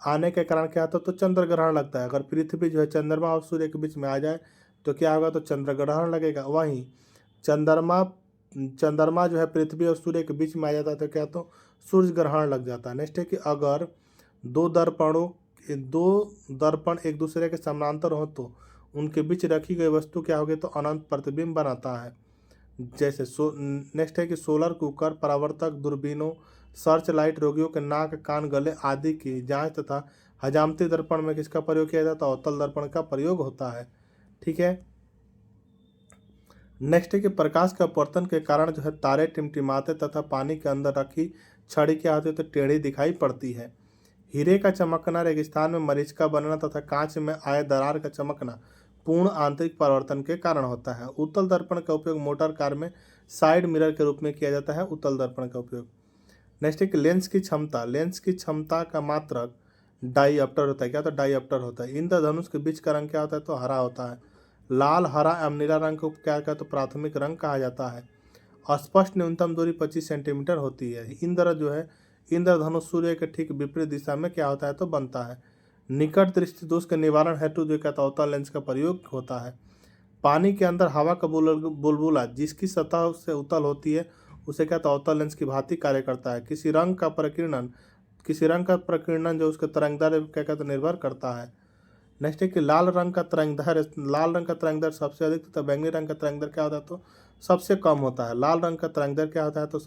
आने के कारण क्या होता है? तो चंद्र ग्रहण लगता है। अगर पृथ्वी जो है चंद्रमा और सूर्य के बीच में आ जाए तो क्या होगा? तो चंद्र ग्रहण लगेगा। वहीं चंद्रमा चंद्रमा जो है पृथ्वी और सूर्य के बीच में आ जाता है तो क्या? तो सूर्य ग्रहण लग जाता है। नेक्स्ट है कि अगर दो दर्पण एक दूसरे के समानांतर हो तो उनके बीच रखी गई वस्तु क्या होगी? तो अनंत प्रतिबिंब बनाता है। जैसे नेक्स्ट है कि सोलर कुकर, परावर्तक, दूरबीनों, सर्च लाइट, रोगियों के नाक, कान, गले आदि की जांच तथा हजामती दर्पण में किसका प्रयोग किया जाता है? अवतल दर्पण का प्रयोग होता है। ठीक है। नेक्स्ट है कि प्रकाश के अपवर्तन के कारण जो है तारे टिमटिमाते तथा पानी के अंदर रखी छड़ी क्या होती है? तो टेढ़ी दिखाई पड़ती है। हीरे का चमकना, रेगिस्तान में मरीचिका बनना तथा कांच में आए दरार का चमकना पूर्ण आंतरिक परिवर्तन के कारण होता है। उत्तल दर्पण का उपयोग मोटर कार में साइड मिरर के रूप में किया जाता है। उत्तल दर्पण का उपयोग। नेक्स्ट है कि लेंस की क्षमता का मात्रक डाईऑप्टर होता है। क्या होता है? डाईऑप्टर होता है। इंद्रधनुष के बीच का रंग क्या होता है? तो हरा होता है। लाल, हरा एवं नीला रंग को क्या कहते हैं? तो प्राथमिक रंग कहा जाता है। स्पष्ट न्यूनतम दूरी 25 सेंटीमीटर होती है। इंद्रधनुष सूर्य के ठीक विपरीत दिशा में क्या होता है? तो बनता है। निकट दृष्टि दोष के निवारण हेतु जो कहता है अवतल लेंस का प्रयोग होता है। पानी के अंदर हवा का बुलबुला जिसकी सतह से उत्तल होती है उसे कहता है अवतल लेंस की भांति कार्य करता है। किसी रंग का प्रकीर्णन जो उसके तरंगदैर्ध्य क्या कहते हैं? निर्भर करता है। नेक्स्ट है कि लाल रंग का तरंगदैर्ध्य सबसे अधिक तथा बैंगनी रंग का तरंगदैर्ध्य क्या होता है? तो सबसे कम होता है। लाल रंग का तरंगदैर्ध्य क्या होता है? तो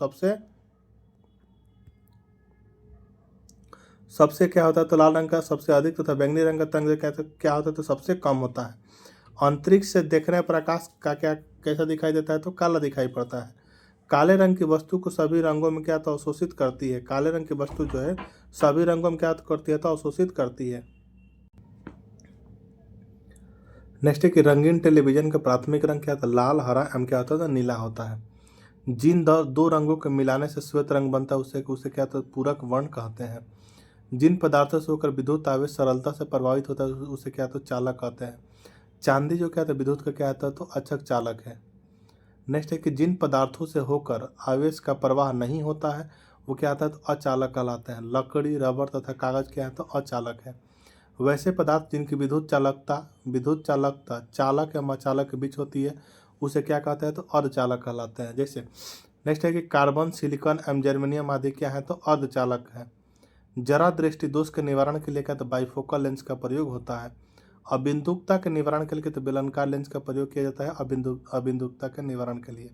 सबसे क्या होता है? तो लाल रंग का सबसे अधिक तथा बैंगनी रंग का तरंगदैर्ध्य क्या होता है? तो सबसे कम होता है। अंतरिक्ष से देखने प्रकाश का क्या कैसा दिखाई देता है? तो काला दिखाई पड़ता है। काले रंग की वस्तु को सभी रंगों में क्या तो अवशोषित करती है। काले रंग की वस्तु जो है सभी रंगों में क्या करती है? तो अवशोषित करती है। नेक्स्ट है कि रंगीन टेलीविजन का प्राथमिक रंग क्या था? लाल, हरा एवं क्या होता है? नीला होता है। जिन दो रंगों के मिलाने से श्वेत रंग बनता है उसे क्या तो पूरक वर्ण कहते हैं। जिन पदार्थों से होकर विद्युत आवेश सरलता से प्रभावित होता है उसे क्या तो चालक कहते हैं। चांदी जो क्या था विद्युत का क्या आता है? तो अचक चालक है। नेक्स्ट है कि जिन पदार्थों से होकर आवेश का प्रवाह नहीं होता है वो क्या आता है? तो अचालक कहलाते हैं। लकड़ी, रबर तथा कागज क्या है? तो अचालक है। वैसे पदार्थ जिनकी विद्युत चालकता चालक या अचालक के बीच होती है उसे क्या कहते हैं? तो अर्धचालक कहलाते हैं। जैसे नेक्स्ट है कि कार्बन, सिलिकॉन एवं जर्मेनियम आदि क्या है? तो अर्धचालक है। जरा दृष्टि दोष के निवारण के लिए क्या तो बाइफोकल लेंस का प्रयोग होता है। अबिंदुकता के निवारण के लिए तो बेलनाकार लेंस का प्रयोग किया जाता है अबिंदुकता के निवारण के लिए।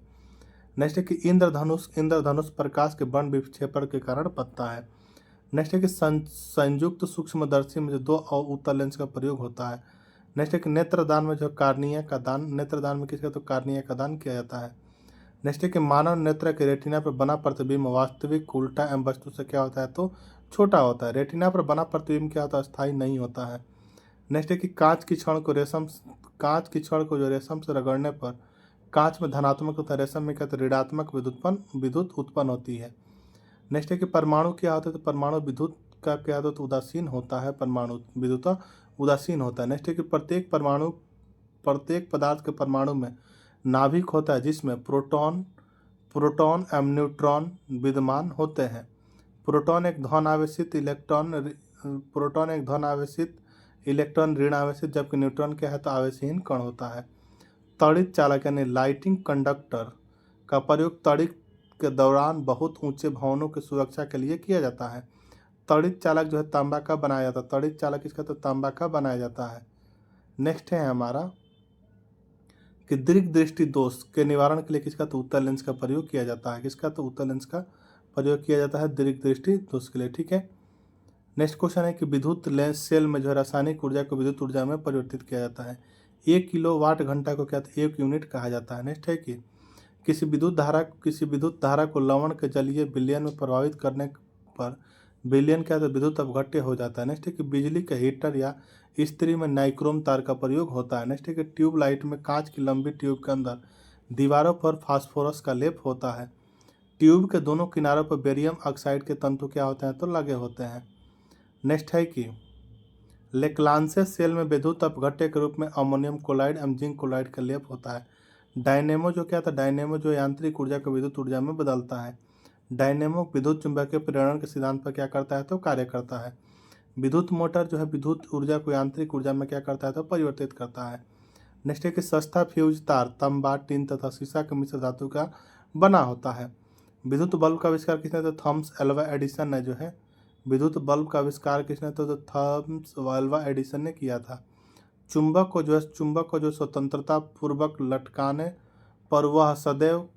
नेक्स्ट है कि इंद्रधनुष प्रकाश के वर्ण विक्षेपण के कारण बनता है। नेक्स्ट है कि संयुक्त सूक्ष्मदर्शी में जो 2 उत्तल लेंस का प्रयोग होता है। नेक्स्ट है कि नेत्रदान में जो नेत्रदान में किसका? तो कार्निया का दान किया जाता है। नेक्स्ट है कि मानव नेत्र के रेटिना पर बना प्रतिबिंब वास्तविक, उल्टा एवं वस्तु से क्या होता है? तो छोटा होता है। रेटिना पर बना प्रतिबिंब क्या होता है? स्थायी नहीं होता है। नेक्स्ट है कि कांच की छड़ को जो रेशम से रगड़ने पर कांच में धनात्मक तथा रेशम में क्या? तो ऋणात्मक विद्युत उत्पन्न होती है। नेक्स्ट है कि परमाणु क्या होता है, तो परमाणु विद्युत का क्या होता है, तो उदासीन होता है, परमाणु विद्युत उदासीन होता है। नेक्स्ट है कि प्रत्येक पदार्थ के परमाणु में नाभिक होता है जिसमें प्रोटॉन प्रोटॉन एवं न्यूट्रॉन विद्यमान होते हैं। प्रोटॉन एक धन आवेशित इलेक्ट्रॉन ऋण आवेशित, जबकि न्यूट्रॉन क्या है, तो आवेशहीन कण होता है। तड़ित चालक यानी लाइटिंग कंडक्टर का प्रयोग तड़ित के दौरान बहुत ऊंचे भवनों की सुरक्षा के लिए किया जाता है। तड़ित चालक जो है तांबा का बनाया जाता है, तड़ित चालक इसका तो तांबा का बनाया जाता है। नेक्स्ट है हमारा कि दीर्घ दृष्टि दोष के निवारण के लिए किसका, तो उत्तल लेंस का प्रयोग किया जाता है। किसका, तो उत्तल लेंस का प्रयोग किया जाता है दीर्घ दृष्टि दोष के लिए। ठीक है। नेक्स्ट क्वेश्चन है कि विद्युत लेंस सेल में जो है रासायनिक ऊर्जा को विद्युत ऊर्जा में परिवर्तित किया जाता है। 1 किलोवाट घंटा को क्या, 1 यूनिट कहा जाता है। नेक्स्ट है कि किसी विद्युत धारा को लवण के जलीय विलयन में प्रभावित करने पर विलयन क्या, तो विद्युत अपघट्य हो जाता है। नेक्स्ट है कि बिजली के हीटर या इस्त्री में नाइक्रोम तार का प्रयोग होता है। नेक्स्ट है कि ट्यूब लाइट में कांच की लंबी ट्यूब के अंदर दीवारों पर फास्फोरस का लेप होता है। ट्यूब के दोनों किनारों पर बेरियम ऑक्साइड के तंतु क्या होते हैं, तो लगे होते हैं। नेक्स्ट है कि लेक्लांसे सेल में विद्युत अपघट्य के रूप में अमोनियम क्लोराइड एवं जिंक क्लोराइड का लेप होता है। डायनेमो जो क्या था, डायनेमो जो यांत्रिक ऊर्जा को विद्युत ऊर्जा में बदलता है। डायनेमो विद्युत चुंबकीय प्रेरण के सिद्धांत पर क्या करता है, तो कार्य करता है। विद्युत मोटर जो है विद्युत ऊर्जा को यांत्रिक ऊर्जा में क्या करता है, तो परिवर्तित करता है। नेक्स्ट है कि सस्ता फ्यूज तार तांबा, टिन तथा शीशा के मिश्र धातु का बना होता है। विद्युत बल्ब का आविष्कार किसने, तो थॉमस एल्वा एडिसन ने जो है विद्युत बल्ब का आविष्कार किसने, तो थॉमस एल्वा एडिसन ने किया था। चुंबक को जो स्वतंत्रता पूर्वक लटकाने पर वह सदैव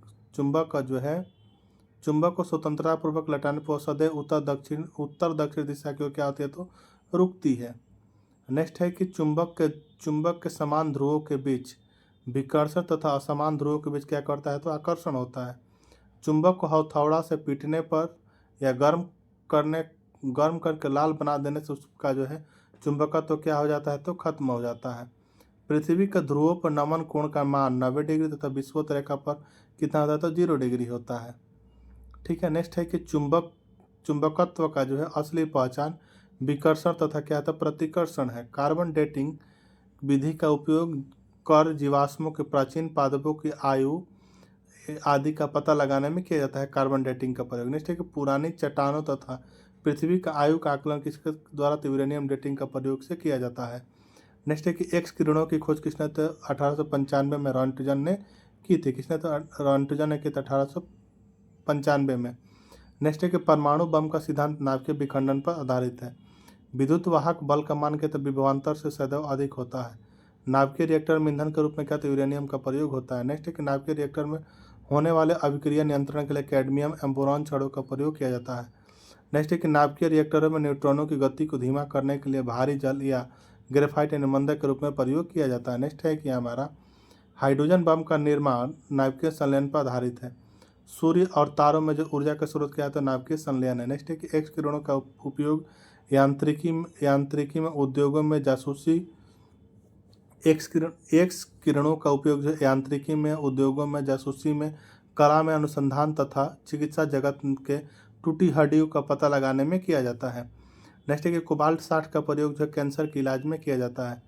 चुंबक को स्वतंत्रता पूर्वक लटाने पर सदैव उत्तर दक्षिण दिशा की ओर क्या होती है, तो रुकती है। नेक्स्ट है कि चुंबक के समान ध्रुवों के बीच विकर्षण तथा असमान ध्रुवों के बीच क्या करता है, तो आकर्षण होता है। चुंबक को हथौड़ा से पीटने पर या गर्म करके लाल बना देने से उसका जो है चुंबकत्व तो क्या हो जाता है, तो खत्म हो जाता है। पृथ्वी के ध्रुवों पर नमन कोण का मान 90 डिग्री तथा विषुवत रेखा पर कितना होता है, तो 0 डिग्री होता है। ठीक है। नेक्स्ट है कि चुंबकत्व का जो है असली पहचान विकर्षण तथा क्या था, प्रतिकर्षण है। कार्बन डेटिंग विधि का उपयोग कर जीवाश्मों के प्राचीन पादपों की आयु आदि का पता लगाने में किया जाता है, कार्बन डेटिंग का प्रयोग। नेक्स्ट है कि पुरानी चट्टानों तथा पृथ्वी का आयु का आकलन किसके द्वारा, तो यूरेनियम डेटिंग का प्रयोग से किया जाता है। नेक्स्ट है कि एक्स किरणों की खोज किसने, तो 1895 में रॉन्टजन ने की थी। किसने, तो रॉन्टजन ने की थी 1895 में। नेक्स्ट है कि परमाणु बम का सिद्धांत नाभिकीय विखंडन पर आधारित है। विद्युत वाहक बल का मान क्या, तो विभवांतर से सदैव अधिक होता है। नाभिकीय रिएक्टर में ईंधन के रूप में क्या, तो यूरेनियम का प्रयोग होता है। नेक्स्ट है कि नाभिकीय रिएक्टर में होने वाले अभिक्रिया नियंत्रण के लिए कैडमियम एवं बोरॉन छड़ों का प्रयोग किया जाता है। नेक्स्ट है कि नाभिकीय रिएक्टरों में न्यूट्रॉनों की गति को धीमा करने के लिए भारी जल या ग्रेफाइट यानी मंदक के रूप में प्रयोग किया जाता है। नेक्स्ट है कि हमारा हाइड्रोजन बम का निर्माण नाभिकीय संलयन पर आधारित है। सूर्य और तारों में जो ऊर्जा का स्रोत क्या है, तो नाभिकीय संलयन है। नेक्स्ट है कि एक्स किरणों का उपयोग यांत्रिकी में उद्योगों में जासूसी एक्स किरणों का उपयोग जो यांत्रिकी में उद्योगों में जासूसी में कला में अनुसंधान तथा चिकित्सा जगत के टूटी हड्डियों का पता लगाने में किया जाता है। नेक्स्ट है कि कोबाल्ट 60 का प्रयोग जो कैंसर के इलाज में किया जाता है।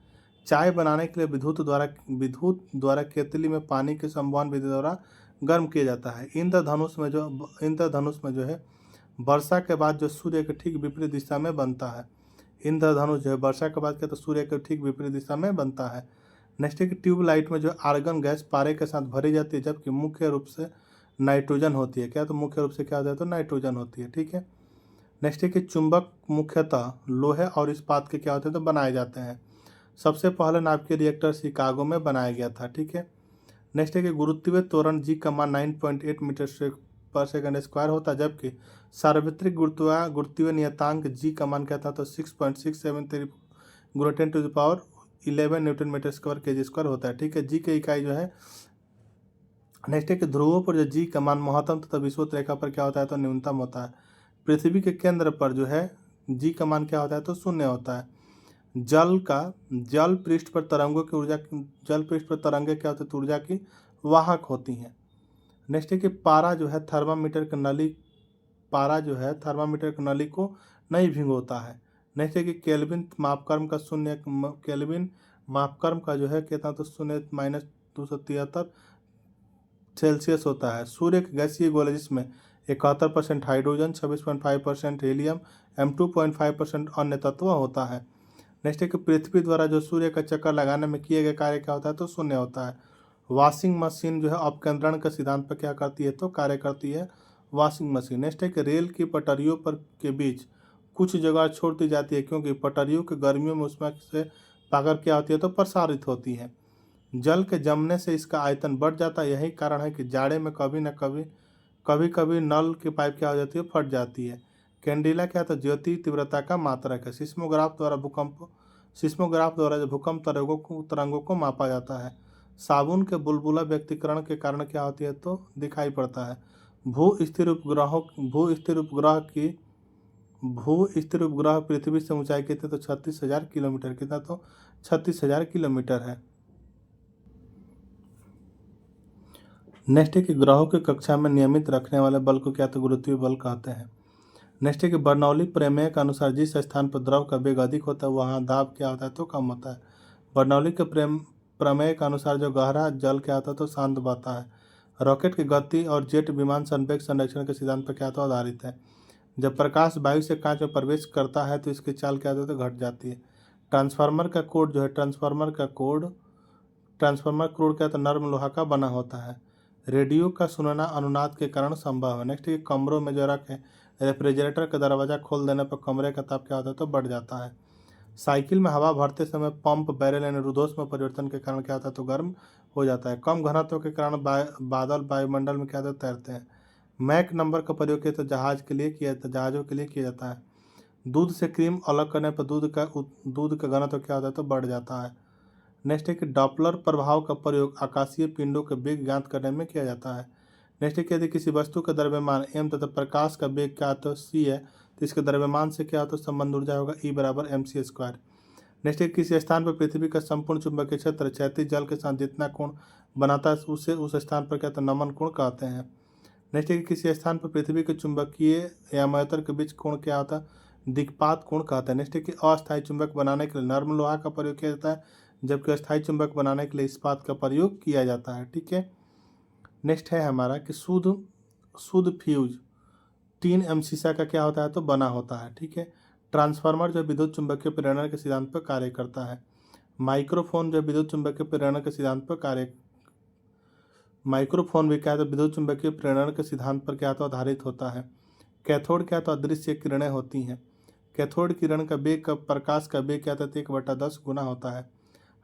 चाय बनाने के लिए विद्युत द्वारा केतली में पानी के संवहन विधि द्वारा गर्म किया जाता है। इंद्रधनुष में जो है वर्षा के बाद जो सूर्य के ठीक विपरीत दिशा में बनता है। इंद्रधनुष जो है वर्षा के बाद क्या, तो सूर्य के ठीक विपरीत दिशा में बनता है। नेक्स्ट है कि ट्यूबलाइट में जो आर्गन गैस पारे के साथ भरी जाती है, जबकि मुख्य रूप से नाइट्रोजन होती है। क्या, तो मुख्य रूप से क्या होता है, तो नाइट्रोजन होती है। ठीक है। नेक्स्ट है कि चुंबक मुख्यतः लोहे और इस्पात के क्या होते हैं, तो बनाए जाते हैं। सबसे पहले नाभिकीय रिएक्टर शिकागो में बनाया गया था। ठीक है। नेक्स्ट है कि गुरुत्वीय त्वरण जी का मान 9.8 मीटर पर सेकंड स्क्वायर होता है, जबकि सार्वत्रिक गुरुत्वीय नियतांक जी का मान क्या था, तो 6.673 × 10⁻11 newton metre square KG square होता है। ठीक है। जी की इकाई जो है। नेक्स्ट है कि ध्रुवों पर जो जी का मान महत्तम तथा विषुवत रेखा पर क्या होता है, तो न्यूनतम होता है। पृथ्वी के केंद्र पर जो है जी का मान क्या होता है, तो 0 होता है। जल पृष्ठ पर तरंगे क्या होती है, तो ऊर्जा की वाहक होती हैं। नेक्स्ट है कि पारा जो है थर्मामीटर की नली पारा जो है थर्मामीटर की नली को नहीं भिगोता है। नेक्स्ट है कि केल्विन मापक्रम का शून्य केल्विन मापक्रम का जो है कितना तो 0-273 सेल्सियस होता है। सूर्य के गैसीय गोले जिसमें 71% हाइड्रोजन, 26.5% हीलियम, M2.5% अन्य तत्व होता है। नेक्स्ट है कि पृथ्वी द्वारा जो सूर्य का चक्कर लगाने में किए गए कार्य क्या होता है तो शून्य होता है। वॉशिंग मशीन जो है अपकेंद्रण के सिद्धांत पर क्या करती है तो कार्य करती है वॉशिंग मशीन। नेक्स्ट है कि रेल की पटरियों पर के बीच कुछ जगह छोड़ दी जाती है क्योंकि पटरियों के गर्मियों में उसमें से पाकर क्या होती है तो प्रसारित होती है। जल के जमने से इसका आयतन बढ़ जाता है। यही कारण है कि जाड़े में कभी कभी नल की पाइप क्या हो जाती है फट जाती है। कैंडिला क्या है तो ज्योति तीव्रता का मात्रक है। सिस्मोग्राफ द्वारा जो भूकंप तरंगों को मापा जाता है। साबुन के बुलबुला व्यक्तीकरण के कारण क्या होती है तो दिखाई पड़ता है। भू स्थिर उपग्रह पृथ्वी से ऊंचाई कितने तो 36,000 किलोमीटर, कितना तो 36,000 किलोमीटर है। नेक्स्ट है कि ग्रहों की कक्षा में नियमित रखने वाले बल को क्या तो गुरुत्वीय बल कहते हैं। नेक्स्ट है कि बर्नौली प्रमेय के अनुसार जिस स्थान पर द्रव का वेग अधिक होता है वहाँ दाब क्या होता है तो कम होता है। बर्नौली के प्रमेय के अनुसार जो गहरा जल क्या होता है तो शांत बहता है। रॉकेट की गति और जेट विमान संवेग संरक्षण के सिद्धांत पर क्या तो आधारित है। जब प्रकाश वायु से कांच में प्रवेश करता है तो इसकी चाल क्या होती है तो घट जाती है। ट्रांसफार्मर क्रूड क्या तो नर्म लोहा का बना होता है। रेडियो का सुनना अनुनाद के कारण संभव है। नेक्स्ट कमरों में जो रखें रेफ्रिजरेटर का दरवाज़ा खोल देने पर कमरे का ताप क्या होता है तो बढ़ जाता है। साइकिल में हवा भरते समय पंप बैरल यानी रुद्धोष्म में परिवर्तन के कारण क्या होता है तो गर्म हो जाता है। कम घनत्व के कारण बादल वायुमंडल में क्या होता है तैरते हैं। मैक नंबर का प्रयोग किया तो जहाज़ों के लिए किया जाता है। दूध से क्रीम अलग करने पर दूध का घनत्व क्या होता है तो बढ़ जाता है। नेक्स्ट है कि डॉपलर प्रभाव का प्रयोग आकाशीय पिंडों के वेग ज्ञात करने में किया जाता है। नेक्स्ट है कि यदि किसी वस्तु का द्रव्यमान m तथा प्रकाश का वेग क्या तो c है तो इसके द्रव्यमान से क्या तो संबंध ऊर्जा होगा E बराबर mc²। नेक्स्ट है किसी स्थान पर पृथ्वी का संपूर्ण चुंबकीय क्षेत्र क्षैतिज जल के साथ जितना कोण बनाता है उसे उस स्थान पर क्या तो नमन कोण कहते हैं। नेक्स्ट है कि किसी स्थान पर पृथ्वी के चुंबकीय यामात्रा के बीच कोण क्या होता है दिक्पात कोण कहते हैं। नेक्स्ट है कि अस्थायी चुंबक बनाने के लिए नर्म लोहा का प्रयोग किया जाता है जबकि अस्थायी चुंबक बनाने के लिए इस्पात का प्रयोग किया जाता है। ठीक है। नेक्स्ट है हमारा कि शुद्ध फ्यूज टीन एवं शीशा का क्या होता है तो बना होता है। ठीक है। ट्रांसफार्मर जो विद्युत चुंबकीय प्रेरण के सिद्धांत पर कार्य करता है। माइक्रोफोन जो विद्युत चुंबकीय प्रेरण के सिद्धांत पर माइक्रोफोन भी क्या है तो विद्युत चुंबकीय प्रेरण के सिद्धांत पर क्या तो आधारित होता है। कैथोड क्या तो अदृश्य किरणें होती हैं। कैथोड किरण का वेग का प्रकाश का वेग क्या था 1/10 गुना होता है।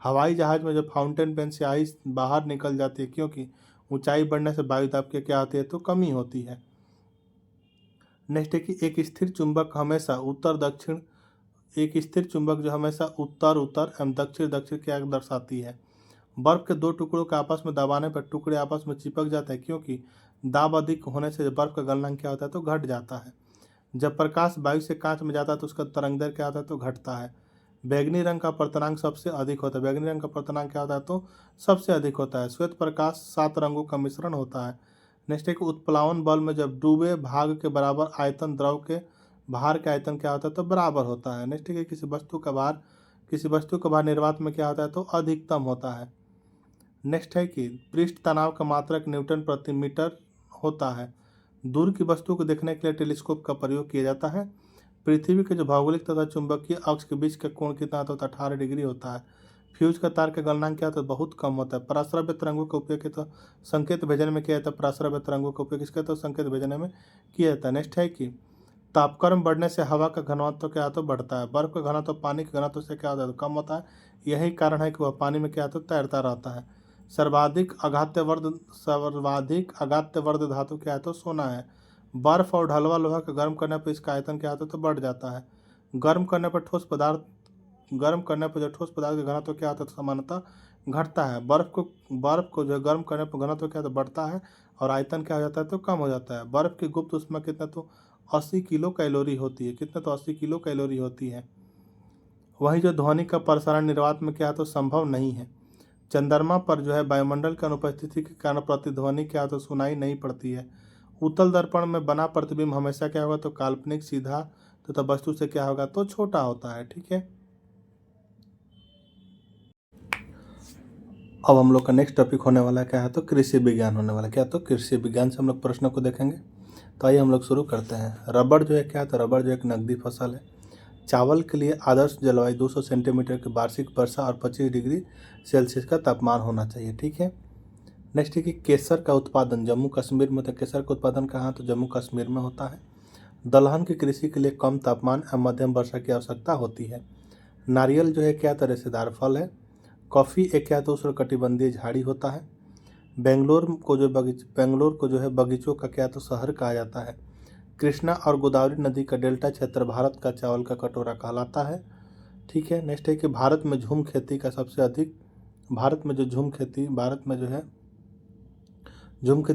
हवाई जहाज में जब फाउंटेन पेन से आइस बाहर निकल जाती है क्योंकि ऊंचाई बढ़ने से वायु दाब की क्या होती है तो कमी होती है। नेक्स्ट है कि एक स्थिर चुंबक जो हमेशा उत्तर उत्तर एवं दक्षिण दक्षिण क्या दर्शाती है। बर्फ के दो टुकड़ों के आपस में दबाने पर टुकड़े आपस में चिपक जाते हैं क्योंकि दाब अधिक होने से बर्फ का गलनांक क्या होता है तो घट जाता है। जब प्रकाश वायु से कांच में जाता है तो उसका तरंगदैर्घ्य क्या होता है तो घटता है। बैगनी रंग का पर्तनांक सबसे अधिक होता है। बैगनी रंग का पर्तनांक क्या होता है तो सबसे अधिक होता है। श्वेत प्रकाश 7 रंगों का मिश्रण होता है। नेक्स्ट है कि उत्प्लावन बल में जब डूबे भाग के बराबर आयतन द्रव के भार के आयतन क्या होता है तो बराबर होता है। नेक्स्ट है कि किसी वस्तु का भार निर्वात में क्या होता है तो अधिकतम होता है। नेक्स्ट है कि पृष्ठ तनाव का मात्रक न्यूटन प्रति मीटर होता है। दूर की वस्तु को देखने के लिए टेलीस्कोप का प्रयोग किया जाता है। पृथ्वी के जो भौगोलिक तथा चुंबकीय अक्ष के बीच का कोण कितना होता है 18 डिग्री होता है। फ्यूज का तार का गलनांक क्या होता है बहुत कम होता है। पराश्रव्य तरंगों का उपयोग तो संकेत भेजने में किया जाता है। पराश्रव्य तरंगों का उपयोग इसके तो संकेत भेजने में किया जाता है। नेक्स्ट है कि तापक्रम बढ़ने से हवा का घनत्व क्या होता है बढ़ता है। बर्फ का घनत्व पानी के घनत्व से क्या होता है कम होता है। यही कारण है कि वह पानी में क्या होता है तैरता रहता है। सर्वाधिक अगाध्य वर्ध धातु क्या है तो सोना है। बर्फ और ढलवा लोहा का गर्म करने पर इसका आयतन क्या होता है तो बढ़ जाता है। गर्म करने पर जो ठोस पदार्थ का घनत्व क्या होता है तो सामान्यतः घटता है। बर्फ को जो गर्म करने पर घनत्व क्या होता है बढ़ता है और आयतन क्या हो जाता है तो कम हो जाता है। बर्फ की गुप्त ऊष्मा कितना तो 80 किलो कैलोरी होती है। कितना तो 80 किलो कैलोरी होती है। वहीं जो ध्वनि का प्रसारण निर्वात में क्या है तो संभव नहीं है। चंद्रमा पर जो है वायुमंडल की अनुपस्थिति के कारण प्रतिध्वनि क्या तो सुनाई नहीं पड़ती है। उत्तल दर्पण में बना प्रतिबिंब हमेशा क्या होगा, तो काल्पनिक, सीधा तथा वस्तु से क्या होगा, तो छोटा होता है। ठीक है, अब हम लोग का नेक्स्ट टॉपिक होने वाला क्या है, तो कृषि विज्ञान होने वाला। क्या, तो कृषि विज्ञान से हम लोग प्रश्नों को देखेंगे। तो आइए हम लोग शुरू करते हैं। रबड़ जो है क्या, तो रबड़ जो एक नकदी फसल है। चावल के लिए आदर्श जलवायु 200 सेंटीमीटर की वार्षिक वर्षा और 25 डिग्री सेल्सियस का तापमान होना चाहिए। ठीक है, नेक्स्ट है कि केसर का उत्पादन जम्मू कश्मीर में होता है। केसर का उत्पादन कहाँ, तो जम्मू कश्मीर में होता है। दलहन की कृषि के लिए कम तापमान और मध्यम वर्षा की आवश्यकता होती है। नारियल जो है क्या, तो रेशेदार फल है। कॉफ़ी एक क्या, तो उष्णकटिबंधीय झाड़ी होता है। बेंगलोर को जो है बगीचों का क्या, तो शहर कहा जाता है। कृष्णा और गोदावरी नदी का डेल्टा क्षेत्र भारत का चावल का कटोरा कहलाता है। ठीक है, नेक्स्ट है कि भारत में जो है झूम खेती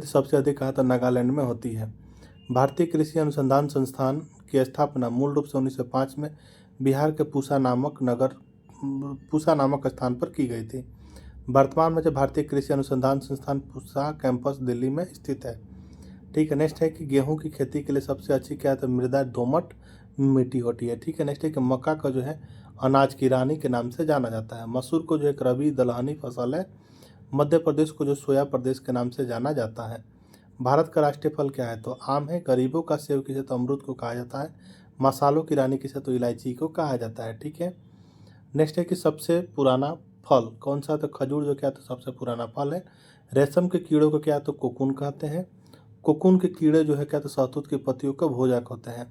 सबसे अधिक कहा, तो नागालैंड में होती है। भारतीय कृषि अनुसंधान संस्थान की स्थापना मूल रूप से 1905 में बिहार के पूसा नामक स्थान पर की गई थी। वर्तमान में जो भारतीय कृषि अनुसंधान संस्थान पूसा कैंपस दिल्ली में स्थित है। ठीक है, नेक्स्ट है कि गेहूं की खेती के लिए सबसे अच्छी क्या है, तो मृदा दोमट मिट्टी होती है। ठीक है, नेक्स्ट है कि मक्का का जो है अनाज की रानी के नाम से जाना जाता है। मसूर को जो एक रबी दलहनी फसल है। मध्य प्रदेश को जो सोया प्रदेश के नाम से जाना जाता है। भारत का राष्ट्रीय फल क्या है, तो आम है। गरीबों का सेब किसे, तो अमरूद को कहा जाता है। मसालों की रानी किसे, तो इलायची को कहा जाता है। ठीक है, नेक्स्ट है कि सबसे पुराना फल कौन सा, तो खजूर जो क्या, तो सबसे पुराना फल है। रेशम के कीड़ों को क्या, तो कोकून कहते हैं। कोकून के कीड़े जो है क्या, तो शहतूत की पत्तियों का भोजक होते हैं।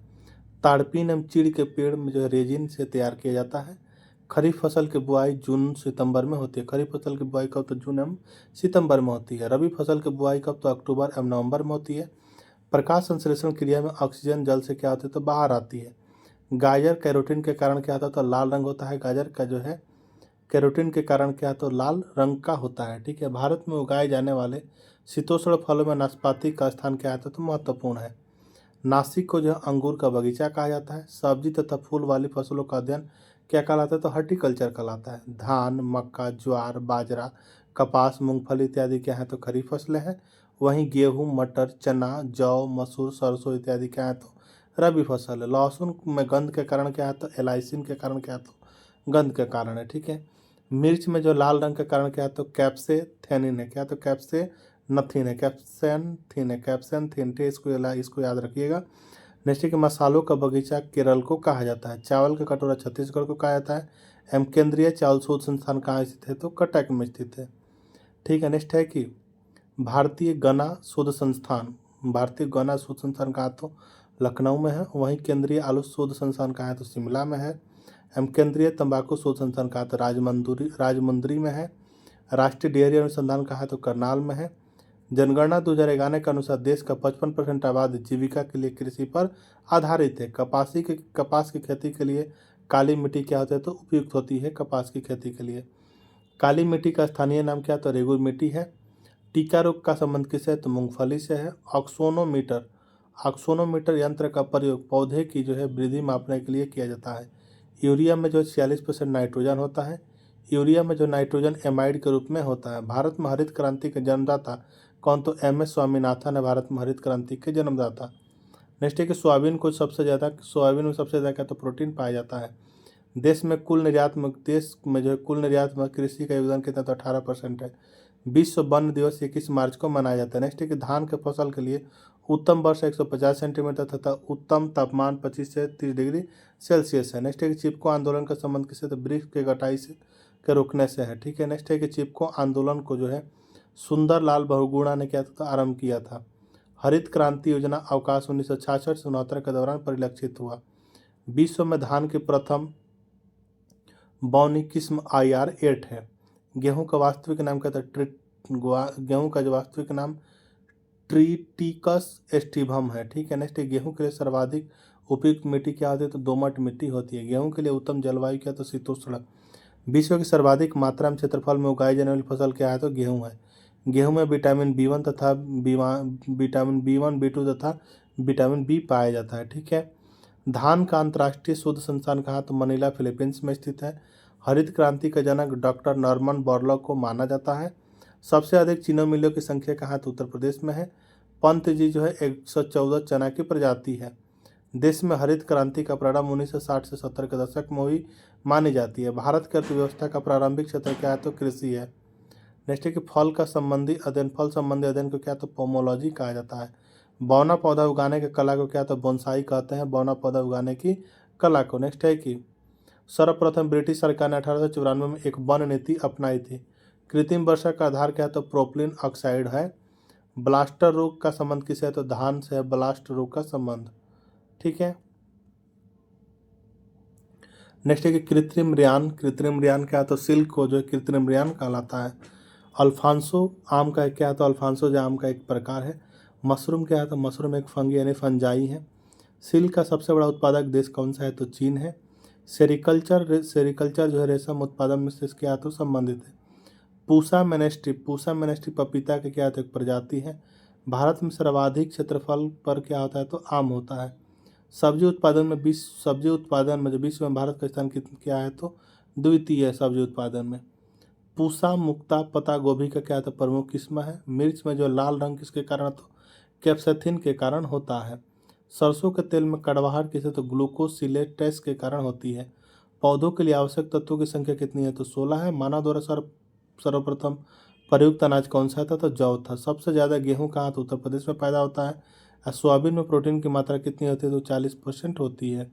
ताड़पीन एवं चीड़ के पेड़ में जो है रेजिन से तैयार किया जाता है। खरीफ फसल की बुआई जून सितंबर में होती है। खरीफ फसल की बुआई कब, तो जून एवं सितंबर में होती है। रबी फसल की बुआई कब, तो अक्टूबर एवं नवंबर में होती है। प्रकाश संश्लेषण क्रिया में ऑक्सीजन जल से क्या होती है, तो बाहर आती है। गाजर कैरोटीन के कारण क्या होता है, तो लाल रंग होता है। गाजर का जो है कैरोटीन के कारण क्या है, तो लाल रंग का होता है। ठीक है, भारत में उगाए जाने वाले शीतोष्ण फलों में नाशपाती का स्थान क्या है, तो महत्वपूर्ण है। नासिक को जो है अंगूर का बगीचा कहा जाता है। सब्जी तथा फूल वाली फसलों का अध्ययन क्या कहलाता है, तो हॉर्टिकल्चर कहलाता है। धान, मक्का, ज्वार, बाजरा, कपास, मूंगफली इत्यादि क्या है, तो खरीफ फसलें हैं। वहीं गेहूं, मटर, चना, जौ, मसूर, सरसों इत्यादि क्या है, तो रबी फसल है। लहसुन में गंध के कारण क्या है, तो एलाइसिन के कारण क्या है, तो गंध के कारण है। ठीक है, मिर्च में जो लाल रंग के कारण क्या है, तो कैप्सेथेनिन है। क्या है, तो कैप्सेनथीन है। कैप्सेनथीन ठीक, इसको याद रखिएगा। नेक्स्ट के मसालों का बगीचा केरल को कहा जाता है। चावल का कटोरा छत्तीसगढ़ को कहा जाता है। एवं केंद्रीय चावल शोध संस्थान कहाँ स्थित है, तो कटक में स्थित है। ठीक है, नेक्स्ट है कि भारतीय गन्ना शोध संस्थान कहाँ, तो लखनऊ में है। वहीं केंद्रीय आलू शोध संस्थान कहाँ है, तो शिमला में है। एवं केंद्रीय तंबाकू शोध संस्थान कहाँ, तो राजमुंदरी में है। राष्ट्रीय डेयरी अनुसंधान कहाँ है, तो करनाल में है। जनगणना 2011 के अनुसार देश का 55% आबादी जीविका के लिए कृषि पर आधारित है। कपास की खेती के लिए काली मिट्टी क्या होती है, तो उपयुक्त होती है कपास की खेती के लिए। काली मिट्टी का स्थानीय नाम क्या, तो रेगुर मिट्टी है। टीका रोग का संबंध किससे है, तो मूंगफली से है। ऑक्सोनोमीटर यंत्र का प्रयोग पौधे की जो है वृद्धि मापने के लिए किया जाता है। यूरिया में जो 46% नाइट्रोजन होता है। यूरिया में जो नाइट्रोजन एमाइड के रूप में होता है। भारत में हरित क्रांति के जन्मदाता कौन, तो एम एस स्वामीनाथन है भारत में हरित क्रांति के जन्मदाता। नेक्स्ट है कि सोयाबीन में सबसे ज़्यादा क्या, तो प्रोटीन पाया जाता है। देश में जो है कुल निर्यात में कृषि का योगदान कितना, तो 18% है। विश्व वन दिवस 21 मार्च को मनाया जाता है। नेक्स्ट है कि धान के फसल के लिए उत्तम वर्षा 150 सेंटीमीटर तथा उत्तम तापमान 25 से 30 डिग्री सेल्सियस है। नेक्स्ट है कि चिपको आंदोलन का संबंध किससे, तो वृक्ष के कटाई से के रोकने से है। ठीक है, नेक्स्ट है कि चिपको आंदोलन को जो है सुंदरलाल बहुगुणा ने क्या था, आरंभ किया था। हरित क्रांति योजना अवकाश 1966 से 69 के दौरान परिलक्षित हुआ। विश्व में धान की प्रथम बौनी किस्म IR-8 है। गेहूं का वास्तविक नाम क्या था, गेहूं का जो वास्तविक नाम ट्रिटिकस एस्टिवम है। ठीक है, नेक्स्ट गेहूं के लिए सर्वाधिक उपयुक्त मिट्टी क्या होती है, तो दोमट मिट्टी होती है। गेहूं के लिए उत्तम जलवायु क्या, तो शीतोष्ण। विश्व की सर्वाधिक मात्रा में क्षेत्रफल में उगाई जाने वाली फसल क्या है, तो गेहूं है। गेहूं में विटामिन B1 तथा विटामिन B1 B2 तथा विटामिन B पाया जाता है। ठीक है, धान का अंतर्राष्ट्रीय शोध संस्थान कहाँ, तो मनीला फिलीपींस में स्थित है। हरित क्रांति का जनक डॉक्टर नॉर्मन बोरलॉग को माना जाता है। सबसे अधिक चीनी मिलों की संख्या कहाँ, तो उत्तर प्रदेश में है। पंत जी जो है 114 चना की प्रजाति है। देश में हरित क्रांति का प्रारंभ 1960 से 70 के दशक में हुई मानी जाती है। भारत की अर्थव्यवस्था का प्रारंभिक क्षेत्र क्या है? तो कृषि है। नेक्स्ट है कि फल संबंधी अध्ययन को क्या तो पोमोलॉजी कहा जाता है। बौना पौधा उगाने की कला को क्या तो बोनसाई कहते हैं, बौना पौधा उगाने की कला को। नेक्स्ट है कि सर्वप्रथम ब्रिटिश सरकार ने 1894 में एक वन नीति अपनाई थी। कृत्रिम वर्षा का आधार क्या है? तो प्रोपिलीन ऑक्साइड है। ब्लास्टर रोग का संबंध किससे है? तो धान से है ब्लास्ट रोग का संबंध। ठीक है। नेक्स्ट है कि कृत्रिम रेयान क्या है? तो सिल्क को जो है कृत्रिम रेयान कहलाता है। अल्फांसो आम का क्या है? तो अल्फांसो जो आम का एक प्रकार है। मशरूम क्या है? तो मशरूम एक फंगी यानी फंजाई है। सिल्क का सबसे बड़ा उत्पादक देश कौन सा है? तो चीन है। सेरिकल्चर जो है रेशम उत्पादन में से क्या है? तो संबंधित है। पूसा मेनेस्ट्री पपीता के क्या है? तो एक प्रजाति है। भारत में सर्वाधिक क्षेत्रफल पर क्या होता है? तो आम होता है। सब्जी उत्पादन में विश्व में भारत का स्थान क्या है? तो द्वितीय है सब्जी उत्पादन में। पूसा मुक्ता पत्ता गोभी का क्या है? तो प्रमुख किस्म है। मिर्च में जो लाल रंग किसके कारण? तो कैप्साइसिन के कारण होता है। सरसों के तेल में कड़वाहट किसे? तो ग्लूकोसिलेटेस के कारण होती है। पौधों के लिए आवश्यक तत्वों की संख्या कितनी है? तो 16 है। मानव द्वारा सर्वप्रथम प्रयुक्त अनाज कौन सा था? तो जौ था। सबसे ज़्यादा गेहूं कहाँ? तो उत्तर प्रदेश में पैदा होता है। सोयाबीन में प्रोटीन की मात्रा कितनी होती है? तो 40% होती है।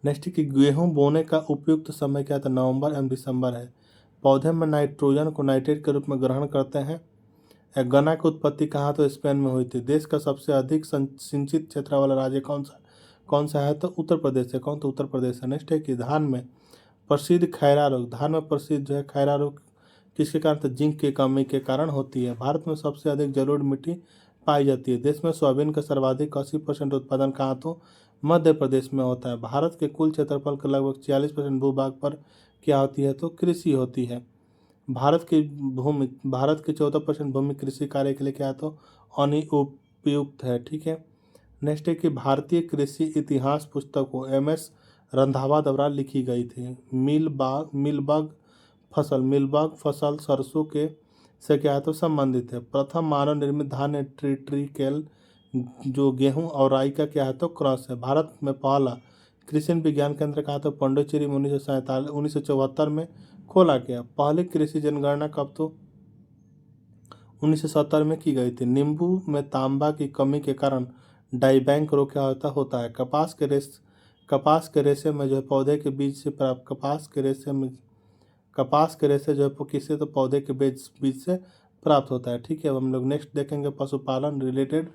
नेक्स्ट कि गेहूं बोने का उपयुक्त समय क्या था? नवंबर एवं दिसंबर है। पौधे में नाइट्रोजन को नाइट्रेट के रूप में ग्रहण करते हैं। गन्ना की उत्पत्ति कहाँ? तो स्पेन में हुई थी। देश का सबसे अधिक सिंचित क्षेत्र वाला राज्य कौन सा है? तो उत्तर प्रदेश है। कौन? तो उत्तर प्रदेश है। नेक्स्ट है कि धान में प्रसिद्ध खैरा रोग जो है खैरा रोग किसके कारण? तो जिंक की कमी के कारण होती है। भारत में सबसे अधिक जलोढ़ मिट्टी पाई जाती है। देश में सोयाबीन का सर्वाधिक 80% उत्पादन कहाँ? तो मध्य प्रदेश में होता है। भारत के कुल क्षेत्रफल के लगभग 46% भूभाग पर क्या होती है? तो कृषि होती है। भारत की 14% भूमि कृषि कार्य के लिए क्या है? तो अनुपयुक्त है। ठीक है। नेक्स्ट है कि भारतीय कृषि इतिहास पुस्तक को MS रंधावा द्वारा लिखी गई थी। मिलबग फसल सरसों के से क्या है? तो संबंधित है। प्रथम मानव निर्मित धान ट्रिटिकेल जो गेहूं और राई का क्या है? तो क्रॉस है। भारत में पहला कृषि विज्ञान केंद्र कहा? तो पौंडीचेरी में 1974 में खोला गया। पहली कृषि जनगणना कब? तो 1970 में की गई थी। नींबू में तांबा की कमी के कारण डाइबैंक रोग क्या होता है? कपास के रेशे में जो है पौधे के बीज से प्राप्त कपास के रेशे जो है किससे? तो पौधे के बीज से प्राप्त होता है। ठीक है। अब हम लोग नेक्स्ट देखेंगे पशुपालन रिलेटेड।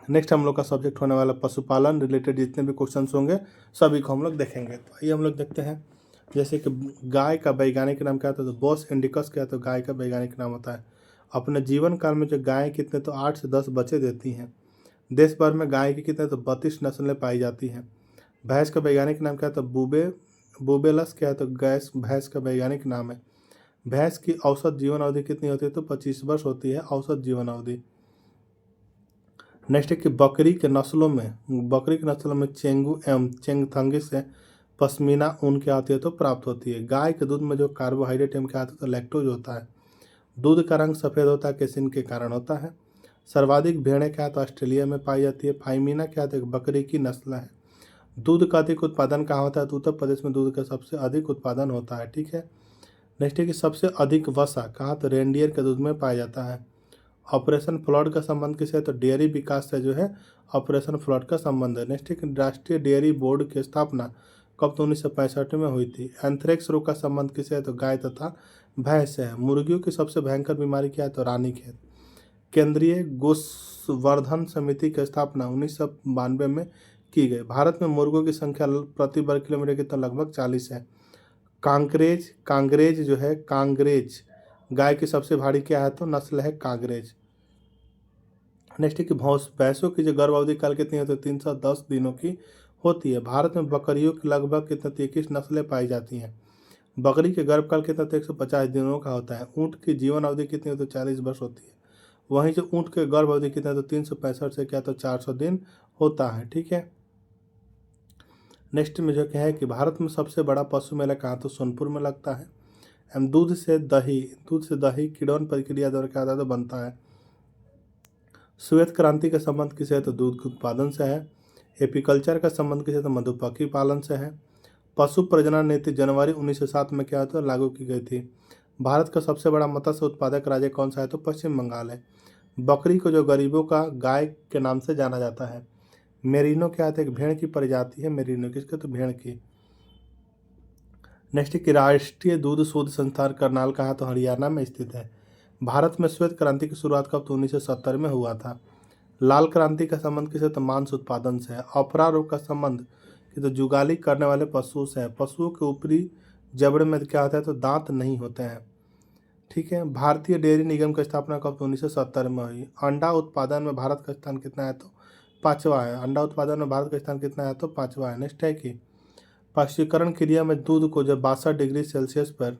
नेक्स्ट हम लोग का सब्जेक्ट होने वाला पशुपालन रिलेटेड जितने भी क्वेश्चन होंगे सभी को हम लोग देखेंगे। तो आइए हम लोग देखते हैं। जैसे कि गाय का वैज्ञानिक नाम क्या होता है? तो बोस इंडिकस क्या है? तो गाय का वैज्ञानिक नाम होता है। अपने जीवन काल में जो गाय कितने? तो 8 से 10 बच्चे देती हैं। देश भर में गाय की कितने? तो 32 नस्लें पाई जाती हैं। भैंस का वैज्ञानिक नाम क्या है? तो बुबेलस क्या है? तो भैंस का वैज्ञानिक नाम है। भैंस की औसत जीवन अवधि कितनी होती है? तो 25 वर्ष होती है औसत जीवन अवधि। नेक्स्ट है कि बकरी के नस्लों में चेंगू एवं चेंगथंगी से पश्मीना ऊन क्या होती है? तो प्राप्त होती है। गाय के दूध में जो कार्बोहाइड्रेट एवं क्या आता है? तो लैक्टोज होता है। दूध का रंग सफ़ेद होता है किस के कारण होता है? सर्वाधिक भेड़ें क्या है? तो ऑस्ट्रेलिया में पाई जाती है। फाइमीना क्या है? तो बकरी की नस्ल है। दूध का अधिक उत्पादन कहाँ होता है? तो उत्तर प्रदेश में दूध का सबसे अधिक उत्पादन होता है। ठीक है। नेक्स्ट है कि सबसे अधिक वसा कहाँ? तो रेनडियर के दूध में पाया जाता है। ऑपरेशन फ्लड का संबंध किससे है? तो डेयरी विकास से जो है ऑपरेशन फ्लड का संबंध है। नेक्स्ट है कि राष्ट्रीय डेयरी बोर्ड की स्थापना कब? तो 1965 में हुई थी। एंथ्रेक्स रोग का संबंध किससे है? तो गाय तथा भैंस से है। मुर्गियों की सबसे भयंकर बीमारी क्या है? तो रानीखेत। केंद्रीय गोसंवर्धन समिति की स्थापना 1992 में की गई। भारत में मुर्गों की संख्या प्रति वर्ग किलोमीटर की तो लगभग 40 है। कांग्रेज गाय की सबसे भारी क्या है? तो नस्ल है कांग्रेज। नेक्स्ट है कि भैंसों की जो गर्भ अवधि काल कितनी होती है? 310 दिनों की होती है। भारत में बकरियों की लगभग कितने? 21 नस्लें पाई जाती हैं। बकरी के गर्भकाल कितना? तो 150 दिनों का होता है। ऊँट की जीवन अवधि कितनी होती है? 40 वर्ष होती है। वहीं जो ऊँट के गर्भ अवधि कितना? तो 365 से क्या? तो 400 दिन होता है। ठीक है। नेक्स्ट में जो क्या है कि भारत में सबसे बड़ा पशु मेला कहाँ? तो सोनपुर में लगता है। एवं दूध से दही किण्वन प्रक्रिया द्वारा क्या होता है? तो बनता है। श्वेत क्रांति का संबंध किसे है तो दूध के उत्पादन से है। एपीकल्चर का संबंध किसे तो मधुमक्खी पालन से है। पशु प्रजनन नीति जनवरी 1907 में क्या है तो लागू की गई थी। भारत का सबसे बड़ा मत्स्य उत्पादक राज्य कौन सा है तो पश्चिम बंगाल है। बकरी को जो गरीबों का गाय के नाम से जाना जाता है। मेरिनो क्या है, एक भेड़ की प्रजाति है मेरिनो, किसके तो भेड़ की। नेक्स्ट की राष्ट्रीय दूध शोध संस्थान करनाल कहाँ तो हरियाणा में स्थित है। भारत में श्वेत क्रांति की शुरुआत कब तो 1970 में हुआ था। लाल क्रांति का संबंध किसे तो मांस उत्पादन से है। अफरा रोग का संबंध कि तो जुगाली करने वाले पशुओं से है। पशुओं के ऊपरी जबड़े में क्या होता है तो दांत नहीं होते हैं। ठीक है। भारतीय डेयरी निगम की स्थापना कब तो 1970 में हुई। अंडा उत्पादन में भारत का स्थान कितना है तो 5वां है। अंडा उत्पादन में भारत का स्थान कितना है तो 5वां है। नेक्स्ट है कि पाश्चीकरण क्रिया में दूध को जब 62 डिग्री सेल्सियस पर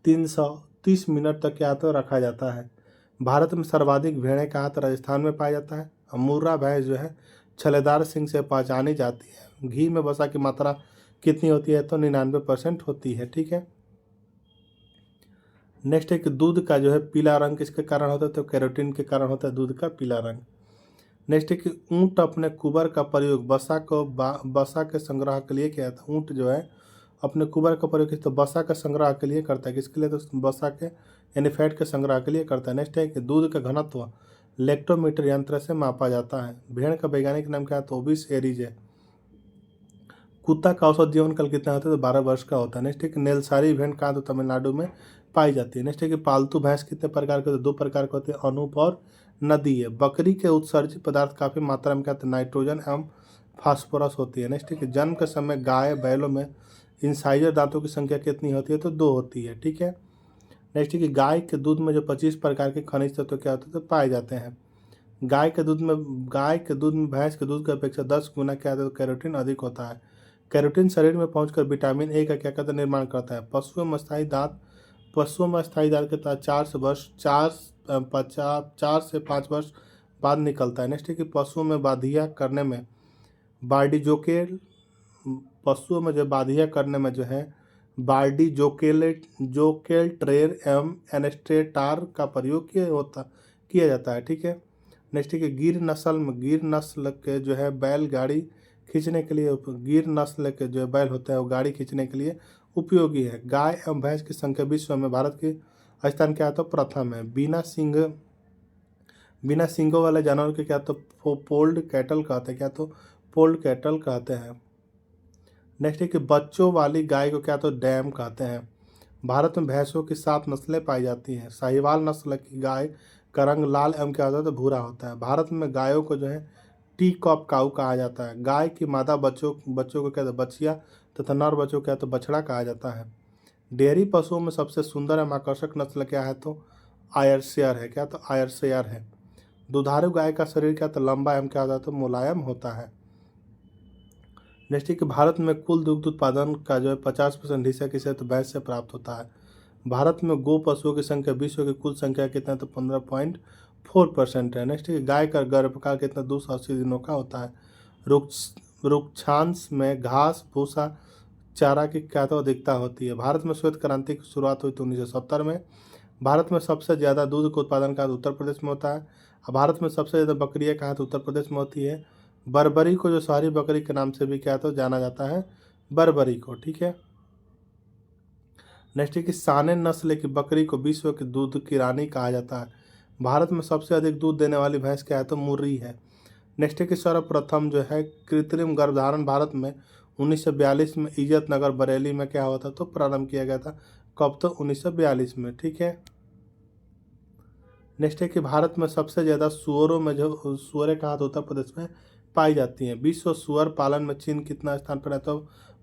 330 मिनट तक क्या तो रखा जाता है। भारत में सर्वाधिक भेड़ें कहाँ तो राजस्थान में पाया जाता है। अमूर्रा भैंस जो है छलेदार सिंग से पहचानी जाती है। घी में वसा की मात्रा कितनी होती है तो 99% होती है। ठीक है। नेक्स्ट है कि दूध का जो है पीला रंग किसके कारण होता है तो कैरोटीन के कारण होता है दूध का पीला रंग। नेक्स्ट है कि ऊँट अपने कुबर का प्रयोग वसा के संग्रह के लिए किया था। ऊँट जो है अपने कुबर का प्रयोग तो वसा के संग्रह के लिए करता है। किसके लिए तो वसा के यानी फैट के संग्रह के लिए करता है। नेक्स्ट है कि दूध का घनत्व लेक्टोमीटर यंत्र से मापा जाता है। भेड़ का वैज्ञानिक नाम क्या है तो ओबिस एरीज है। कुत्ता का औसत जीवन काल कितना होता है तो 12 वर्ष का होता है। नेक्स्ट है कि नेलसारी भेड़ कहाँ तो तमिलनाडु में पाई जाती है। नेक्स्ट है कि पालतू भैंस कितने प्रकार के, तो 2 प्रकार के होते हैं, अनूप और नदी है। बकरी के उत्सर्जित पदार्थ काफ़ी मात्रा में क्या होता है नाइट्रोजन एवं फास्फोरस होती है। नेक्स्ट है कि जन्म के समय गाय बैलों में इंसाइजर दांतों की संख्या कितनी होती है तो 2 होती है। ठीक है। नेक्स्ट है कि गाय के दूध में जो 25 प्रकार के खनिज तत्व क्या होते हैं तो पाए जाते हैं। गाय के दूध में भैंस के दूध की अपेक्षा 10 गुना क्या होता है तो कैरोटीन अधिक होता है। कैरोटीन शरीर में पहुंचकर विटामिन ए का क्या कहता है निर्माण करता है। पशुओं में स्थायी दांत के तहत 4 से 5 वर्ष बाद निकलता है। नेक्स्ट है कि पशुओं में बाधिया करने में जो है बार्डी जोकेल ट्रेर एवं एनेस्टेटार का प्रयोग किया जाता है। ठीक है। नेक्स्ट है कि गिर नस्ल के जो है बैल गाड़ी खींचने के लिए गिर नस्ल के जो बैल होता है वो गाड़ी खींचने के लिए उपयोगी है। गाय एवं भैंस की संख्या विश्व में भारत की स्थान क्या है तो प्रथम है। बिना सींगों वाले जानवर के क्या तो पोल्ड कैटल कहते हैं। क्या तो पोल्ड कैटल कहते हैं। नेक्स्ट है कि बच्चों वाली गाय को क्या तो डैम कहते हैं। भारत में भैंसों की 7 नस्लें पाई जाती हैं। साहिवाल नस्ल की गाय का रंग लाल एवं क्या होता है तो भूरा होता है। भारत में गायों को जो है टी कॉप काऊ कहा जाता है। गाय की मादा बच्चों को क्या तो बछिया तथा नर बच्चों को क्या तो बछड़ा कहा जाता है। डेयरी पशुओं में सबसे सुंदर एवं आकर्षक नस्ल क्या है तो आयरशेयर है। क्या तो आयरशेयर है। दुधारू गाय का शरीर क्या तो लंबा एवं क्या होता है तो मुलायम होता है। नेक्स्ट है कि भारत में कुल दुग्ध उत्पादन का जो है 50% हिस्सा किसे तो भैंस से प्राप्त होता है। भारत में गो पशुओं की संख्या विश्व की कुल संख्या कितना तो 15.4% है। नेक्स्ट है कि गाय का गर्भकाल कितना 280 दिनों का होता है। रुक्षांश में घास भूसा चारा की क्या तो अधिकता होती है। भारत में श्वेत क्रांति की शुरुआत हुई तो 1970 में। भारत में सबसे ज़्यादा दूध का उत्पादन कहाँ उत्तर प्रदेश में होता है। भारत में सबसे ज़्यादा बकरियाँ कहाँ तो उत्तर प्रदेश में होती है। बर्बरी को जो शहरी बकरी के नाम से भी क्या तो जाना जाता है बर्बरी को। ठीक है। नेक्स्ट है कि सानेन नस्ल की बकरी को विश्व की दूध की रानी कहा जाता है। भारत में सबसे अधिक दूध देने वाली भैंस क्या है तो मुर्री है। नेक्स्ट है कि सर्वप्रथम जो है कृत्रिम गर्भधारण भारत में 1942 में इज्जत नगर बरेली में क्या हुआ था तो प्रारंभ किया गया था। कब तो 1942 में। ठीक है। नेक्स्ट है कि भारत में सबसे ज़्यादा सुअरों में जो सुअरें कहाँ तो उत्तर प्रदेश में पाई जाती हैं। विश्व सुअर पालन में चीन कितना स्थान पर है तो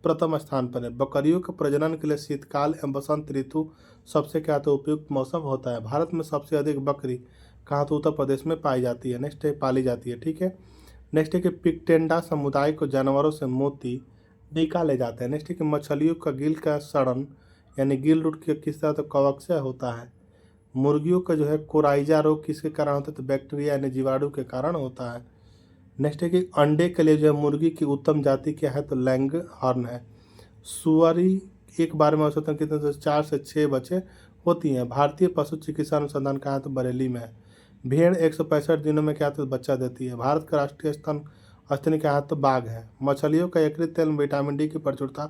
प्रथम स्थान पर है। बकरियों के प्रजनन के लिए शीतकाल एवं बसंत ऋतु सबसे क्या तो उपयुक्त मौसम होता है। भारत में सबसे अधिक बकरी कहाँ तो उत्तर प्रदेश में पाई जाती है। नेक्स्ट है पाली जाती है। ठीक है। नेक्स्ट है कि पिकटेंडा समुदाय को जानवरों से मोती निकाले जाते हैं। नेक्स्ट है कि मछलियों का गिल का सड़न यानी गिल रूट किस तरह तो कवक से होता है। मुर्गियों का जो है कोराइजा रोग किसके कारण होता है तो बैक्टीरिया यानी जीवाणु के कारण होता है। नेक्स्ट है कि अंडे के लिए जो है मुर्गी की उत्तम जाति क्या है तो लैंग हॉर्न है। सुअरी एक बार में औसतन कितने 4 से 6 बच्चे होती हैं। भारतीय पशु चिकित्सा अनुसंधान कहाँ है तो बरेली में है। भेड़ 165 दिनों में क्या तो बच्चा देती है। भारत का राष्ट्रीय स्तन क्या है तो बाघ है। मछलियों का यकृत तेल में विटामिन डी की प्रचुरता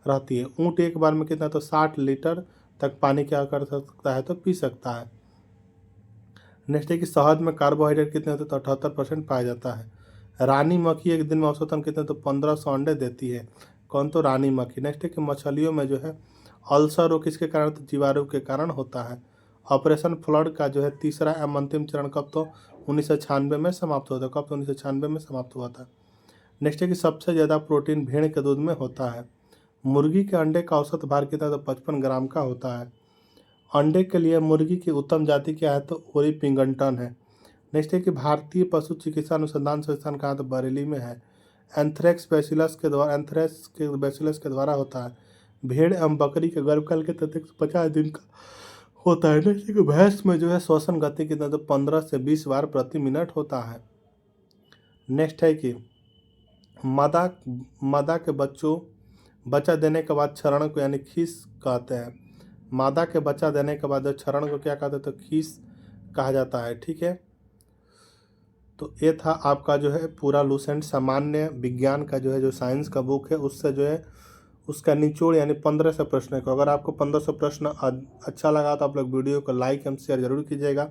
रहती है। ऊँट एक बार में कितना तो 60 लीटर तक पानी क्या कर सकता है तो पी सकता है। नेक्स्ट है कि शहद में कार्बोहाइड्रेट कितने होते हैं तो 78% पाया जाता है। रानी मक्खी एक दिन में औसतन कितने तो 1500 अंडे देती है। कौन तो रानी मक्खी। नेक्स्ट है कि मछलियों में जो है अल्सर रोग किसके कारण तो जीवाणु के कारण होता है। ऑपरेशन फ्लड का जो है तीसरा एवं अंतिम चरण कब तो 1996 में समाप्त हुआ था। कब तो 1996 में समाप्त हुआ था। नेक्स्ट है कि सबसे ज़्यादा प्रोटीन भेड़ के दूध में होता है। मुर्गी के अंडे का औसत भार कितना तो 55 ग्राम का होता है। अंडे के लिए मुर्गी की उत्तम जाति क्या है तो ओरी पिंगंटन है। नेक्स्ट है कि भारतीय पशु चिकित्सा अनुसंधान संस्थान कहाँ तो बरेली में है। एंथ्रेक्स बैसिलस के द्वारा होता है। भेड़ एवं बकरी के गर्भकाल के तक 50 दिन का होता है। नेक्स्ट है कि भैंस में जो है श्वसन गति कितना तो 15 से 20 बार प्रति मिनट होता है। नेक्स्ट है कि मादा के बच्चा देने के बाद क्षरण को यानी खीस कहते हैं। मादा के बच्चा देने के बाद क्षरण को क्या कहते हैं तो खीस कहा जाता है। ठीक है, तो ये था आपका जो है पूरा लूसेंट सामान्य विज्ञान का जो है जो साइंस का बुक है उससे जो है उसका निचोड़ यानी 1500 प्रश्न को। अगर आपको 1500 प्रश्न अच्छा लगा तो आप लोग वीडियो को लाइक एवं शेयर जरूर कीजिएगा।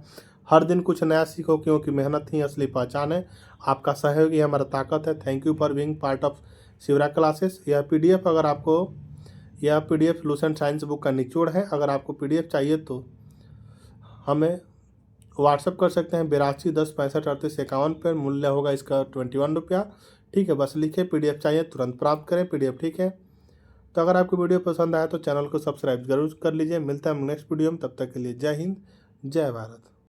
हर दिन कुछ नया सीखो क्योंकि मेहनत ही असली पहचान है। आपका सहयोग ही हमारा ताकत है। Thank you for being part of Shivra classes. यह PDF अगर आपको यह PDF लूसेंट साइंस बुक का निचोड़ है। अगर आपको PDF चाहिए तो हमें व्हाट्सअप कर सकते हैं 8210653851 पर। मूल्य होगा इसका 21 रुपया। ठीक है, बस लिखे PDF चाहिए तुरंत प्राप्त करें PDF। ठीक है, तो अगर आपको वीडियो पसंद आया तो चैनल को सब्सक्राइब जरूर कर लीजिए। मिलता है नेक्स्ट वीडियो में, तब तक के लिए जय हिंद जय भारत।